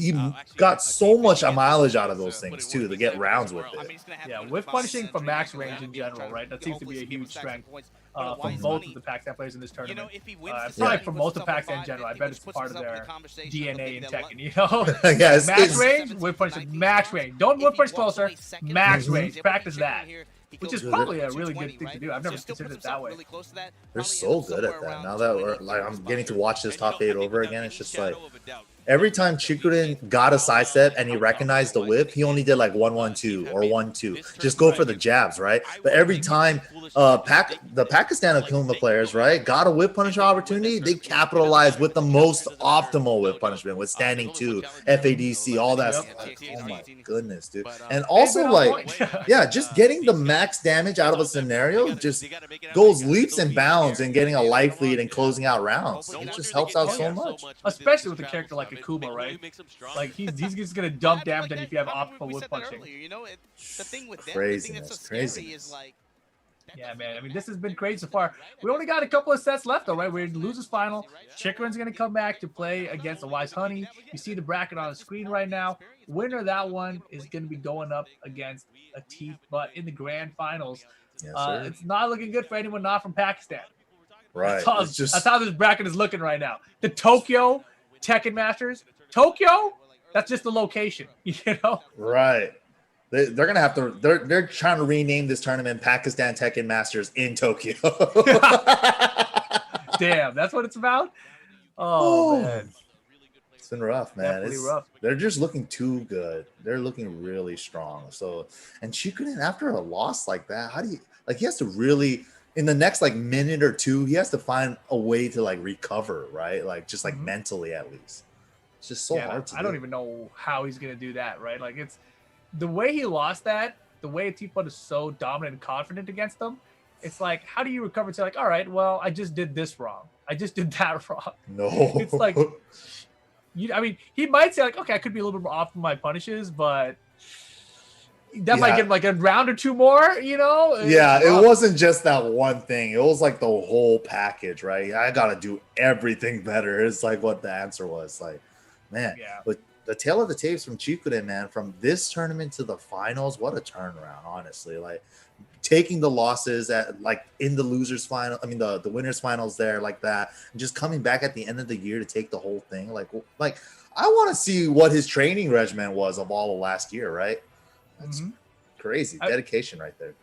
got so much mileage out of those things too to get rounds with it. Yeah, whiff punishing from max range in general, right? That seems to be a huge strength from both of the Pakistan players in this tournament. Probably for most of Pakistan in general. I bet it's part of their DNA in Tekken, you know? Yeah, Max range, whiff punishing, max range. Don't whiff punch closer, max range. Practice that. Which is probably a really good thing to do. I've never considered it that way. They're so good at that. Now that we're like, I'm getting to watch this top 8 over again. It's just like every time Chikurin got a sidestep and he recognized the whip, he only did like 1-1-2 or 1-2. Just go for the jabs, right? But every time the Pakistan Akuma players, right, got a whip punish opportunity, they capitalized with the most optimal whip punishment, with standing 2, FADC, all that stuff. Oh my goodness, dude. And also like, yeah, just getting the max damage out of a scenario just goes leaps and bounds and getting a life lead and closing out rounds. It just helps out so much. Especially with a character like Akuma, right? Like he's just gonna dump damage on you if you have optimal whip punching. You know, the thing with them, the thing Craziness, that's so scary craziness. is like, Yeah, man. I mean, this has been crazy so far. We only got a couple of sets left, though, right? We're in the losers final. Chikrin's going to come back to play against the Wise Honey. You see the bracket on the screen right now. Winner of that one is going to be going up against a Teeth, but in the grand finals. Yes, sir. It's not looking good for anyone not from Pakistan. Right. That's how this bracket is looking right now. The Tokyo Tekken Masters. Tokyo, that's just the location, you know? Right. They're gonna have to. They're trying to rename this tournament Pakistan Tekken Masters in Tokyo. Damn, that's what it's about. Oh man, it's been rough, man. Definitely rough. They're just looking too good. They're looking really strong. So, and Chikurin, after a loss like that, how do you like? He has to really in the next like minute or two, he has to find a way to like recover, right? Like just like mentally at least. It's just so hard to do. I don't even know how he's gonna do that, right? Like it's. The way he lost that, the way Teapot is so dominant and confident against them, it's like, how do you recover to like, all right, well, I just did this wrong. I just did that wrong. No. It's like, I mean, he might say like, okay, I could be a little bit more off from my punishes, but that might get like a round or 2 more, you know? Yeah, it wasn't just that one thing. It was like the whole package, right? I got to do everything better. It's like what the answer was. Like, man, but the tale of the tapes from Chikurin, man, from this tournament to the finals, what a turnaround, honestly. Like taking the losses at like in the losers final, I mean the winners finals there like that, and just coming back at the end of the year to take the whole thing. Like I want to see what his training regimen was of all of last year, right? That's crazy. Dedication right there.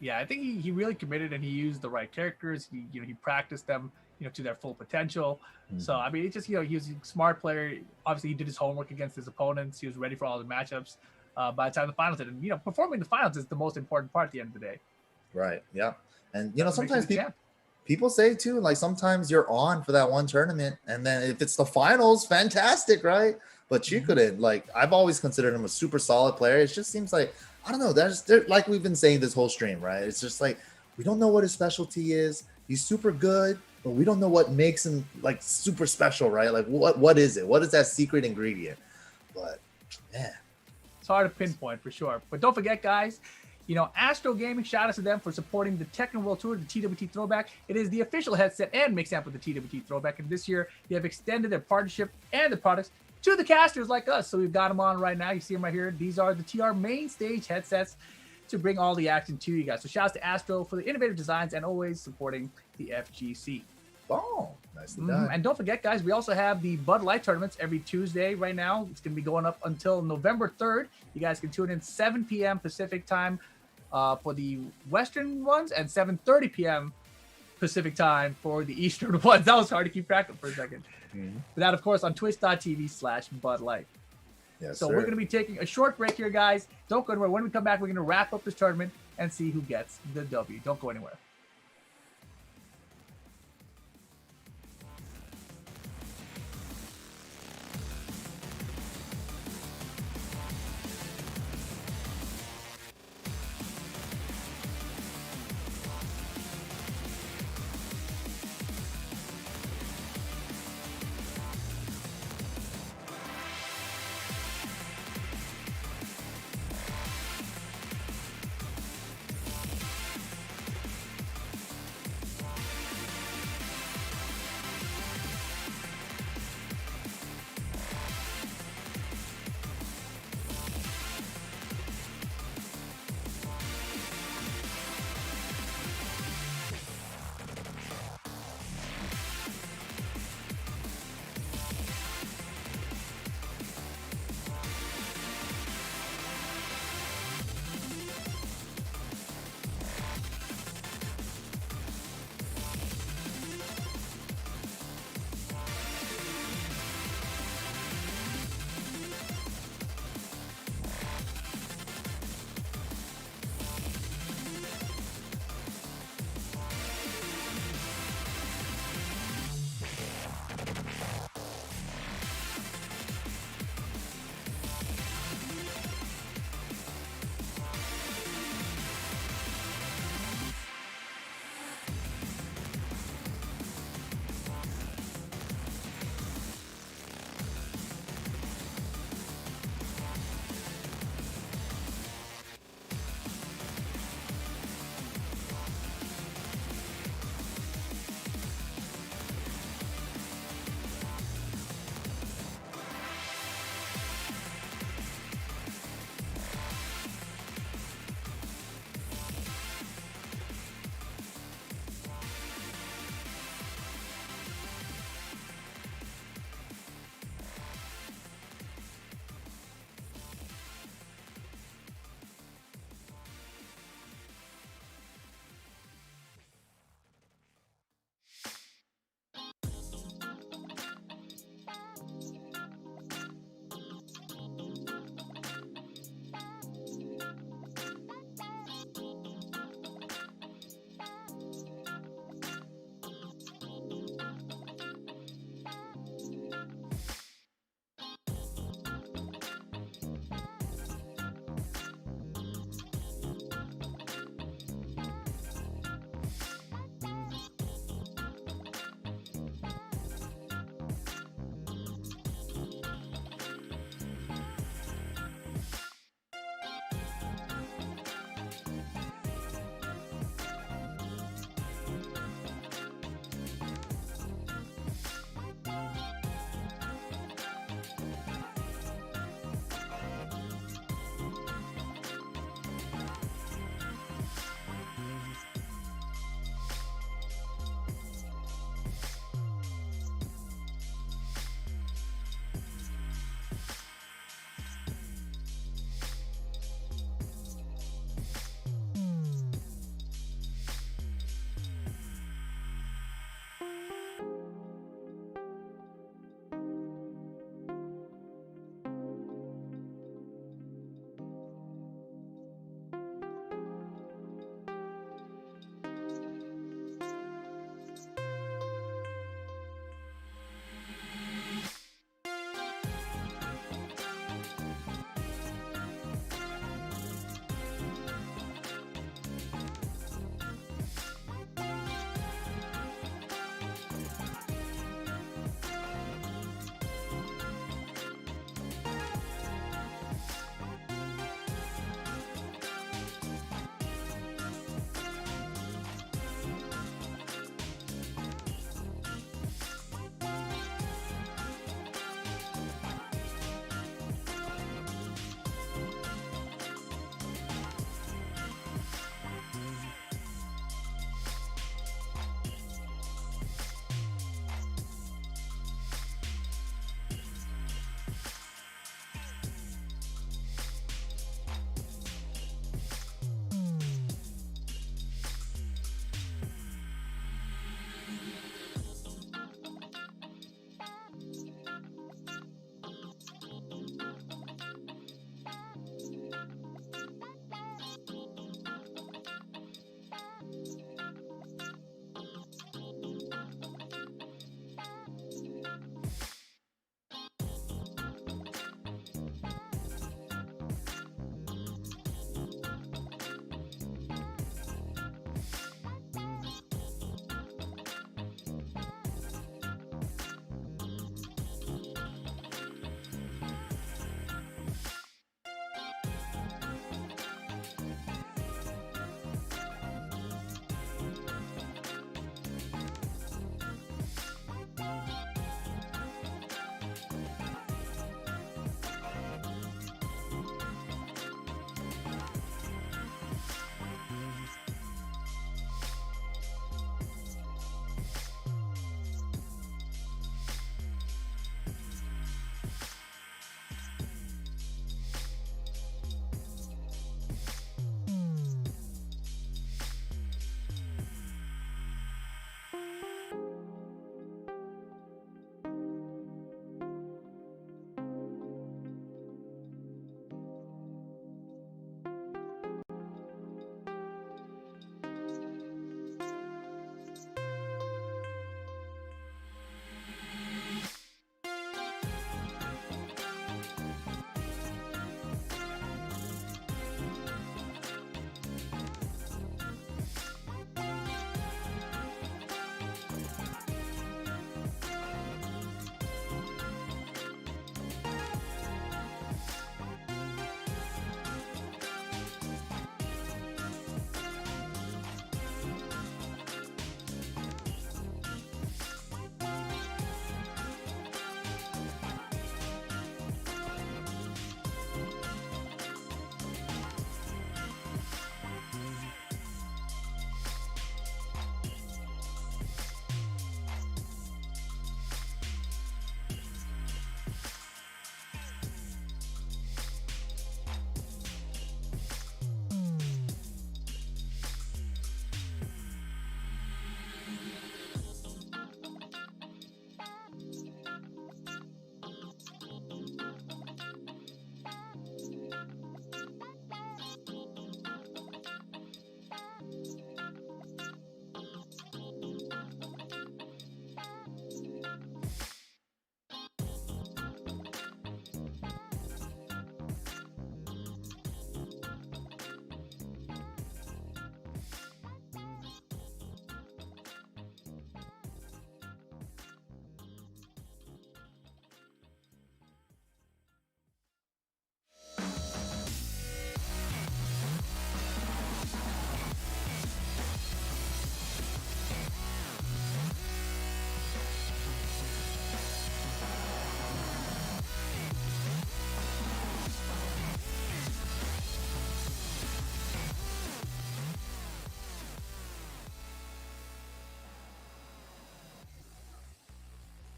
Yeah, I think he really committed and he used the right characters. He practiced them, to their full potential. So, I mean, it's just, he was a smart player. Obviously, he did his homework against his opponents. He was ready for all the matchups by the time the finals did. And, performing the finals is the most important part at the end of the day. Right. Yeah. And, sometimes people say, too, like, sometimes you're on for that one tournament. And then if it's the finals, fantastic, right? But Chikurin, like, I've always considered him a super solid player. It just seems like, I don't know, like we've been saying this whole stream, right? It's just like, we don't know what his specialty is. He's super good, but we don't know what makes him like super special, right? Like what is it? What is that secret ingredient? But man, it's hard to pinpoint for sure. But don't forget, guys, Astro Gaming, shout out to them for supporting the Tekken World Tour, the TWT Throwback. It is the official headset and mix amp of the TWT Throwback. And this year, they have extended their partnership and the products to the casters like us. So we've got them on right now. You see them right here. These are the TR main stage headsets. to bring all the action to you guys. So shout out to Astro for the innovative designs and always supporting the FGC. Boom. Nicely done. And don't forget, guys, we also have the Bud Light tournaments every Tuesday right now. It's going to be going up until November 3rd. You guys can tune in 7 p.m. Pacific time for the Western ones and 7:30 p.m. Pacific time for the Eastern ones. That was hard to keep track of for a second. But that, of course, on twitch.tv/Bud Light. Yes, So sir. we're going to be taking a short break here, guys. Don't go anywhere. When we come back, we're going to wrap up this tournament and see who gets the W. Don't go anywhere.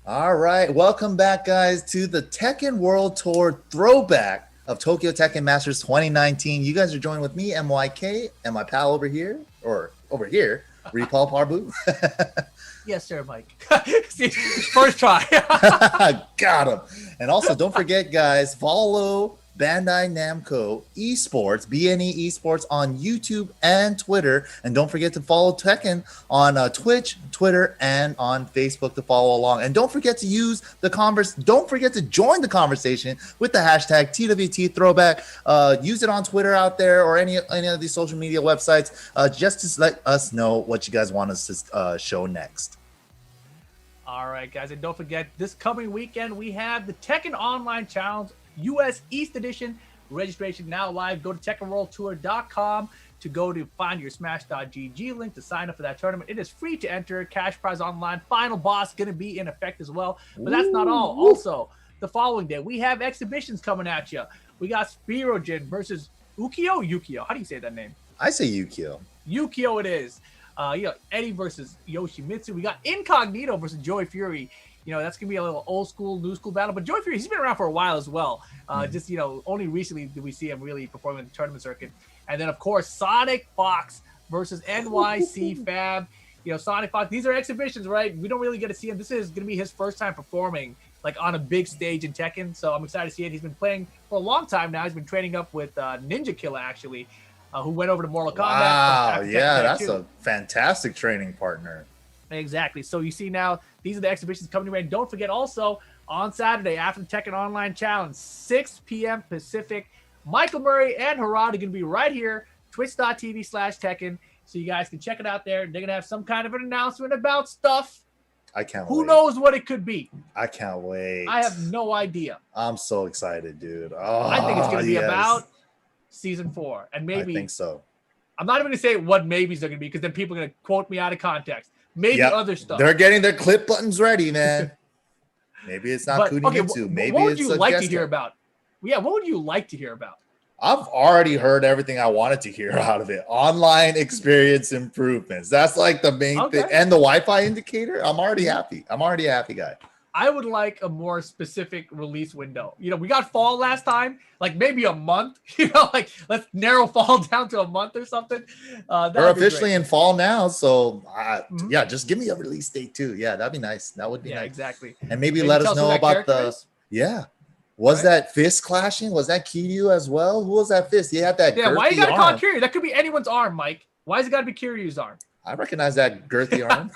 All right, welcome back, guys, to the Tekken World Tour throwback of Tokyo Tekken Masters 2019. You guys are joined with me, MYK, and my pal over here, Repal Parbu. Yes, sir, Mike. See, first try. Got him. And also, don't forget, guys, follow Bandai Namco Esports, BNE Esports on YouTube and Twitter. And don't forget to follow Tekken on Twitch, Twitter, and on Facebook to follow along. And don't forget to don't forget to join the conversation with the hashtag TWT Throwback. Use it on Twitter out there or any of these social media websites just to let us know what you guys want us to show next. All right, guys, and don't forget, this coming weekend, we have the Tekken Online Challenge US East Edition. Registration now live. Go to TekkenWorldTour.com to go to find your Smash.gg link to sign up for that tournament. It is free to enter. Cash prize online. Final boss going to be in effect as well. But that's not all. Also, the following day, we have exhibitions coming at you. We got Spirojin versus Yukio. How do you say that name? I say Yukio. Yukio it is. Eddie versus Yoshimitsu. We got Incognito versus Joey Fury. That's going to be a little old school, new school battle. But Joey Fury, he's been around for a while as well. Just, only recently did we see him really performing in the tournament circuit. And then, of course, Sonic Fox versus NYC Fab. Sonic Fox, these are exhibitions, right? We don't really get to see him. This is going to be his first time performing, on a big stage in Tekken. So I'm excited to see it. He's been playing for a long time now. He's been training up with Ninja Killer, actually, who went over to Mortal Kombat. Wow, yeah, that's a fantastic training partner. Exactly. So you see now, these are the exhibitions coming your way. And don't forget also, on Saturday, after the Tekken Online Challenge, 6 p.m. Pacific, Michael Murray and Harad are going to be right here, twitch.tv/Tekken. So you guys can check it out there. They're going to have some kind of an announcement about stuff. I can't wait. Who knows what it could be? I can't wait. I have no idea. I'm so excited, dude. Oh, I think it's going to be about season 4. And maybe. I think so. I'm not even going to say what maybes are going to be because then people are going to quote me out of context. Maybe other stuff. They're getting their clip buttons ready, man. Maybe it's not Kunimitsu. Maybe what would it's you like to hear about? Yeah, what would you like to hear about? I've already heard everything I wanted to hear out of it. Online experience improvements. That's like the main thing. And the Wi-Fi indicator. I'm already happy. I'm already a happy guy. I would like a more specific release window. We got fall last time, maybe a month. Let's narrow fall down to a month or something. We're officially in fall now, so yeah, just give me a release date too. Yeah, that'd be nice. That would be nice. Exactly. And maybe let us know about was that fist clashing? Was that Kiryu as well? Who was that fist? He had that. Yeah, why you gotta call Kiryu? That could be anyone's arm, Mike. Why has it got to be Kiryu's arm? I recognize that girthy arm.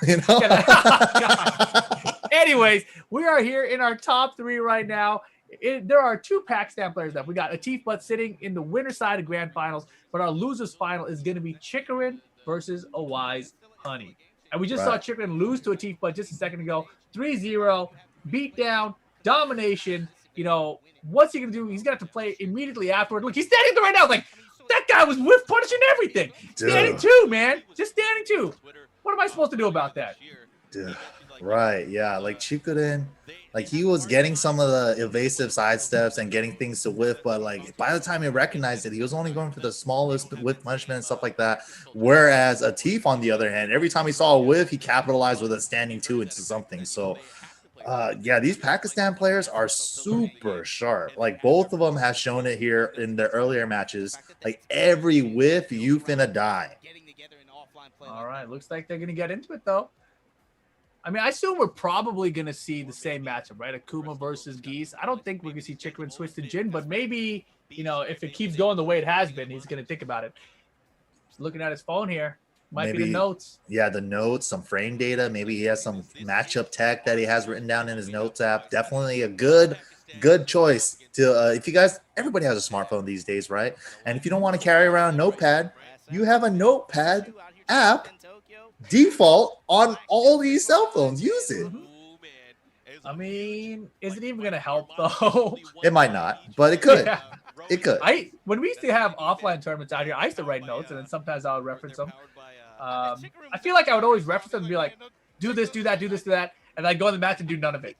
Anyways, we are here in our top 3 right now. There are 2 Pakistan players left. We got Atif Butt sitting in the winner side of grand finals, but our losers final is going to be Chikarin versus a Wise Honey. And we just saw Chikarin lose to Atif Butt just a second ago. 3-0, beatdown, domination. What's he going to do? He's going to have to play immediately afterward. Look, he's standing there right now. That guy was whiff punishing everything. Standing 2, man. Just standing 2. What am I supposed to do about that? Dude. Right, yeah, Chikurin, he was getting some of the evasive side steps and getting things to whiff, but by the time he recognized it, he was only going for the smallest whiff punishment and stuff like that. Whereas Atif, on the other hand, every time he saw a whiff, he capitalized with a standing 2 into something. So, these Pakistan players are super sharp. Both of them have shown it here in their earlier matches. Every whiff, you finna die. All right, looks like they're gonna get into it though. I assume we're probably going to see the same matchup, right? Akuma versus Geese. I don't think we're going to see Chikarin switch to Jin, but maybe, if it keeps going the way it has been, he's going to think about it. Just looking at his phone here. Might be the notes. Yeah, the notes, some frame data. Maybe he has some matchup tech that he has written down in his notes app. Definitely a good choice to, if you guys, everybody has a smartphone these days, right? And if you don't want to carry around a notepad, you have a notepad app default on all these cell phones. Use it. Is it even going to help though? It might not, but it could. Yeah. It could. When we used to have offline tournaments out here, I used to write notes and then sometimes I would reference them. I feel like I would always reference them and be like, do this, do that, do this, do that. And I'd go in the match and do none of it,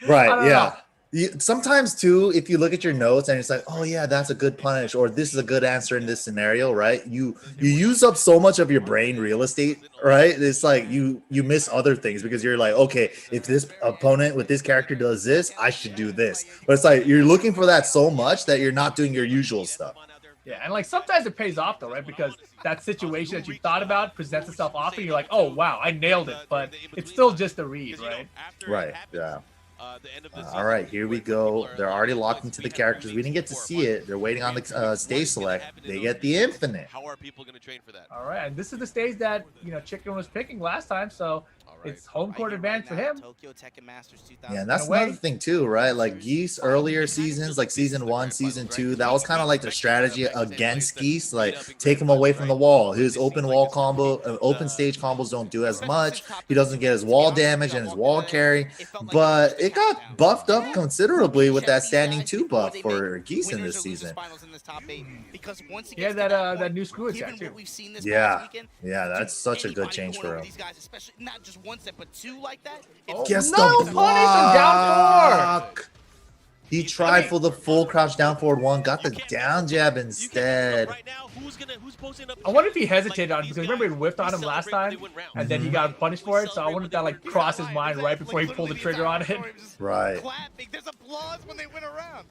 Right. Yeah. Sometimes too, if you look at your notes and it's like, oh yeah, that's a good punish, or this is a good answer in this scenario, right? You use up so much of your brain real estate, right? It's like you miss other things because you're like, okay, if this opponent with this character does this, I should do this. But it's like you're looking for that so much that you're not doing your usual stuff. Yeah, and like sometimes it pays off though, right? Because that situation that you thought about presents itself often. You're like, oh wow, I nailed it, but it's still just a read, right? Right. Yeah. All right, here we go. They're already locked into the characters. We didn't get to see it. They're waiting on the stage select. They get the infinite. How are people going to train for that? All right, and this is the stage that Chicken was picking last time, so it's home court advantage for him. Tokyo Tekken Masters 2000. Yeah, and that's another thing too, right? Like Geese earlier seasons, like season 1, season 2, that was kind of like the strategy against Geese, like take him away from the wall. His open wall combo, open stage combos don't do as much. He doesn't get his wall damage and his wall carry, but it got buffed up considerably with that standing 2 buff for Geese in this season. Yeah, that new screw attack too. Yeah, that's such a good change for him. But 2 like that. Guess no the punish down 4. He tried for the full crouch down forward 1, got the down jab instead. I wonder if he hesitated on it because remember he whiffed on him last time and then he got punished for it. So I wonder if that like crossed his mind right before he pulled the trigger on it. Right. There's applause when they went around.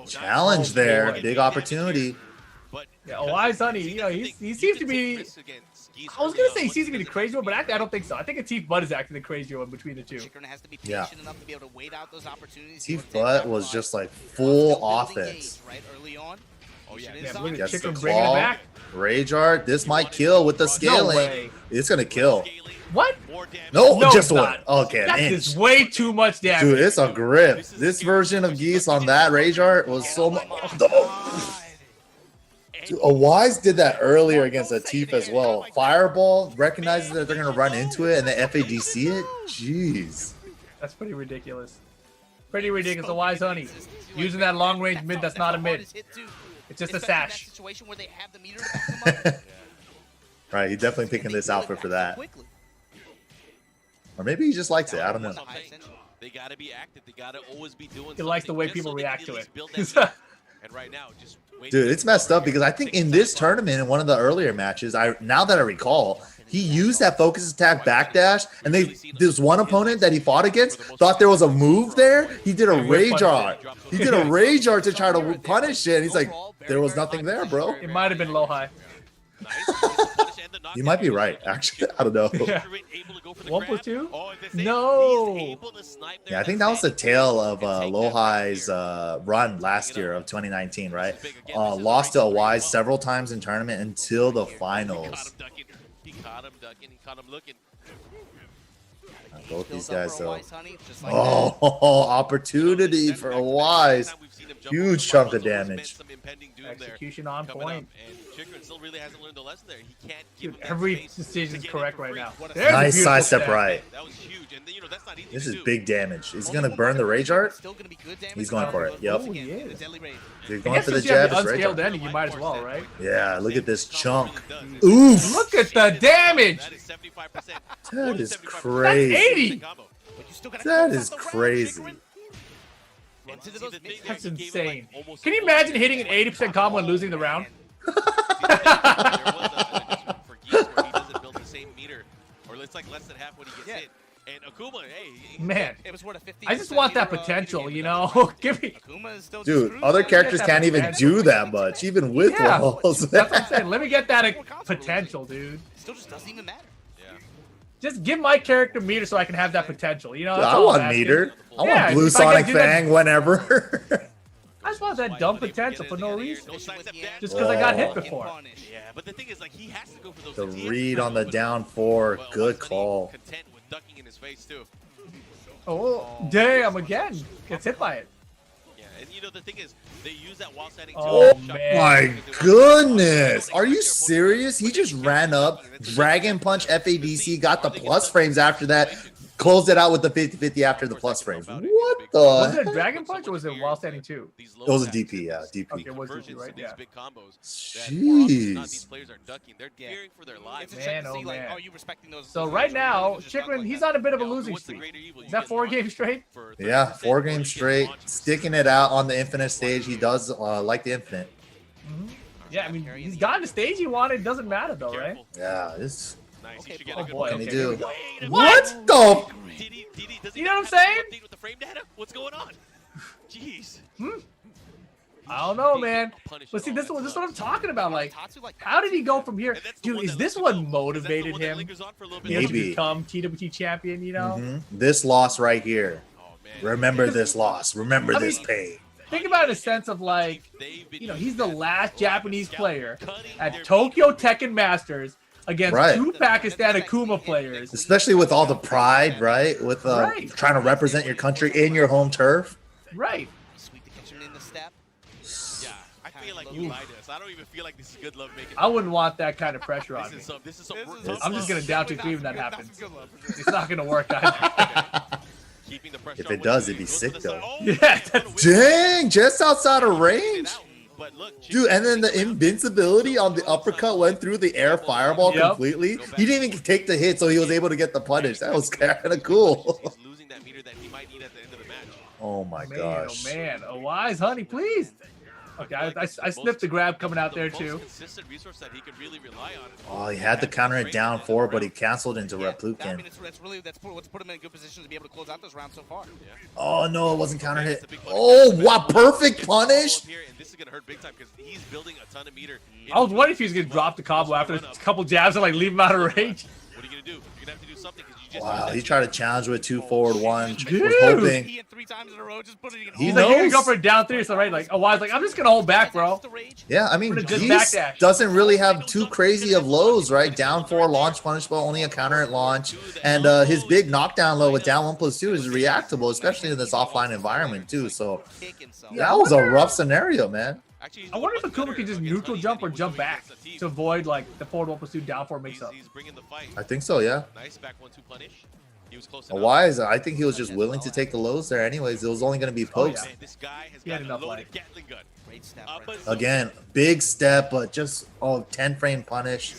Challenge there, big opportunity. Yeah, Wise Honey, he seems to be. I was gonna say he seems to be the crazy one, but actually I don't think so. I think Atif Bud is actually the crazier one between the two. Yeah. Atif Bud was just like full offense. Oh yeah, Gets the claw, Rage Art. This might kill with the scaling. No, it's gonna kill. What? No, just it's one. not. Okay, That an is inch. way too much damage. Dude, it's a grip. This version of Geese on that Rage Art was so much. Dude, Wise did that earlier against Atif as well. Fireball recognizes that they're gonna run into it and the FADC it. Jeez. That's pretty ridiculous. Pretty ridiculous. The Wise Honey using that long range mid that's not a mid. It's just a sash. Right, he's definitely picking this outfit for that. Or maybe he just likes it. I don't know. They gotta be active. They gotta always be doing. He likes the way people react to it. And right now, just dude, it's messed up because I think in this tournament, in one of the earlier matches, now that I recall, he used that focus attack backdash, and this one opponent that he fought against thought there was a move there. He did a Rage Art. He did a Rage Art to try to punish it. And he's like, there was nothing there, bro. It might have been low high. You might be right, actually. I don't know. Yeah. 1+2? No. Yeah, I think that was the tail of Lohai's run last year of 2019, right? Lost to a Wise several times in tournament until the finals. He caught him ducking. He caught him looking. Both these guys, though. Oh, opportunity for a Wise. Huge chunk of damage. Execution on point. And Chikrin still really hasn't learned the lesson there. He can't give every decision is correct right now. Nice side step right. That was huge. And that's not easy. This is big damage. Is he going to burn the Rage Art? He's going for it. Yep. Oh, he is. He's going for the jab. The unscaled ending, you might as well, right? Yeah, look at this chunk. Oof. Look at the damage. That is crazy. That's 80. That is crazy. That's insane. Can you imagine hitting an 80% combo and losing the round? It's like less than half when he gets hit. And Akuma, hey, man, I just want that potential, you know? Give me. Dude, other characters can't even do that much, even with walls. That's what I'm saying. Let me get that potential, dude. Still just doesn't even matter. Just give my character meter so I can have that potential. You know, I want meter. I want Blue Sonic Fang whenever. I just want that dumb potential for no reason. Just because I got hit before. Yeah, but the thing is, like, he has to go for those. The read on the down 4, good call. Content with ducking in his face too. Oh, damn! Again, gets hit by it. Yeah, and you know the thing is, they use that wall standing. Oh my goodness! Are you serious? He just ran up, Dragon Punch FADC, got the plus frames after that. closed it out with the 50-50 after the plus frames. What Was the? it a Dragon Punch or was it while standing 2? It was a DP, yeah, DP. Okay, it was DP, right? Yeah. Jeez. Players are ducking. They're Yeah. fearing for their lives. It's a check Man, to oh see, like, man. are you respecting those? So those right rules, or now, just dunk Chikrin, like he's that? on a bit of a Yeah, losing what's the streak. greater evil? Is You that get 4 launched games straight? for Yeah, 30%, 4 or you games get straight, launched for sticking it out on the infinite stage. He does like the infinite. Yeah, I mean, he's gotten the stage he wanted. It doesn't matter though, right? Careful. Yeah, this. Nice. Okay, He should get oh a good boy, What can one. he do? Wait a What the? Does he You know not what I'm have saying? an update with the frame data? What's going on? Jeez. I don't know, man. Punish But it see, all. this That is what I'm sucks. talking about. Like, Tatsu, like, how did he go from here? And that's the Dude, one is that this lets you what go. 'Cause that's the motivated one that him? lingers on for a little bit You know, to Maybe. become TWT champion, you know? This loss right here. Oh, man. Remember this loss. Remember I this mean, pain. Think about it in a sense of like, They've been you know, using he's the that last like a Japanese scout, player cutting at their Tokyo meat. Tekken Masters against Right. 2 Pakistan Akuma players. Especially with all the pride, right? With Right. trying to represent your country in your home turf. Right. Sweep the kitchen in the step. Yeah, I feel like you lied to us. I don't even feel like this is good love making. I wouldn't want that kind of pressure on me. This is some I'm just gonna down to 3 when that That's happens. good love for sure. It's not gonna work either. keeping the pressure If on it one does, side. it'd be Goes to sick, the though. side. Oh, Yeah, he's that's- gonna win. Dang, just outside of range. But look, Dude, and then the invincibility on the uppercut went through the air fireball Yep. completely. He didn't even take the hit, so he was able to get the punish. That was kind of cool. He's losing that meter that he might need at the end of the match. Oh my Man, gosh. oh man. A wise honey, please. Okay, I sniffed the grab coming out there The too. most consistent resource that he could really rely on. Oh, he had to counter it down 4, but he canceled into Yeah, I Replukin. mean, that's what's put him in a good position to be able to close out this round so far. Oh no, it wasn't counter hit. Oh, what perfect punish! Here, and this is gonna hurt big time because he's building a ton of meter. I was wondering if he was gonna drop the combo after a couple jabs and like leave him out of range. What are you gonna do? You're gonna have to do something because you just. Wow, he tried to challenge with 2 forward 1. Dude. Was hoping. He hit 3 times in a row, just putting it He He's like, you're gonna go knows. for a down 3 or something, right? Like, oh, wise, like, I'm just gonna hold back, bro. Yeah, I mean, What a good Geese backdash. doesn't really have too crazy of lows, right? Down 4 launch punishable, only a counter at launch, and his big knockdown low with down 1+2 is reactable, especially in this offline environment too. So that was a rough scenario, man. I wonder if Akuma could just neutral jump or jump back to avoid like the forward 1+2 down 4 mix up. He's bringing the fight. I think so, yeah. Nice back 1-2 punish. He was close A enough. Wise, I think he was just willing to take the lows there. Anyways, it was only going to be pokes. yeah. Man, this guy has He had got a enough loaded life. Gatling gun. Great step. But Again, big step, but just 10 frame punish.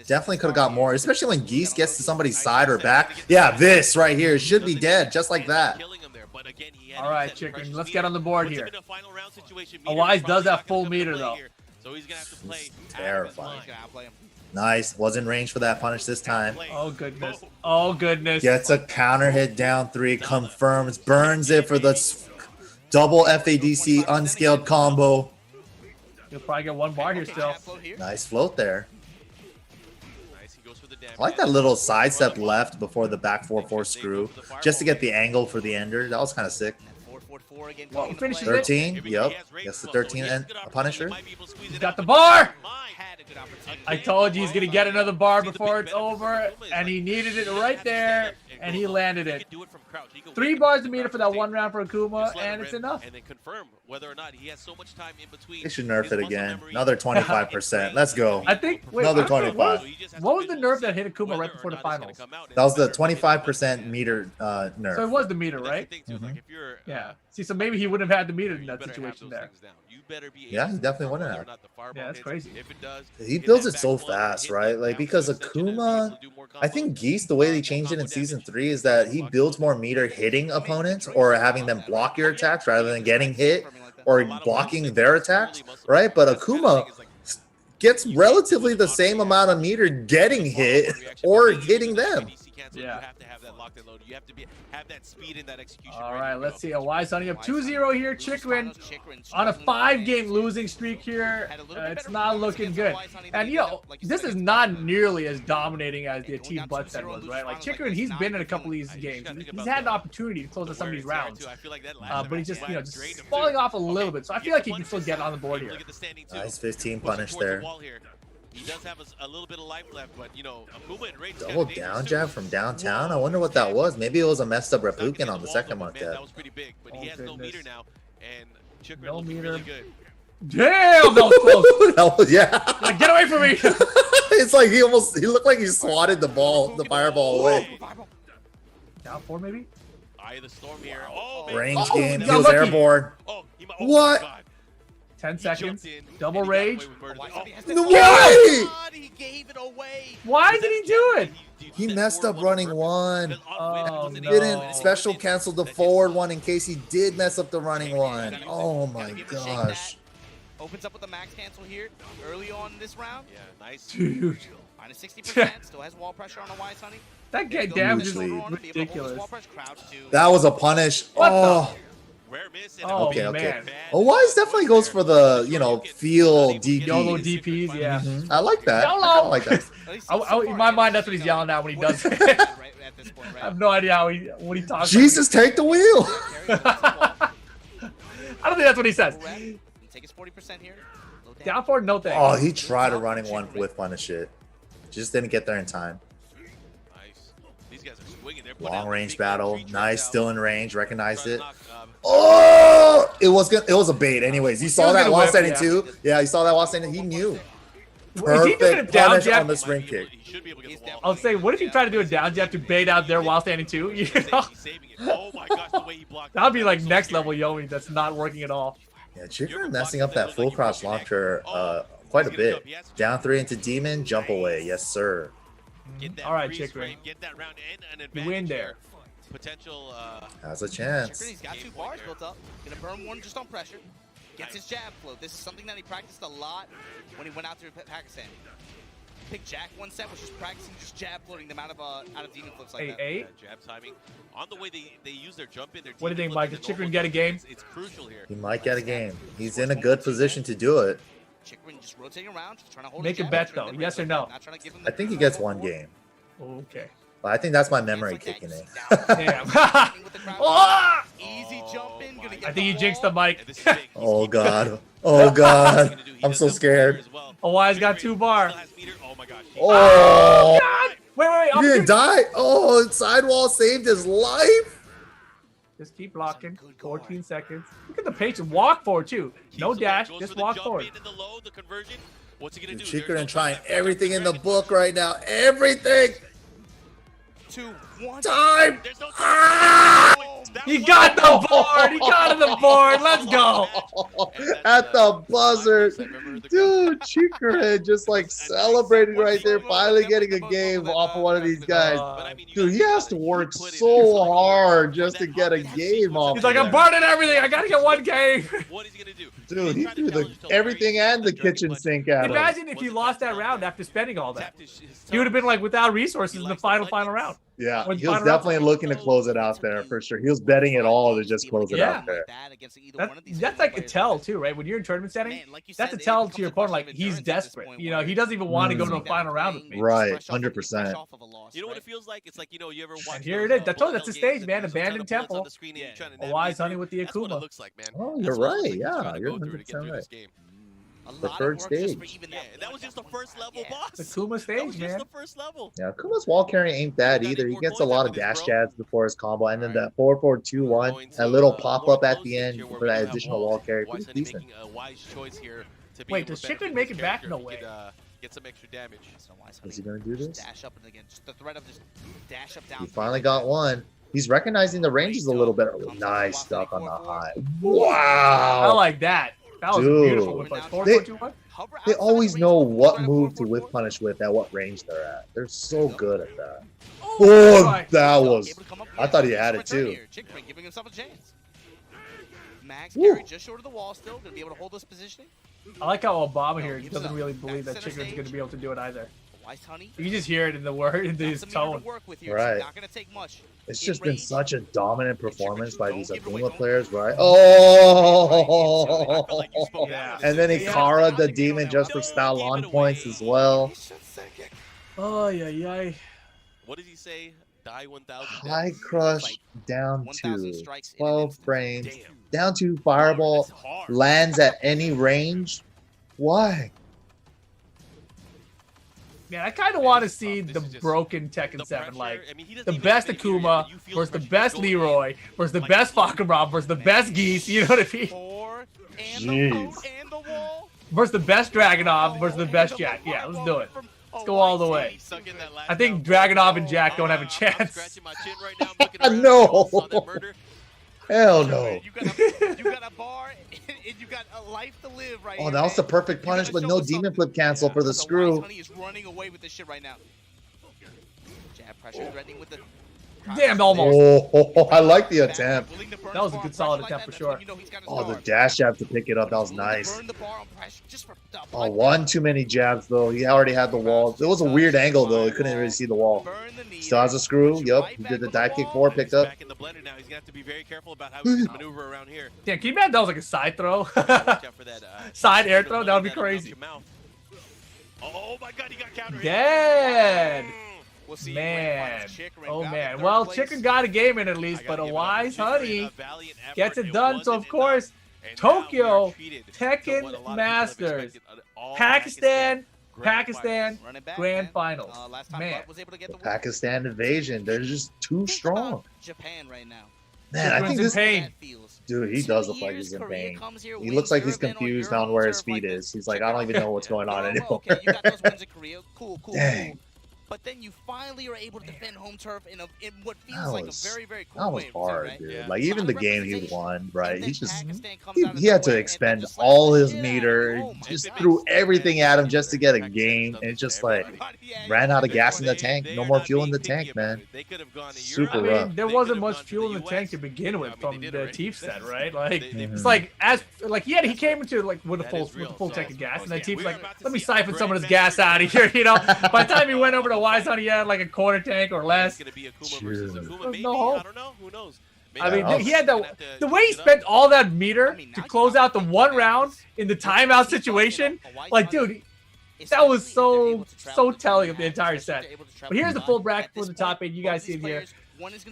Definitely could have got more, especially when Geese gets to somebody's side or back. Yeah, this right here should be dead, just like that. Killing him there, but again, he had All right, that Chicken, precious let's meter. get on the board Puts him here. in a final round situation. A Meter Wise probably does have not gonna full come into meter, play though. here. So he's gonna have to play This is out of his terrifying. mind. He's gonna outplay him. Nice. Was in range for that punish this time. Oh goodness. Oh goodness. Gets a counter hit down 3, confirms, burns it for the double FADC unscaled combo. You'll probably get 1 bar here still. Nice float there. Nice, he goes for the damage. I like that little side step left before the back 4-4 screw, just to get the angle for the ender. That was kind of sick. 4-4-4 again. Well, coming into finishes play. it. 13, yep. Gets the 13 and a Punisher. He's got the bar. Had a good opportunity. I told you he's gonna get another bar before it's over, and he needed it right there, and he landed it. 3 bars to meter for that 1 round for Akuma, and it's enough. And then confirm whether or not he has so much time in between. They should nerf his it muscle again. memory Another 25%. Let's go. I think. Wait, Another I don't know, 25. What was the nerf that hit Akuma right before the finals? That was the 25% meter nerf. So it was the meter, right? Mhm. Yeah. See, so maybe he wouldn't have had the meter in that situation there. Yeah, he definitely wouldn't have. Yeah, that's crazy. If it does, He builds it so fast, right? Like, because Akuma, I think Geese, the way they changed it in Season 3 is that he builds more meter hitting opponents or having them block your attacks rather than getting hit or blocking their attacks, right? But Akuma gets relatively the same amount of meter getting hit or hitting them. You Yeah. have to have that locked and loaded. You have to have that speed and that execution. All ready right, to let's go. see. A Wise Honey up 2-0 here. Chikrin on a 5-game losing streak here. It's not looking good. And, you know, this is not nearly as dominating as the Atif Buttstead was, right? Like, Chikrin, he's been in a couple of these games. He's had an opportunity to close out some of these rounds. But he's just, you know, just falling off a little bit. So I feel like he can still get on the board here. Nice 15 punish there. He does have a little bit of life left, but you know, Akuma and Rage Double down jab from downtown. I wonder what that was. Maybe it was a messed up Replukin on the second mark That jab. was pretty big, but Oh, he has no goodness. meter now, and Chikrin No looking meter. really good. Damn, that was close. That was, yeah. Like, get away from me. It's like he looked like he swatted the fireball away. Down Down 4 maybe? Eye of the storm here. Oh, man. Range Oh, game. he He got was lucky. airborne. Oh, What? My God. 10 He seconds. jumped in, Double and he got away rage. with murder. Why Oh, has No to- way! God, he gave it away. Why did he do it? He messed up running one. Oh, no. Didn't special cancel the forward one in case he did mess up the running one. Oh my Gotta give it a shake gosh. that. Opens up with the max cancel here early on in this round. Yeah, nice. Dude. Minus 60%. Still has wall pressure on the Wise Honey. That Goes get damage is shoulder on to be able to hold this ridiculous. wall press, crouch to- That was a punish. What the- Oh. Rare miss and Oh, Okay, okay. man. Wise definitely goes for the, you know, feel YOLO DP. DPs, yeah. I like that. I YOLO! kinda like that. At least I, so in far, my yeah, mind, that's what he's yelling at when he does it. right at this point, I right? have no idea what he talks Jesus, take the wheel. about. I don't think that's what he says. Correct. Take his 40% here. Low damage. Down 4, no thanks. Oh, he tried a running one with punish it. Just didn't get there in time. Nice. These guys are swinging. They're putting out Long range big battle. tree Nice, tracks still out. in range. Recognized Trying it. to knock, Oh, it was a bait. Anyways, he saw was that gonna while whip, standing yeah. too. Yeah, he saw that while standing. He knew. Is he doing a Perfect down punish jab? on the spring kick. He should be able to get the wall. I'll say, what if you try to do a down jab to bait out there while standing too? You know? He's saving it. Oh my gosh, the way he blocked. That'd be like So next scary. level Yomi. That's not working at all. Yeah, Chicker messing up that full cross launcher quite a bit. Down 3 into Demon, jump away. Yes, sir. Get that All right, freeze Chicory. frame, get that round and an You advantage win here. there. Potential. Has a chance. He's got 2 bars built up. Gonna burn one just on pressure. Gets his jab flow. This is something that he practiced a lot when he went out to Pakistan. Pick Jack one set, was just practicing just jab floating them out of demon flips like that. 8-8. Jab timing. On the way they use their jump in. Their What do you demon think, flip Mike? and Does the Chikrin normal get a jump game? It's crucial here. He might get a game. He's in a good position to do it. Chickering just rotating around, just trying to hold Make his a jab, bet, trying though. to Yes or no? not trying to give him I the think he control gets one forward. game. Okay. But I think that's my memory Cancel kicking in. attacks down. Damn. With the crowd. Oh! Easy jump in, gonna get I think he the jinxed wall. the mic. And this is big. He's Oh keeping god. it. Oh He's god. gonna do- he I'm does so have scared. meter as well. Oh, Wise got 2 bar. Still has meter. Oh my gosh. Oh. God! Wait. He didn't die. Oh, sidewall saved his life. Just keep blocking. Good guard. 14 seconds. Look at the patience. Walk forward, too. No Keeps away, dash. goes Just for the walk jump forward. in and the low, the conversion. What's he gonna do? Chicker There's and no trying time. everything in the book right now. Everything. 2, 1. Time. There's no time. Ah! That He was- got the board. He got the board. Let's go. At the buzzer. Dude, Chikrin just like celebrating right there, finally getting a game off of one of these guys. Dude, he has to work so hard just to get a game off. He's like, I'm of burning everything. I got to get one game. What is he gonna do? that. Dude, he threw the everything and the kitchen sink at him. Imagine if he lost that round after spending all that. He would have been like without resources in the final round. Yeah, When he was final definitely looking to close it out there for sure. He was betting it all to just close it Yeah. out there. That's like a tell too, right? When you're in tournament setting, that's a tell to your opponent. Like he's desperate. You know, he doesn't even want to go to a final round with me. Right, 100%. You know what it feels like? It's like, you know, you ever watch And here those, it is. I told you, that's the Bullet stage, games man. and there's a ton Abandoned of bullets temple. on the screen and you're trying to A navigate Wise through. Honey with the That's what it Akuma. looks like, man. Oh, That's you're what it looks right. like Yeah, trying to you're go through to get through 100% this game. The third stage. Yeah, and that was just the first level boss. The Kuma That stage, was just man. the first level. Yeah, Kuma's wall carry ain't bad either. He gets a lot of dash jabs before his combo, and then that 4-4-2-1, that little pop up at the end for that additional wall carry. Pretty decent. Making a wise choice here to be Wait, able does to benefit Chicken from make his it back? character No if he way. could, get some extra damage. Is he gonna do this? Dash up and again, just the threat of just dash up down. He finally got one. He's recognizing the ranges a little bit. Nice stuff on the high. I Wow. like that. That was Dude. a beautiful whip. 4-4-2-1. They always know what move to whip punish with at what range they're at. They're so good at that. Oh, that was. I thought he had it too. Chickering giving himself a chance. Max Woo. carry just short of the wall still, gonna be able to hold this position. I like how Obama here Gives doesn't up. really believe that Back center Chicken's going to stage. be able to do it either. Wise Honey. You can just hear it in the word, in his Got some meter tone. to work with here. Right. Not gonna take much. It's In just been range, such a dominant performance by these Don't give it away, Akuma don't players, give it right? I felt Oh! like you spoke Yeah. And then he Yeah. Kara the demon just for style on points as well. Oh, yeah, yeah. What did he say? Die 1,000 High deaths? crush down 1,000 to strikes in an 12 instant. frames. Damn. Down to fireball. That's hard. Lands at any range. Why? Man, I kind of want to see This the is just broken Tekken The 7, pressure, like I mean, he doesn't the even best admit it here yet, Akuma but you feel versus the pressure best going in. Leroy versus the Like, best you- Fakamrob versus the best Geese, you know what I mean? Four and the Jeez. boat and the wall. Versus the best Dragonov versus the best Jack. Yeah, let's do it. Let's go all the way. Stuck in that last I think down. Dragunov and Jack don't have a I'm chance. scratching my chin right now. I'm looking around. No. Saw that murder. Hell no. You got a bar and you got a life to live right Oh, here, that was man. the perfect punish, You but gotta no show us demon something. flip cancel for the Wise screw. Honey is running away with this shit right now. Jab pressure threatening with the. Damn, almost. Oh, I like the attempt. That was a good solid attempt for sure. Oh, the dash jab to pick it up. That was nice. Oh, one too many jabs, though. He already had the wall. It was a weird angle, though. He couldn't really see the wall. Still has a screw. Yup. He did the dive kick 4 picked up. Back in the blender now. He's gonna have to be very careful about how he's gonna maneuver around here. Damn, can you imagine that was like a side throw? Watch out for that, Side air throw? That would be crazy. Oh my God, he got countered. Dead. We'll see Man. Oh, man. Well, Well, Chicken got a game in at least, but a Wise Honey gets it done. So, of course, Tokyo Tekken Masters, Pakistan, Grand Finals. Man. The Pakistan invasion. They're just too strong. Japan right now. Man, I think this. pain. Dude, he does look like he's in pain. He looks like he's confused on where his feet is. He's like, I don't even know what's going on anymore. Okay, you got those wins in Korea. Cool. Dang. But then you finally are able to defend home turf in what feels That like was- a very, very cool That was way. hard, right? dude. Yeah. Like, even the game he won, right? And He then just Pakistan comes he, out of he had nowhere to and expend just all like, his yeah, meter, oh my just God. threw everything at him just to get a game, and just like ran out of gas in the tank. No more fuel in the tank, man. They could have gone to Super I Europe. rough. mean, there They wasn't could've much gone to fuel the in the tank US. to begin with I mean, from they did the already. Teef set, right? Like, They- it's like he came into like with a That full is real. tank of gas, and then Yeah, Teef's we like, were about to let me see a siphon some of this grand gas out of here, you know. By the time he went over to Wise So Honey, he had like a quarter tank or It's less. gonna be Akuma versus Dude. Akuma. There's Maybe. no hope. I don't know. Who knows? I mean, Yeah, he had Gonna have to the way he use it up. spent all that meter I mean, to now close you out the got one Pakistan round in the timeout situation. Like, dude, that was so telling of the entire set. But here's the full bracket for the top 8. You guys see it here.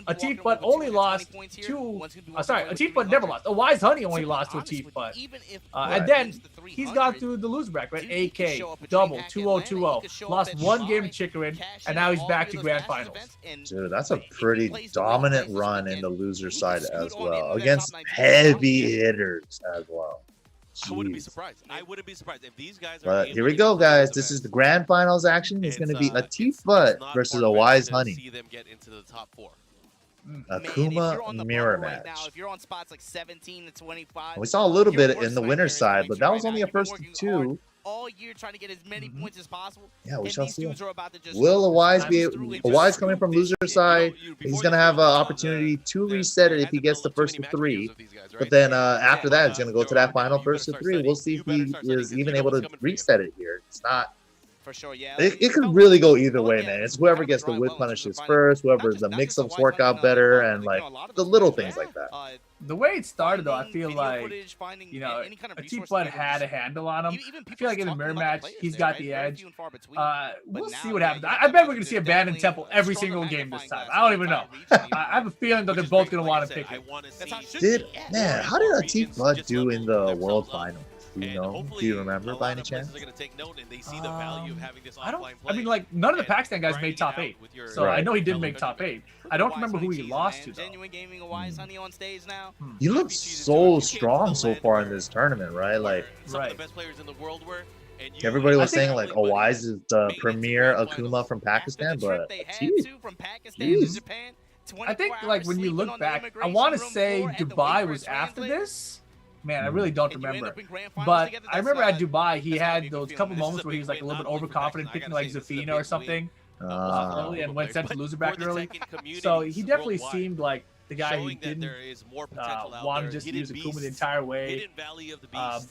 Atif Butt only lost to, sorry, Atif Butt never lost. A Wise Honey only lost to Atif Butt. And then he's gone through the loser bracket, right? AK, double, 2-0-2-0. Lost one game to Chicorin, and now he's back to Grand Finals. Dude, that's a pretty dominant run in the loser side as well, against heavy hitters as well. I wouldn't be Jeez. surprised. I wouldn't be surprised if these guys are. But able here to we get go, to the guys. event. This is the grand finals action. It's going to be a Teef it's Butt not versus a far-fetched Wise to Honey. See them get into the top 4. Akuma mirror match. Now, if you're on spots like 17 to 25, We saw a little your bit worst in the nightmare winner's is side, going but to that right was now. only a You've been first working 2. hard all year trying to get as many points as possible. Yeah, we and shall these see. dudes are about to just Will a Wise be through a it Wise just coming from through loser this. side? Before He's you going to have an go, opportunity to the- reset it they if he had to gets the build too first many to 3. attributes of these guys, But right? then after that, it's going to go to that final You first to better 3. start We'll studying. see if You he better start studying is 'cause even you know able what's to coming for you. reset it here. It's not. For sure, yeah. It could really go either way, man. It's whoever gets the whip punishes first, whoever the mix-ups work out better, and like the little things like that. The way it started, though, I feel like, you know, Atif Butt had a handle on him. I feel like in the mirror match, he's got the edge. We'll see what happens. I bet we're going to see Abandoned Temple every single game this time. I don't even know. I have a feeling that they're both going to want to pick it. Man, how did Atif Butt do in the World Finals? Do you know? Do you remember by any chance? I don't. I mean, like, none of the Pakistan guys made top 8. So I know he didn't make top 8. I don't remember who he lost to, though. Genuine Gaming, a Wise Honey on stage now. He looks so strong so far in this tournament, right? Like, Right. everybody was I think- saying like Wise is the premier Akuma from Pakistan, but Atif, jeez. I think, like, when you look back, I want to say Dubai was after this. Man, I really don't remember. But I remember at Dubai, he had those couple moments where he was like a little bit overconfident, picking like Zafina or something early, and went sent to loser bracket early. So he definitely seemed like the guy who didn't want to just use Akuma the entire way.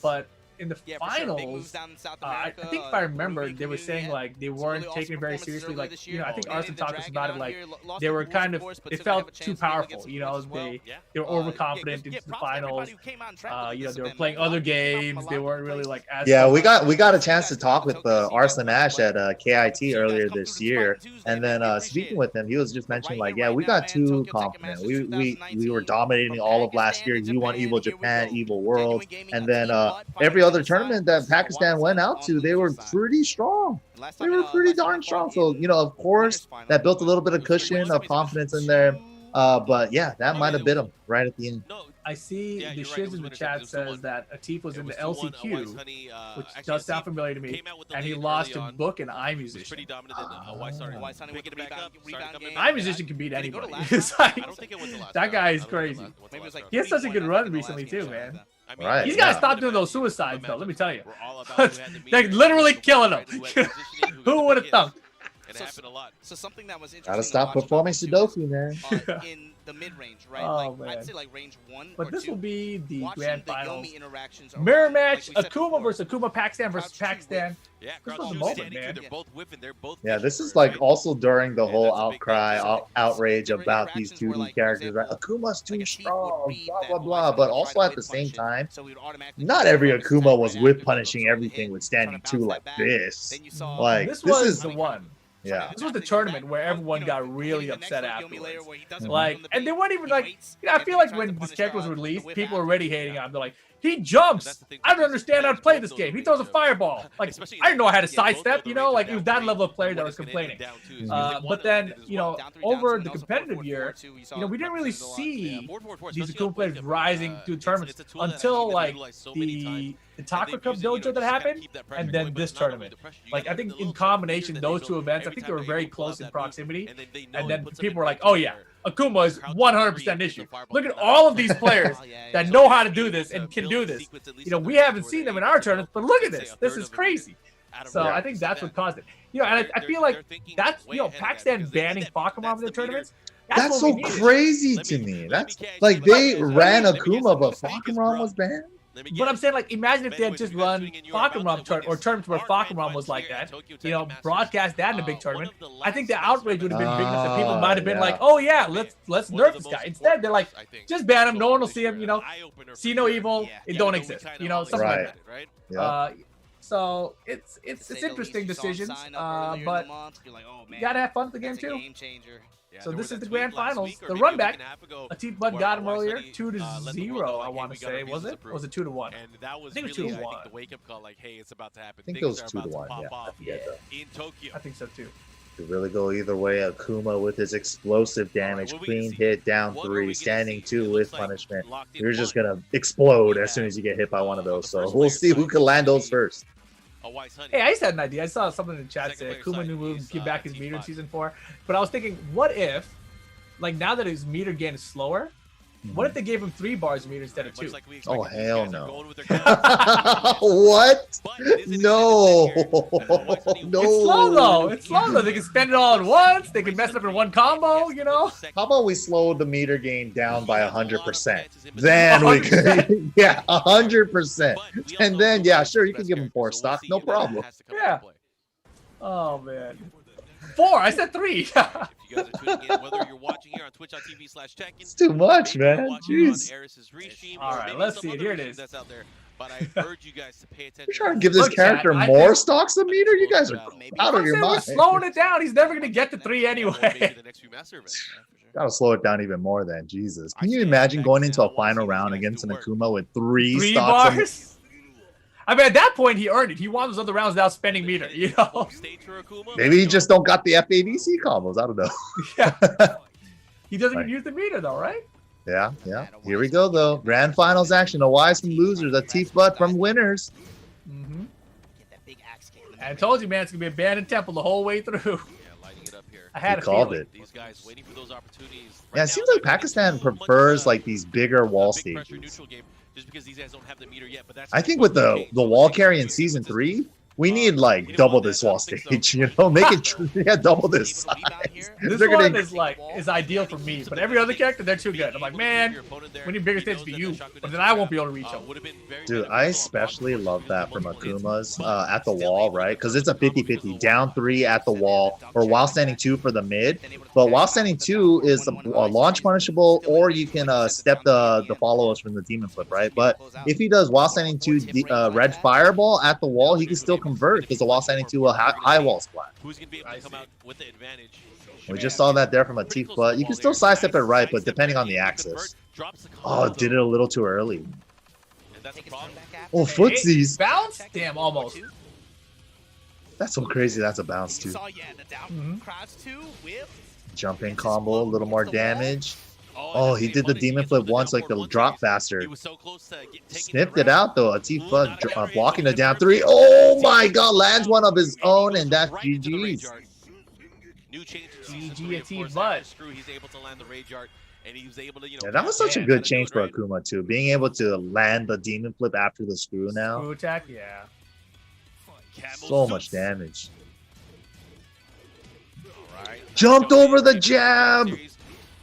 But in the finals, I think if I remember, they were saying like they weren't taking it very seriously. Like, you know, I think Arson talked to us about it. Like, they were kind of, it felt too powerful. You know, they were overconfident into the finals. You know, they were playing other games. They weren't really like as. Yeah, we got a chance to talk with Arslan Ash at KIT earlier this year, and then speaking with him, he was just mentioning like, yeah, we got too confident. We were dominating all of last year. You won Evil Japan, Evil World, and then every other tournament that Pakistan went out to, they were pretty strong. They were pretty darn strong. So, you know, of course, that built a little bit of cushion of confidence in there. But yeah, that might have bit him right at the end. No, I see Yeah, the you're right, it shiz was in the winner, chat it was says 2-1. that Atif was it in the was 2-1, a Wise LCQ, Honey, which actually, does sound Atif familiar to me, came out with the and he lead lost early to on. Book and Was pretty iMusician. dominant. Then Wise Honey, Wise Honey with picking the it back rebound- up, started rebound coming game. back. iMusician can beat Did he go to anybody. last It's round? like, I don't think it was the last that round. guy is I don't think it crazy. was the Maybe it was last like round. He has such a 3-1, good I think, run in the recently last game, too, something like man. that. I mean, Right, He's yeah. got to stop doing those suicides, though. Let me tell you. We're all about They're who had the meter, literally who had the killing ball, him. who had positioning, Who got would the have thunk? hits. It So- happened a lot. So something that was interesting Gotta to stop watch about performing this too Sudoku, is, man. in the mid-range, right? Oh, like, I'd man. say like range 1 But or this 2. will be the Watching grand the finals. Yomi interactions Mirror around, match, like we said Akuma before, versus Akuma Pakistan versus Crouch two Pakistan. Yeah, This Crouch was the two, moment, standing two, man. they're both whipping. They're both Yeah, pushing this for is it, like right? also during the And whole that's a big outcry, thing. outrage There were about these interactions where, 2D like, for characters, right? example, Akuma's too like a team would strong, read blah that blah Wise blah. Honey But tried also to at whip the same punish him, time, so we would automatically not jump every over to Akuma Stan was right whip after, punishing so the everything hit, with trying standing to two bounce like that back. this. Then you saw Like This this was is the one. yeah. This was the tournament where everyone got really upset afterwards. Mhm. Like, and they weren't even like, you know, I feel like when this character was released, people were already hating on him. They're like, he jumps. I don't understand how to play this game. He throws a fireball. Like, I didn't know how to sidestep, you know, like it was that level of player that was complaining. But then, you know, over the competitive year, you know, we didn't really see these Akuma players rising through tournaments until like the Taco Cup dojo that happened, and then this tournament. Like, I think in combination, those two events, I think they were very close in proximity. And then people were like, oh yeah, Akuma is 100% an issue. Look at all of these players that know how to do this and can do this. You know, we haven't seen them in our tournaments, but look at this. This is crazy. So I think that's what caused it. You know, and I feel like that's, you know, Pakistan banning Pokemon in their tournaments. That's what so we needed. crazy to me. That's like they ran Akuma, but Pokemon was banned. But I'm saying, like, imagine if they had just run Pokemon or tournaments where Pokemon was like that, you know, broadcast that in a big tournament. I think the outrage would have been big enough that people might have been like, oh yeah, let's nerf this guy. Instead, they're like, just ban him. No one will see him. You know, see no evil. It don't exist. You know, something like that. Yeah. So it's interesting decisions, but you gotta have fun with the game too. So this is the grand finals. The run back, Atif Bud got him earlier, 2-0. I want to say, was it? Or was it 2-1? And that was I think it was really, 2-1. I think, the wake-up call, like, hey, it's about to happen. I think it Things was are about to 2-1. pop Yeah, I off forget though. in Tokyo. I think so too. Could really go either way. Akuma with his explosive damage, what we clean can see. hit, down What are 3, we gonna standing see? It 2 with looks like punishment. locked in You're just one. gonna explode We as soon as you get hit by one of have, those. the So first we'll player see who side, can land those the- first. A Wise Honey. Hey, I just had an idea. I saw something in the chat Second say player Akuma side new move, is, give back his T5. meter in season 4. But I was thinking, what if, like, now that his meter gain is slower, what if they gave him 3 bars of meter instead of 2? Much like we Oh, expected, these hell guys are no. going with their guns. What? But it is an No. advantage here. Wise Honey No. It's slow though. It's slow though. They can spend it all at once. They can mess it up in one combo. You know. How about we slow the meter gain down by 100%? Then we could, yeah, 100%. And then, yeah, sure, you can give him 4 stock, no problem. Yeah. Oh man. 4. I said 3. If you guys are tuning in, whether you're watching here on twitch.tv/Tekken, It's too much, maybe you're man. watching it on Jeez. Eris's restream, All or right, maybe let's some see it. other Here it restream is. That's out there. But I urge you guys to pay attention. You're trying to give this Look, Chad, character I more think- stocks of meter? You guys are out I'm of your saying we're mind. slowing it down. He's never gonna get to 3 anyway. The next few master events. Gotta slow it down even more then. Jesus. Can you imagine going into a final round against an Akuma with 3 3 stocks? bars. I mean, at that point, he earned it. He won those other rounds without spending meter. You know. Maybe he just don't got the FADC combos. I don't know. Yeah. He doesn't Right. even use the meter though, right? Yeah, yeah. Here we go, though. Grand finals action. A wise from losers. A teeth butt from winners. Mm-hmm. Get that big axe kick in the I middle. told you, man, it's gonna be abandoned temple the whole way through. Yeah, lighting it up here. I had He a called feeling. it. These guys waiting for those opportunities. Yeah, it seems like Pakistan prefers like these bigger wall stages. Just because these guys don't have the meter yet, but that's I think with the wall carry in season 3, we need like double this wall stage. You know, make it yeah, double this size. This They're one gonna is ideal for me, but every other character they're too good. I'm like, man, we need bigger stages for you, but then I won't be able to reach them. Dude, I especially love that from Akuma's at the wall, right? Because it's a 50-50, down 3 at the wall, or while standing 2 for the mid. But while standing 2 is a launch punishable, or you can step the followers from the demon flip, right? But if he does while standing 2 red fireball at the wall, he can still convert because the while standing 2 will high wall splat. Who's gonna be able to come out with the advantage? We just saw that there from a teeth, but you can still sidestep it right, but depending on the axis. Oh, did it a little too early. And that's a problem. Oh, footsies. Bounce? Damn, almost. That's so crazy. That's a bounce too. Saw, yeah, the down Mhm. crouch 2 whip. Jump in Gets his combo, a float, little more gets the wall. damage. Oh, Oh, and he that's did the funny. demon Gets flip with the once, down like they'll forward drop series. faster. He was so close to taking Sniffed the it round. out though. A T Ooh, Bud not a counter hit, blocking but the he down converts 3. it. Oh my god, lands one of his own, and that's Right into the rage GG's. art. New change in season GG 3, a of T course, Bud. after Screw, he's able to land the rage art, and he was able to, Yeah, that was such a man, good gotta do change it for right. Akuma too. Being able to land the demon flip after the screw now. Screw attack, yeah. Camel So suits. much damage. All right. Jumped Nice over the showing. jab. Series,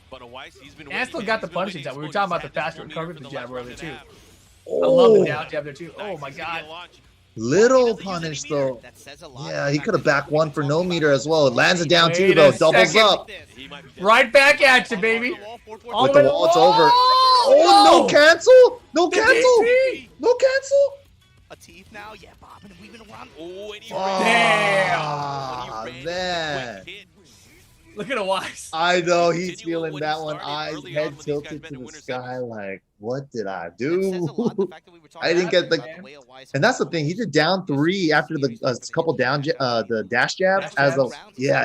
but Weiss, he's been And still waiting, got he's the been punishing waiting attack. We were exposure. talking about He's the had faster this recovery for from the the jab last earlier round and too. a half. I love the Oh, down jab there too. Oh Nice, my he's gonna god. get launched. little He doesn't use any punish meter. though. That says a lot. Yeah, he could have backed one for no meter as well. It lands it down Wait too a though. Doubles second. up. He might be dead. Right back at you, baby. All With the the way- wall, it's over. Oh, Oh, no cancel! No The cancel! DP. No cancel! A teeth now, yeah, bobbing and weaving around. Oh, and he Oh, Damn. ran. man. Quick hit. Look at a Wise. I know he's Continue feeling what that he one. started Eyes, early on head when these guys tilted met to in the winter sky. semis. Like, what did I That says a lot, the do? fact that we were I didn't talking get the- about way a Wise And that's the thing. He did down 3 after the couple down the dash jabs as a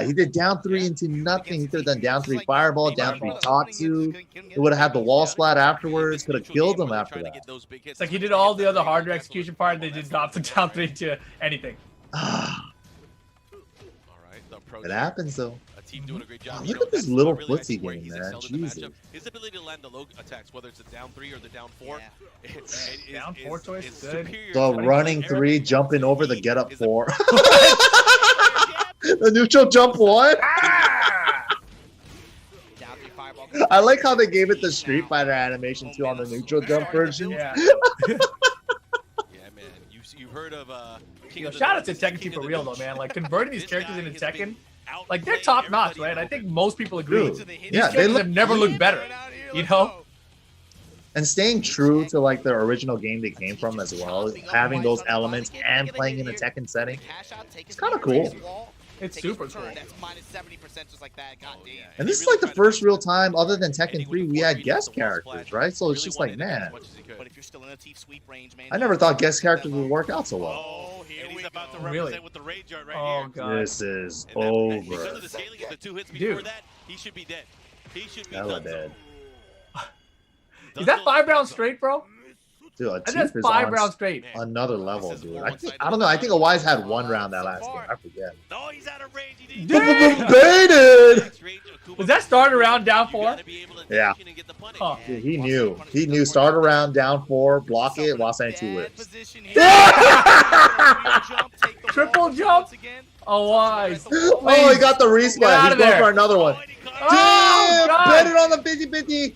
he did down 3 into nothing. He could have done down 3 fireball, down 3 Tatsu. It would have had the wall splat afterwards. Could have killed him after that. It's like he did all the other harder execution part, and they did not put down 3 to anything. All right, the approach. It happens though. A team doing a great job. Wow, You look know, at this that's little what I really footsie like where game, he's man. excelled in the Jesus. matchup. His ability to land the low attacks, whether it's a down 3 or the down 4, Down 4 choice is good. superior The to running everything 3, else jumping over the he get up is 4. a- The neutral jump 1. Down three fireball. I like how they gave it the Street Fighter animation too on the neutral jump version. Yeah. Yeah, man. You've heard of King Yo, of the shout out to Nooch, Tekken 2 King for of the real though, Nooch. man. Like converting these This characters guy into has been Tekken, like they're outplaying top notch, everybody right? I in think open. most people agree. Dude, These yeah, they characters look have never looked better. You know? and staying true to like the original game they came from as well, having those elements and playing in a Tekken setting. It's kinda cool. It's super cool. That's minus 70% just like that. God damn. And this is like the first real time, other than Tekken 3, we had guest characters, right? So it's just like, man, But if you're still in a teeth sweep range, man. I never thought guest characters would work out so well. Oh, here he's about to Really? represent with the rage art right Oh here. god. This is And that- because over. of the scaling of the 2 hits before Dude. that, he should be dead. He should be Hella done. dead. Is that 5 rounds straight, bro? Dude, a I think Teeth that's is 5 on rounds straight. another level, dude. I don't know. I think Awise had 1 round that last game. I forget. No, he's out of range. He Damn! Baited! Was that start around down 4? Yeah. Huh. Dude, he knew. He knew. Start around, down 4, block it, while sending 2 whips. Triple jump? Oh, Wise. Oh, he got the Get resplat. out He's of going there. for another one. Oh, Damn! God. Bet it on the 50-50.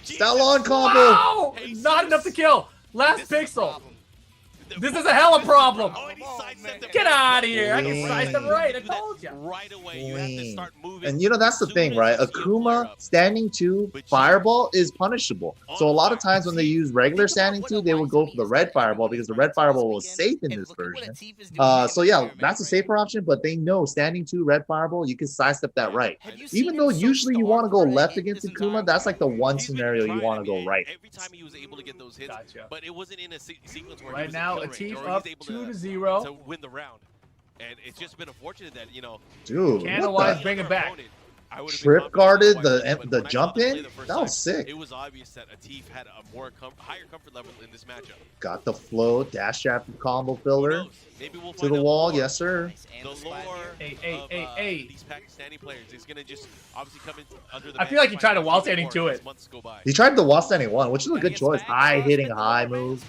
Stallone combo. Wow! Not enough to kill. Last pixel. This is a hella problem. Get out of here. I can slice them right. I told you. Right away, you have to start moving. And you know, that's the thing, right? Akuma standing 2 fireball is punishable. So a lot of times when they use regular standing 2, they would go for the red fireball because the red fireball was safe in this version. So yeah, that's a safer option, but they know standing 2 red fireball, you can sidestep that right. Even though usually you want to go left against Akuma, that's like the one scenario you want to go right. Every time he was able to get those hits, Gotcha. but it wasn't in a sequence where Right he was now, in a kill range, team or up he's able 2-0. to win the round. And it's just been unfortunate that, you know, Dude, Can what Wise the? bring it back? I would've been Trip confident guarded that the Wise would, but when I jump saw them play in? the first That time, was sick. It was obvious that Atif had a more higher comfort level in this matchup. Got the flow, dash jab combo Who filler knows? Maybe we'll to find the out wall. more. Yes, sir. The lore Hey, of hey. these Pakistani players is going to just obviously come in under the I feel like he tried a wall standing more to as it. months go by. He tried the wall standing 1, which is a good choice. High hitting high move,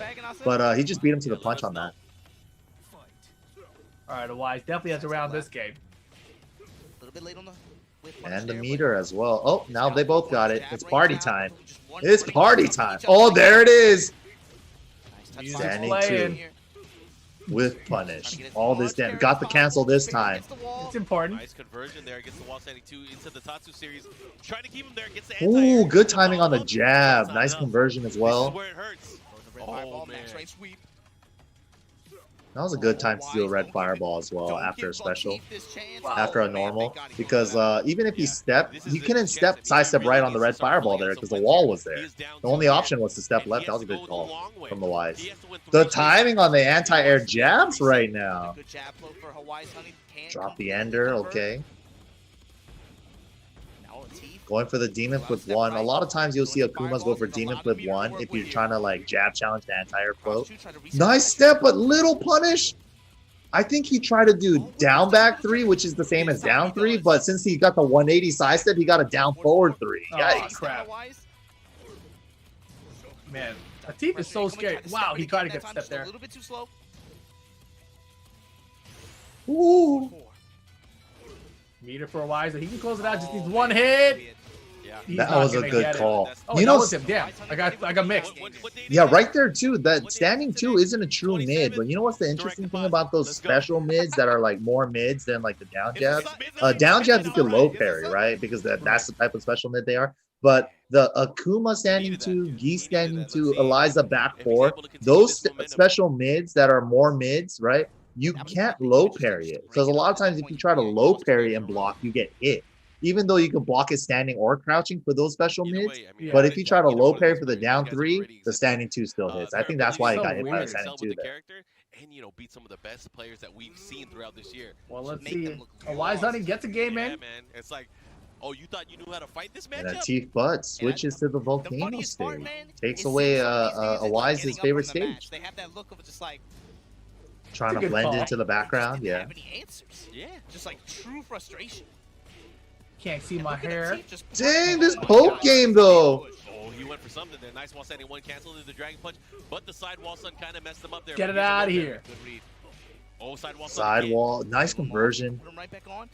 but he just beat him to the punch on that. All right, a Wise definitely has to round this game. A little bit late on the whip And punch the there, meter but- as well. Oh, now they both got it. It's party time. It's party time. Oh, there it is. Nice touch Standing by Wall 2 here. with punish. All this damage. Got the cancel this time. Gets the wall. It's important. Nice conversion there against the wall standing 2 into the Tatsu series. Trying to keep him there against the Ooh, anti-air. good timing on the jab. Not Nice enough. conversion as This is well. where it hurts. Throws the red Oh, fireball, man. max range sweep. That was a good time to do a red fireball as well after a special. After a normal, because even if he stepped, he couldn't step sidestep right on the red fireball there because the wall was there. The only option was to step left. That was a good call from the Wise. The timing on the anti-air jabs right now. Good jab flow for Hawaii's Honey. Can't Drop come the from ender, cover. okay. Now Going for the demon flip 1. A lot of times you'll see Akumas go for demon flip 1 if you're trying to like jab challenge the anti-air float. Nice step, but little punish. I think he tried to do down back 3, which is the same as down 3, but since he got the 180 side step, he got a down forward 3. Oh, Yikes. crap. Man, Atif is so scary. Wow, he tried to get step there. A little bit too slow. Ooh. Meter for a Wise. He can close it out. Just needs one hit. He's That not was a gonna good get it. call. Oh, You that know, was him. Damn, I got mixed. yeah, right there too. That standing 2 isn't a true mid, but you know what's the interesting thing about those special mids that are like more mids than like the down jabs? Down jabs you can low parry, right? Because that's the type of special mid they are. But the Akuma standing 2, Gi standing 2, Eliza back 4, those special mids that are more mids, right? You can't low parry it because a lot of times if you try to low parry and block, you get hit. Even though you can block it standing or crouching for those special mids, but if you try to low parry for the down 3, the standing 2 still hits. I think that's why he got hit by the standing 2 there. And beat some of the best players that we've seen throughout this year. Well, let's see. A Wise Honey gets a game in. Yeah, man. It's like, oh, you thought you knew how to fight this And matchup? Atif Butt switches to the volcano stage. Takes away a Wise's favorite stage. They have that look of just like Trying to blend into the background, yeah. Yeah, just like true frustration. Can't see my hair. Dang, this poke game though. Oh, he went for something there. Nice wall standing 1, canceled into the dragon punch, but the sidewall sun kind of messed him up there. Get it out of here. Good read. Oh, sidewall. Sidewall, nice conversion. Put him right back on.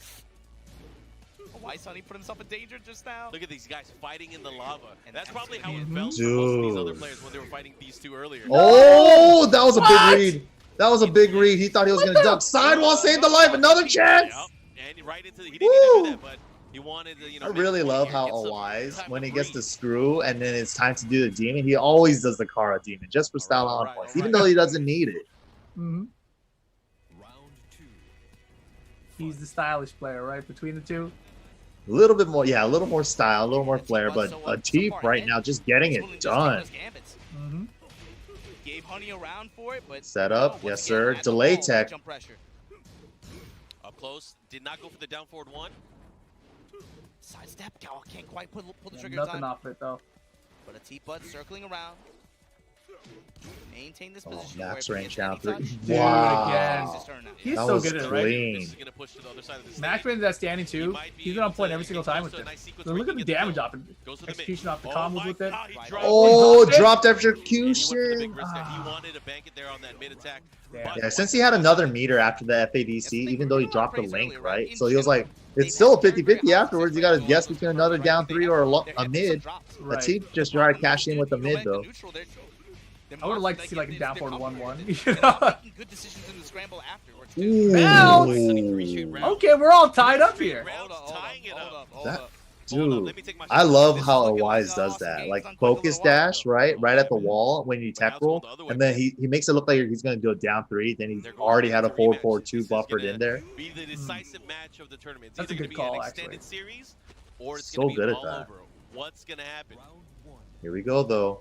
Why Sonny put himself in danger just now? Look at these guys fighting in the lava. That's probably how it Mhm. felt for most of these other players when they were fighting these 2 earlier. Oh, that was a What? big read. That was a big read. He thought he was going to duck. Sidewall saved the life. Another chance. Yep. And right into the, he didn't even do that, but he wanted to, I really love how Wise, when he gets the screw and then it's time to do the demon, he always does the Kara demon just for style on points, even though he doesn't need it. Mm-hmm. He's the stylish player, right? Between the two. A little bit more, yeah, a little more style, a little more flair, but Atif right now just getting it done. Mm-hmm. Gave Honey around for it, but Set up, yes sir. Delay tech. Jump pressure. Up close, did not go for the down forward 1. Sidestep. Oh, can't quite pull the trigger. Nothing off it though. But a T-Bud circling around. Maintain this Oh, position. max where if range he gets down any 3. touch, Dude, Wow. again. it's his turn now. He's That so was good at it, right? clean. This is gonna push to the other side of the stage. Max Range that standing too. He's on point every single time with it. So look at the damage off it. Goes to the Execution mid. off the combos with it. God, he dropped Oh, He dropped And he went for the execution. big risk there. He wanted to bank it there on that mid attack. Damn. Yeah, since he had another meter after the FADC, even though he dropped the link, right? So he was like, it's still a 50-50 afterwards. You got to guess between another down 3 or a mid. Right. Atif just tried to cash in with the mid, though. I would have liked to see like a down forward 1-1. You know? Good decisions in the scramble afterwards. Ooh. Okay, we're all tied up here. That- Dude, I love how Wise does that. Like focus dash, right at the wall when you tech roll, and then he makes it look like he's going to do a down 3. Then he's already had a forward 2 buffered in there. Be the decisive match of the tournament. It's That's a either good gonna be call, an actually. extended series, or it's So gonna be good at all that. over. What's gonna happen? Here we go, though.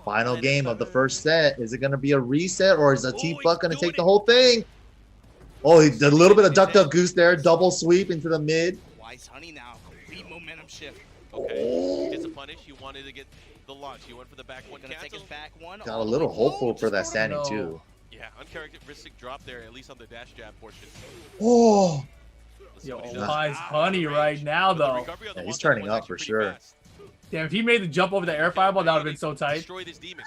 Final game of the first set. Is it going to be a reset, or is Atif Butt going to take the whole thing? Oh, he did a little bit of duck duck goose there. Double sweep into the mid. Wise Honey now. Complete momentum shift. Okay, he gets a punish. He wanted to get the launch. He went for the back 1 Gonna take cancel. his back one. Got a little hopeful for that standing No. 2. Yeah, uncharacteristic drop there, at least on the dash jab portion. Oh, Let's see Yo, what he does. Wise Honey right now But the though. recovery on the Yeah, he's one step turning was up actually for pretty sure. fast. Damn, if he made the jump over the air fireball, that would have been so tight. Destroy this demon.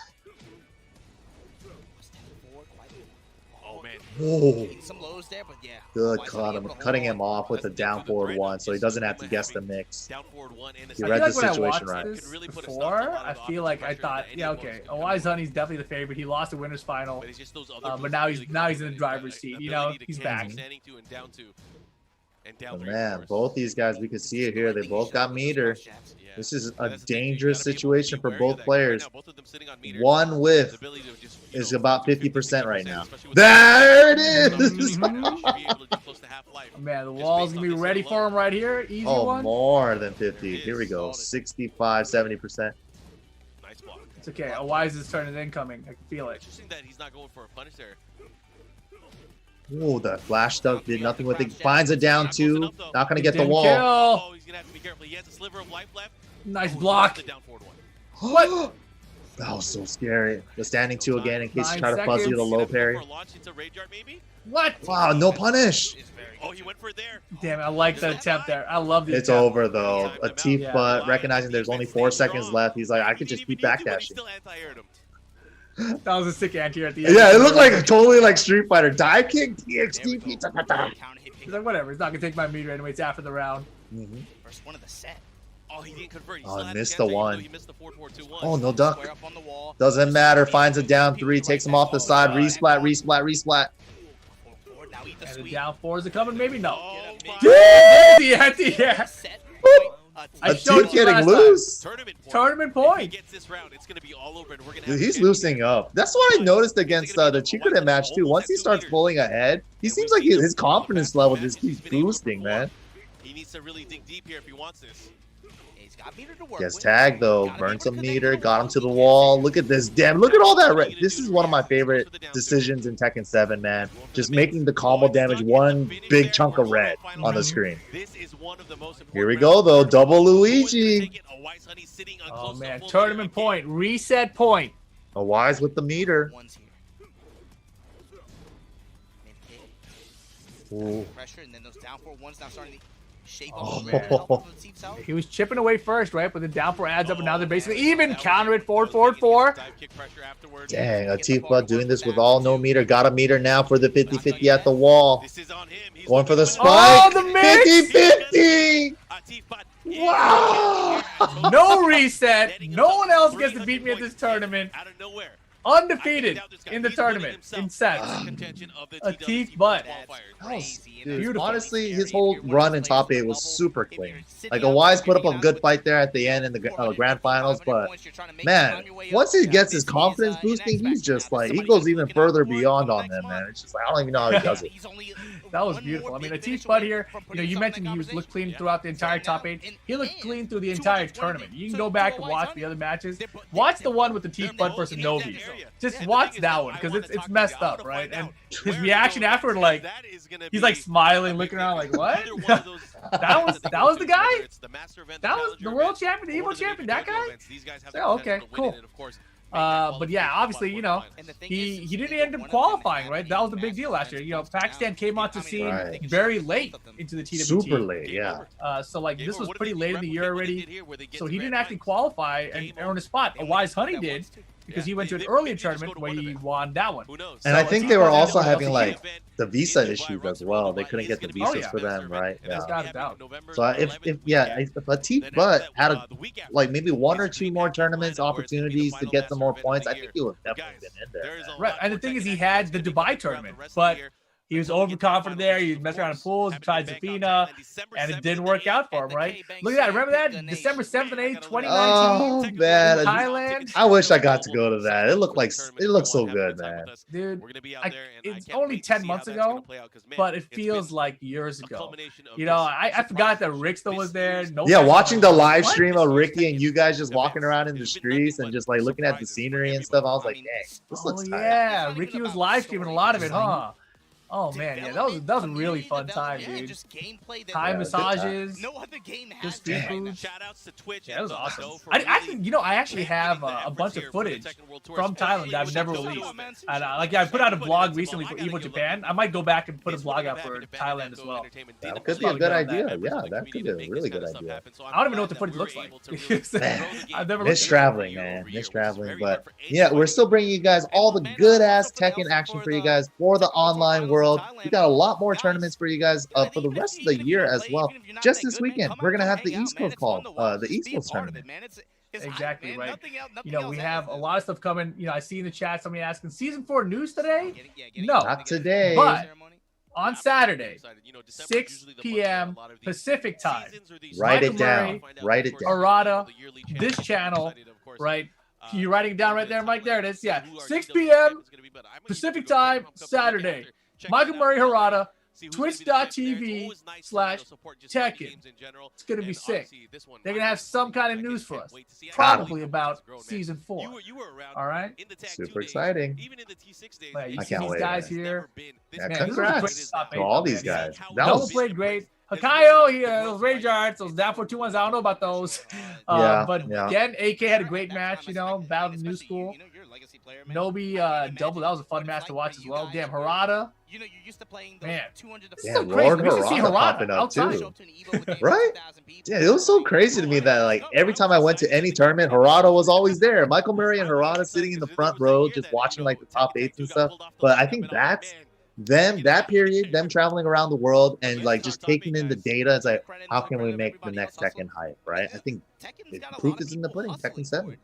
Oh man. oh. Some lows there, but yeah. Good, Wise caught Honey him, able to cutting hold him on. off with a down forward 1, so he doesn't have to guess the mix. Down forward 1 and a He I read feel the like when I situation watched right. this Could really put a stop to a before, lot I of the feel like I offensive thought, pressure yeah, that okay, anyone's a Wise Honey's definitely the favorite. He lost the winners final. But it's just those other But moves now that he's really now come he's in the with driver's that seat. You ability know, to he's cancel back. standing 2 and down 2. And down But 3, of man, course. both these guys, we can see it here. They both got meter. Yeah. This is And a that's the thing, you dangerous gotta be able to situation be for wary of both that, 'cause right players. now, both of them sitting on meter. One whiff The ability to just, is know, about do 50% right 50%, now. especially with There it the- is! Should be able to do close to half-life. Man, the Just wall's based gonna on be this ready alone. for him right here. Easy Oh, one. more than 50. There it Here we is. go. Solid. 65, 70%. Nice block. It's okay. A Wise is turning incoming. I can feel it. Interesting that he's not going for a punish there. Oh, the flash stuff did nothing with it. Finds it down two. Not gonna get the Didn't wall. kill. Oh, he's gonna have to be careful. He has a sliver of life left. Nice Oh, block. the down forward one. What? That was so scary. The standing two again in case you 9 try to fuzz you the seconds. low parry. For a launch into Rage Art, maybe? What? Wow, no punish. Oh, he went for it there. Damn it, I like the attempt there. I love the It's attempt. over though. A teeth Yeah. butt, recognizing there's only 4 seconds left. He's like, I could just keep backdashing. Still anti-aired him. That was a sick anti at the end. Yeah, it looked like totally like Street Fighter. Dive kick, TXT, pizza. He's like, whatever, it's not gonna take my meter anyway. It's after the round. First one of the set. Oh, he didn't convert. He Oh, still had missed a the chance, even one. though he missed the 4-4-2-1. Oh, no duck. Square up on the wall. Doesn't matter. Finds a down 3, takes him off the side. Resplat, resplat, resplat. Now eat the And the sweet. down fours are coming, maybe no. Oh, my Dude, the anti, yeah. Set. I A showed teeth you getting last loose. Tournament point. Tournament If point. he gets this round, it's going to be all over, and we're going to Dude, have he's a chance. loosening up. That's what I noticed against the Chiconet match too. Once he starts pulling ahead, he seems like his confidence level just keeps boosting, man. He needs to really dig deep here if he wants this. He's got meter to work Gets with. tagged though, Gotta be burns able to some connect meter, the got him to the wall. wall. Look at this, damn! Look at all that red. This is one of my favorite decisions in Tekken 7, man. Just making the combo damage one big chunk of red on the screen. This is one of the most important Here we go though, double Luigi. Oh man, tournament point, reset point. A Wise with the meter. One's here. Ooh. Pressure, and then those down four ones now starting to shape up Oh, a little bit. Help man. with the team's out. He was chipping away first, right? But the down four adds up, and now they're basically even. Counter it, 4-4-4. Dang, a Tifa doing this with all no meter. Got a meter now for the 50-50 at the wall. This is on him. He's Going for the looking spike. Oh, the mix! 50-50. Wow. No reset. No one else gets to beat me at this tournament. Out of nowhere. Undefeated in the tournament in sets. A teeth butt. Crazy. Dude, Beautiful. honestly, his whole run in top 8 was super clean. Like, a Wise put up a good fight there at the end in the grand finals, but man, once he gets his confidence boosting, he's just like, he goes even further beyond on them, man. It's just like, I don't even know how he does it. That was beautiful. I mean, a teeth butt here, you know, you mentioned he was looked clean throughout the entire top 8. He looked clean through the entire tournament. You can go back and watch the other matches. Watch the one with the teeth butt versus Novi. Just watch that one, because it's messed up, right? And his reaction afterward, like, he's like smiling, looking around like, what? that was the guy? That was the world champion, the Evo champion, that guy? Oh, okay, cool. But yeah, obviously, you know, he didn't end up qualifying, right? That was the big deal last year. You know, Pakistan came onto the scene Right. very late into the TWT. Super late, yeah. So like this was pretty late in the year already. So he didn't actually qualify and earn a spot. A Wise Honey did, because he went to an earlier tournament where he won that one. And I So think a they were team also ended up having losing. like the visa issues as well. They couldn't get the visas for them, right? Yeah. Without a doubt. So if a Teeth Butt had like maybe 1 or 2 more tournaments opportunities to get some more points, I think he would have definitely been in there. Man. Right, and the thing is, he had the Dubai tournament, but he was overconfident there. He messed around in pools, he tried Zafina, and it didn't work out for him, right? Look at that. Remember that? December 7th and 8th, 2019? Oh man, Thailand? I wish I got to go to that. It looked so good, man. Dude, it's only 10 months ago, but it feels like years ago. You know, I forgot that Rick still was there. Yeah, watching the live What? stream of Ricky and you guys just walking around in the streets and just like looking at the scenery and stuff, I was like, dang, this Oh looks tight. yeah, Ricky was live streaming a lot of it, huh? Oh man, yeah, that was a really fun time, dude. Thai massages, No other game has just street that. food. Shoutouts to Twitch. Yeah, that was awesome. I actually have a bunch of footage from Thailand that I've never released. And I put out a vlog recently for Evo Japan. I might go back and put a vlog out for Thailand as well. That could be a good idea. Yeah, that could be a really good idea. I don't even know what the footage looks like. I've never Miss traveling, man. Miss traveling. But yeah, we're still bringing you guys all the good ass Tekken action for you guys for the online world. We got a lot more tournaments for you guys for the rest of the year as well. Just this weekend, we're gonna have the East Coast call, the East Coast tournament. Exactly right. You know, we have a lot of stuff coming. You know, I see in the chat somebody asking, season 4 news today? No, Not today. but on Saturday, 6 p.m. Pacific time. Write it Michael down. Murray, Write it down. Arata, this channel, right? You writing it down right there, Mike? There it is. Yeah, 6 p.m. Pacific time, Saturday. Michael Murray Harada see who's gonna be the champ there. It's always nice to, you know, support just fighting Tekken. games in general. It's gonna be And sick. obviously this one, They're gonna have some kind of I news for can't us, wait to see it. probably Absolutely. about Grown, man. season 4. You were around All right, in the tag Super 2 days, exciting. even in the T6 days. Man, you I see can't these wait, guys man. here. Yeah, Man, congrats top to eight, all though, these man. guys. That Double was played great. Hakayo, those Rage Arts, those down for 2-1s. I don't know about those. Yeah, But yeah. again, AK had a great match, you know, battled New School. Nobi double, that was a fun match to watch as well. Damn, Harada. Man, this is so crazy. Lord We should see Harada Harada popping up outside. too. Right? Yeah, it was so crazy to me that like every time I went to any tournament, Harada was always there. Michael Murray and Harada sitting in the front row, just watching like the top 8s and stuff. But I think that's that period, them traveling around the world and like just taking in the data. It's like, how can we make the next Tekken hype, right? I think proof is in the pudding. Tekken 7.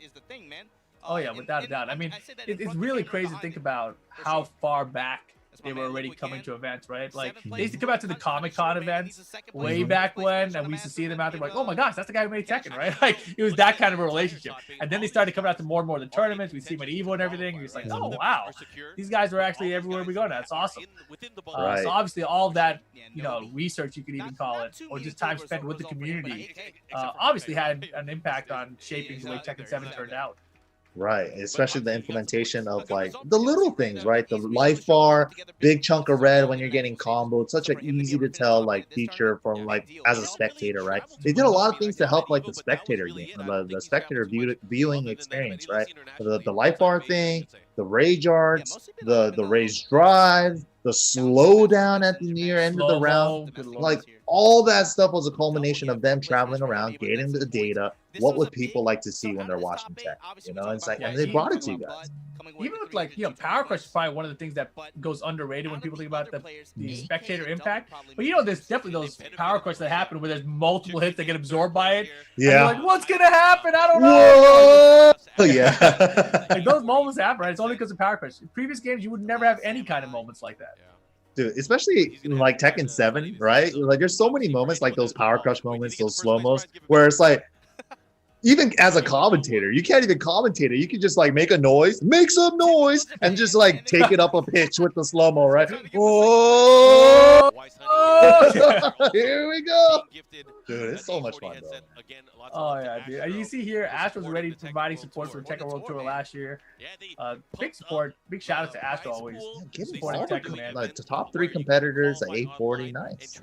Oh yeah, without a doubt. I mean, it's really crazy to think about how far back they were already coming to events, right? Like they used to come out to the Comic-Con events way back when, and we used to see them out there like, oh my gosh, that's the guy who made Tekken, right? Like it was that kind of a relationship. And then they started coming out to more and more of the tournaments. We see them at Evo and everything. And it's like, oh wow, these guys are actually everywhere we go now. That's awesome. Right. So obviously all of that, you know, research you could even call it, or just time spent with the community, obviously had an impact on shaping the way Tekken 7 turned out. Right, especially the implementation of like the little things, right? The life bar, big chunk of red when you're getting comboed. Such an easy to tell like feature from like as a spectator, right? They did a lot of things to help like the spectator game, the spectator viewing experience, right? The life bar thing, the rage arts, the rage drive, the slowdown at the near end of the round, like all that stuff was a culmination of them traveling around, getting the data. What would people like to see when they're watching tech? You know, it's like, and they brought it to you guys. Even with like, you know, Power Crush is probably one of the things that goes underrated when people think about the spectator impact. But you know, there's definitely those Power Crush that happen where there's multiple hits that get absorbed by it. Yeah. Like, what's gonna happen? I don't know. Whoa! Yeah. Like those moments happen, right? It's only because of Power Crush. In previous games, you would never have any kind of moments like that. Dude, especially in like Tekken 7, right? Like there's so many moments like those Power Crush moments, those slow-mos, where it's like, even as a commentator, you can't even commentate it. You can just like make a noise, make some noise, and just like take it up a pitch with the slow-mo, right? Oh, here we go. Dude, it's so much fun, though. Oh, yeah, dude. And you see here, Astro's already providing support for the Tekken World Tour last year. Big support. Big shout out to Astro always. Getting Supporting all Tekken, man. like the top 3 competitors at 840, nice.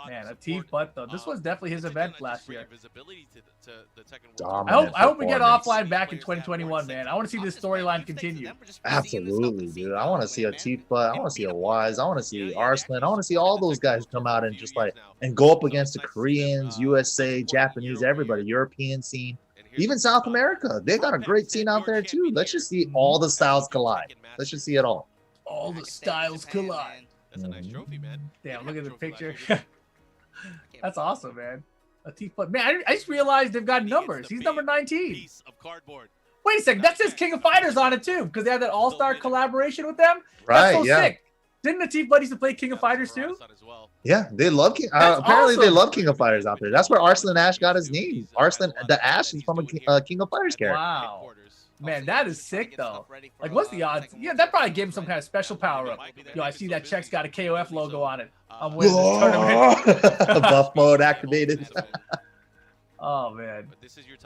Man, a teeth butt though. This was definitely his event last year. Dominant I hope we get performance. offline back in 2021, man. I want to see this storyline continue. Absolutely, dude. I want to see a Teeth Butt. I want to see a Wise. I want to see Arslan. I want to see all those guys come out and just like and go up against the Koreans, USA, Japanese, everybody, European scene, even South America. They got a great scene out there too. Let's just see all the styles collide. Let's just see it all. All the styles collide. That's a nice trophy, man. Damn, look at the picture. That's awesome, man. A teeth butt. Man, I just realized they've got numbers. He's number 19. Piece of cardboard. Wait a second. That says King of Fighters on it too, because they had that all-star collaboration with them. Right, That's so yeah. sick. Didn't the Teeth Buddies to play King of Fighters too? Yeah, they love King. That's apparently, they awesome. love King of Fighters out there. That's where Arslan Ash got his name. Arslan, the Ash is from a King of Fighters character. Wow. Man, that is sick though. Like, what's the odds? Yeah, that probably gave him some kind of special power up. Yo, I see that check's got a KOF logo on it. I'm winning this tournament. Buff mode activated. Oh man.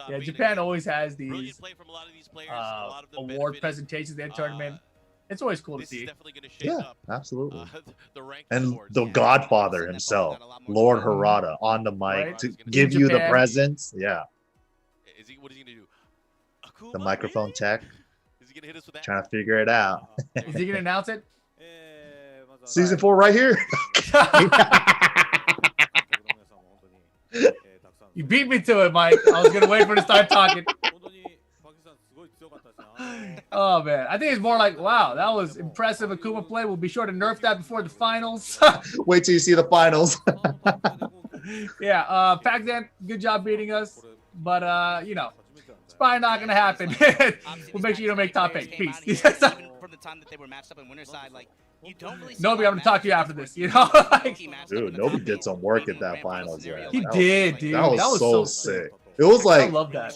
Yeah, Japan always has these award presentations at the tournament. It's always cool to see. Yeah, absolutely. And the Godfather himself, Lord Harada, on the mic Right? to give you the Japan. presents. Yeah, What is he gonna do? the microphone tech, Is he gonna hit us with that? trying to figure it out. Is he gonna announce it? Season 4 right here. You beat me to it, Mike. I was gonna wait for him to start talking. Oh man, I think it's more like, wow, that was impressive Akuma play. We'll be sure to nerf that before the finals. Wait till you see the finals. Yeah, Pac-Dan, good job beating us, but you know, it's probably not gonna happen. We'll make sure you don't make top 8. Peace. From the time that they were matched up in winter side, like you don't really see Nobi, a I'm lot gonna of talk to you matches after where this. You know, like, Dude, Nobi did some work at that finals. Yeah, he that was- did, dude. That was so sick. It was I like, love that.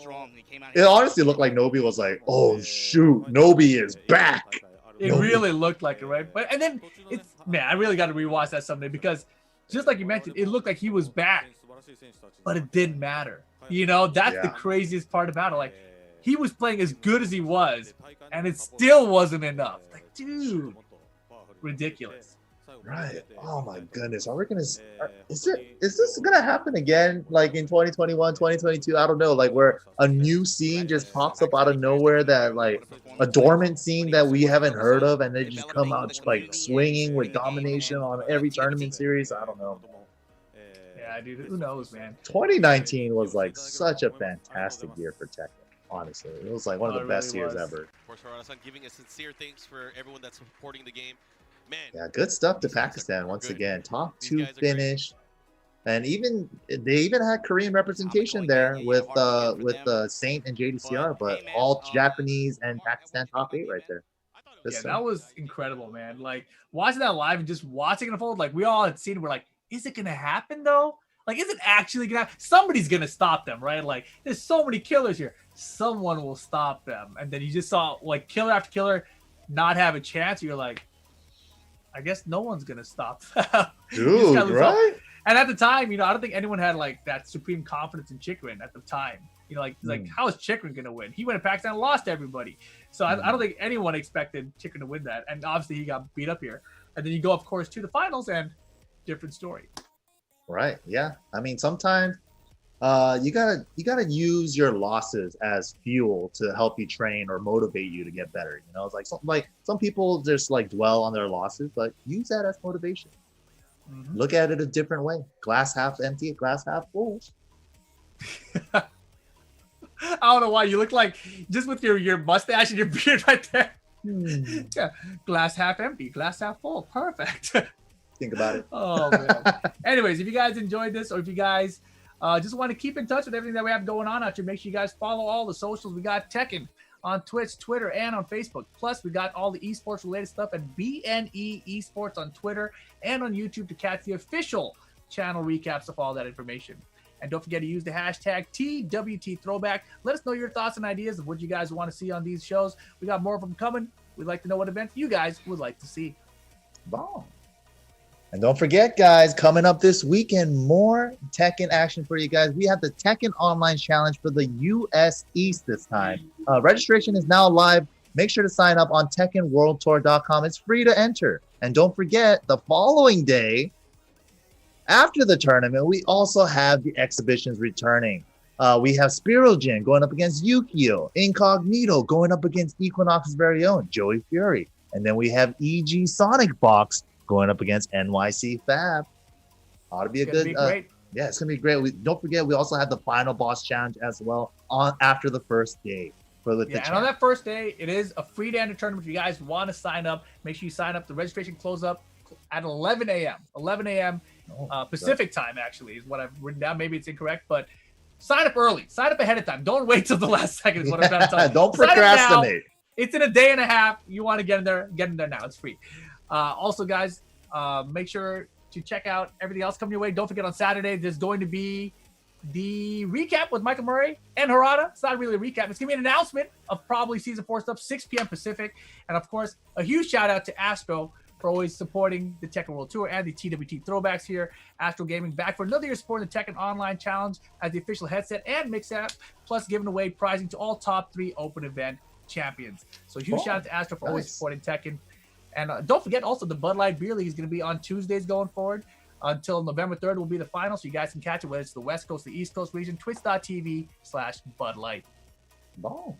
it honestly looked like Nobi was like, oh shoot, Nobi is back. It really looked like it, right? But and then it's man, I really got to rewatch that someday because just like you mentioned, it looked like he was back, but it didn't matter. You know, that's the craziest part about it. Like he was playing as good as he was, and it still wasn't enough. Like, dude, ridiculous. Right. Oh my goodness. Are we gonna? Is this gonna happen again? Like in 2021, 2022? I don't know. Like where a new scene just pops up out of nowhere, that like a dormant scene that we haven't heard of, and they just come out like swinging with domination on every tournament series. I don't know. Yeah, dude. Who knows, man? 2019 was like such a fantastic year for Tekken. Honestly, it was like one of the best years ever. Of course, Harada-san giving a sincere thanks for everyone that's supporting the game. Man, yeah, good stuff to Pakistan once again. Top 2 finish, and they even had Korean representation there with Saint and JDCR, but all Japanese and Pakistan top 8 right there. Yeah, that was incredible, man. Like watching that live and just watching it unfold, like we all had seen it. We're like, is it gonna happen though? Like, is it actually gonna happen? Somebody's gonna stop them, right? Like, there's so many killers here. Someone will stop them. And then you just saw like killer after killer not have a chance. You're like, I guess no one's gonna stop them. Dude, right? And at the time, you know, I don't think anyone had like that supreme confidence in Chikrin at the time. You know, like how is Chikrin gonna win? He went to Pakistan and lost to everybody. So I don't think anyone expected Chikrin to win that. And obviously he got beat up here. And then you go, of course, to the finals and different story. Right. Yeah. I mean, sometimes you gotta use your losses as fuel to help you train or motivate you to get better. You know, it's like some people just like dwell on their losses, but use that as motivation. Look at it a different way. Glass half empty, glass half full. I don't know why you look like just with your mustache and your beard right there. Yeah, glass half empty, glass half full. Perfect. Think about it. Oh man. Anyways, if you guys enjoyed this, or if you guys just want to keep in touch with everything that we have going on out here, make sure you guys follow all the socials. We got Tekken on Twitch, Twitter, and on Facebook. Plus, we got all the esports related stuff at BNE Esports on Twitter and on YouTube to catch the official channel recaps of all that information. And don't forget to use the hashtag TWTThrowback. Let us know your thoughts and ideas of what you guys want to see on these shows. We got more of them coming. We'd like to know what events you guys would like to see. Bomb. And don't forget, guys, coming up this weekend, more Tekken action for you guys. We have the Tekken Online Challenge for the US East this time. Registration is now live. Make sure to sign up on TekkenWorldTour.com. It's free to enter. And don't forget, the following day, after the tournament, we also have the exhibitions returning. We have Spirojin going up against Yukio, Incognito going up against Equinox's very own Joey Fury. And then we have EG Sonic Box going up against NYC Fab. Ought to be a good yeah, it's gonna be great. Don't forget, we also have the final boss challenge as well after the first day for the and on that first day, it is a free to enter tournament. If you guys want to sign up, make sure you sign up. The registration close up at 11 a.m. 11 a.m. Pacific time, actually, is what I've written down. Maybe it's incorrect, but sign up early. Sign up ahead of time. Don't wait till the last second is what I'm trying to tell you. Don't procrastinate. It's in a day and a half. You want to get in there now. It's free. Also, guys, make sure to check out everything else coming your way. Don't forget, on Saturday, there's going to be the recap with Michael Murray and Harada. It's not really a recap. It's going to be an announcement of probably Season 4 stuff, 6 p.m. Pacific. And, of course, a huge shout-out to Astro for always supporting the Tekken World Tour and the TWT Throwbacks here. Astro Gaming back for another year supporting the Tekken Online Challenge as the official headset and mix app, plus giving away prizing to all top 3 open event champions. So huge shout out to Astro for always supporting Tekken. And don't forget, also, the Bud Light Beer League is going to be on Tuesdays going forward. Until November 3rd will be the final, so you guys can catch it, whether it's the West Coast, the East Coast region, twitch.tv/Bud Light. Boom.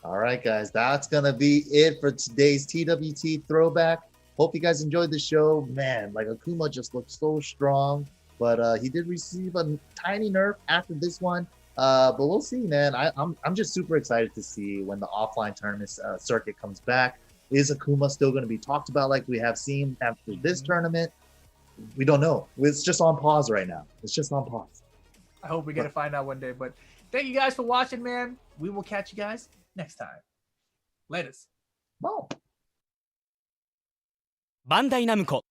All right, guys, that's going to be it for today's TWT Throwback. Hope you guys enjoyed the show. Man, like, Akuma just looked so strong, but he did receive a tiny nerf after this one. But we'll see, man. I'm just super excited to see when the offline tournament circuit comes back. Is Akuma still going to be talked about like we have seen after this tournament? We don't know. It's just on pause right now. It's just on pause. I hope we get to find out one day. But thank you guys for watching, man. We will catch you guys next time. Laters. Bye. バンダイナムコ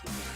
Bye.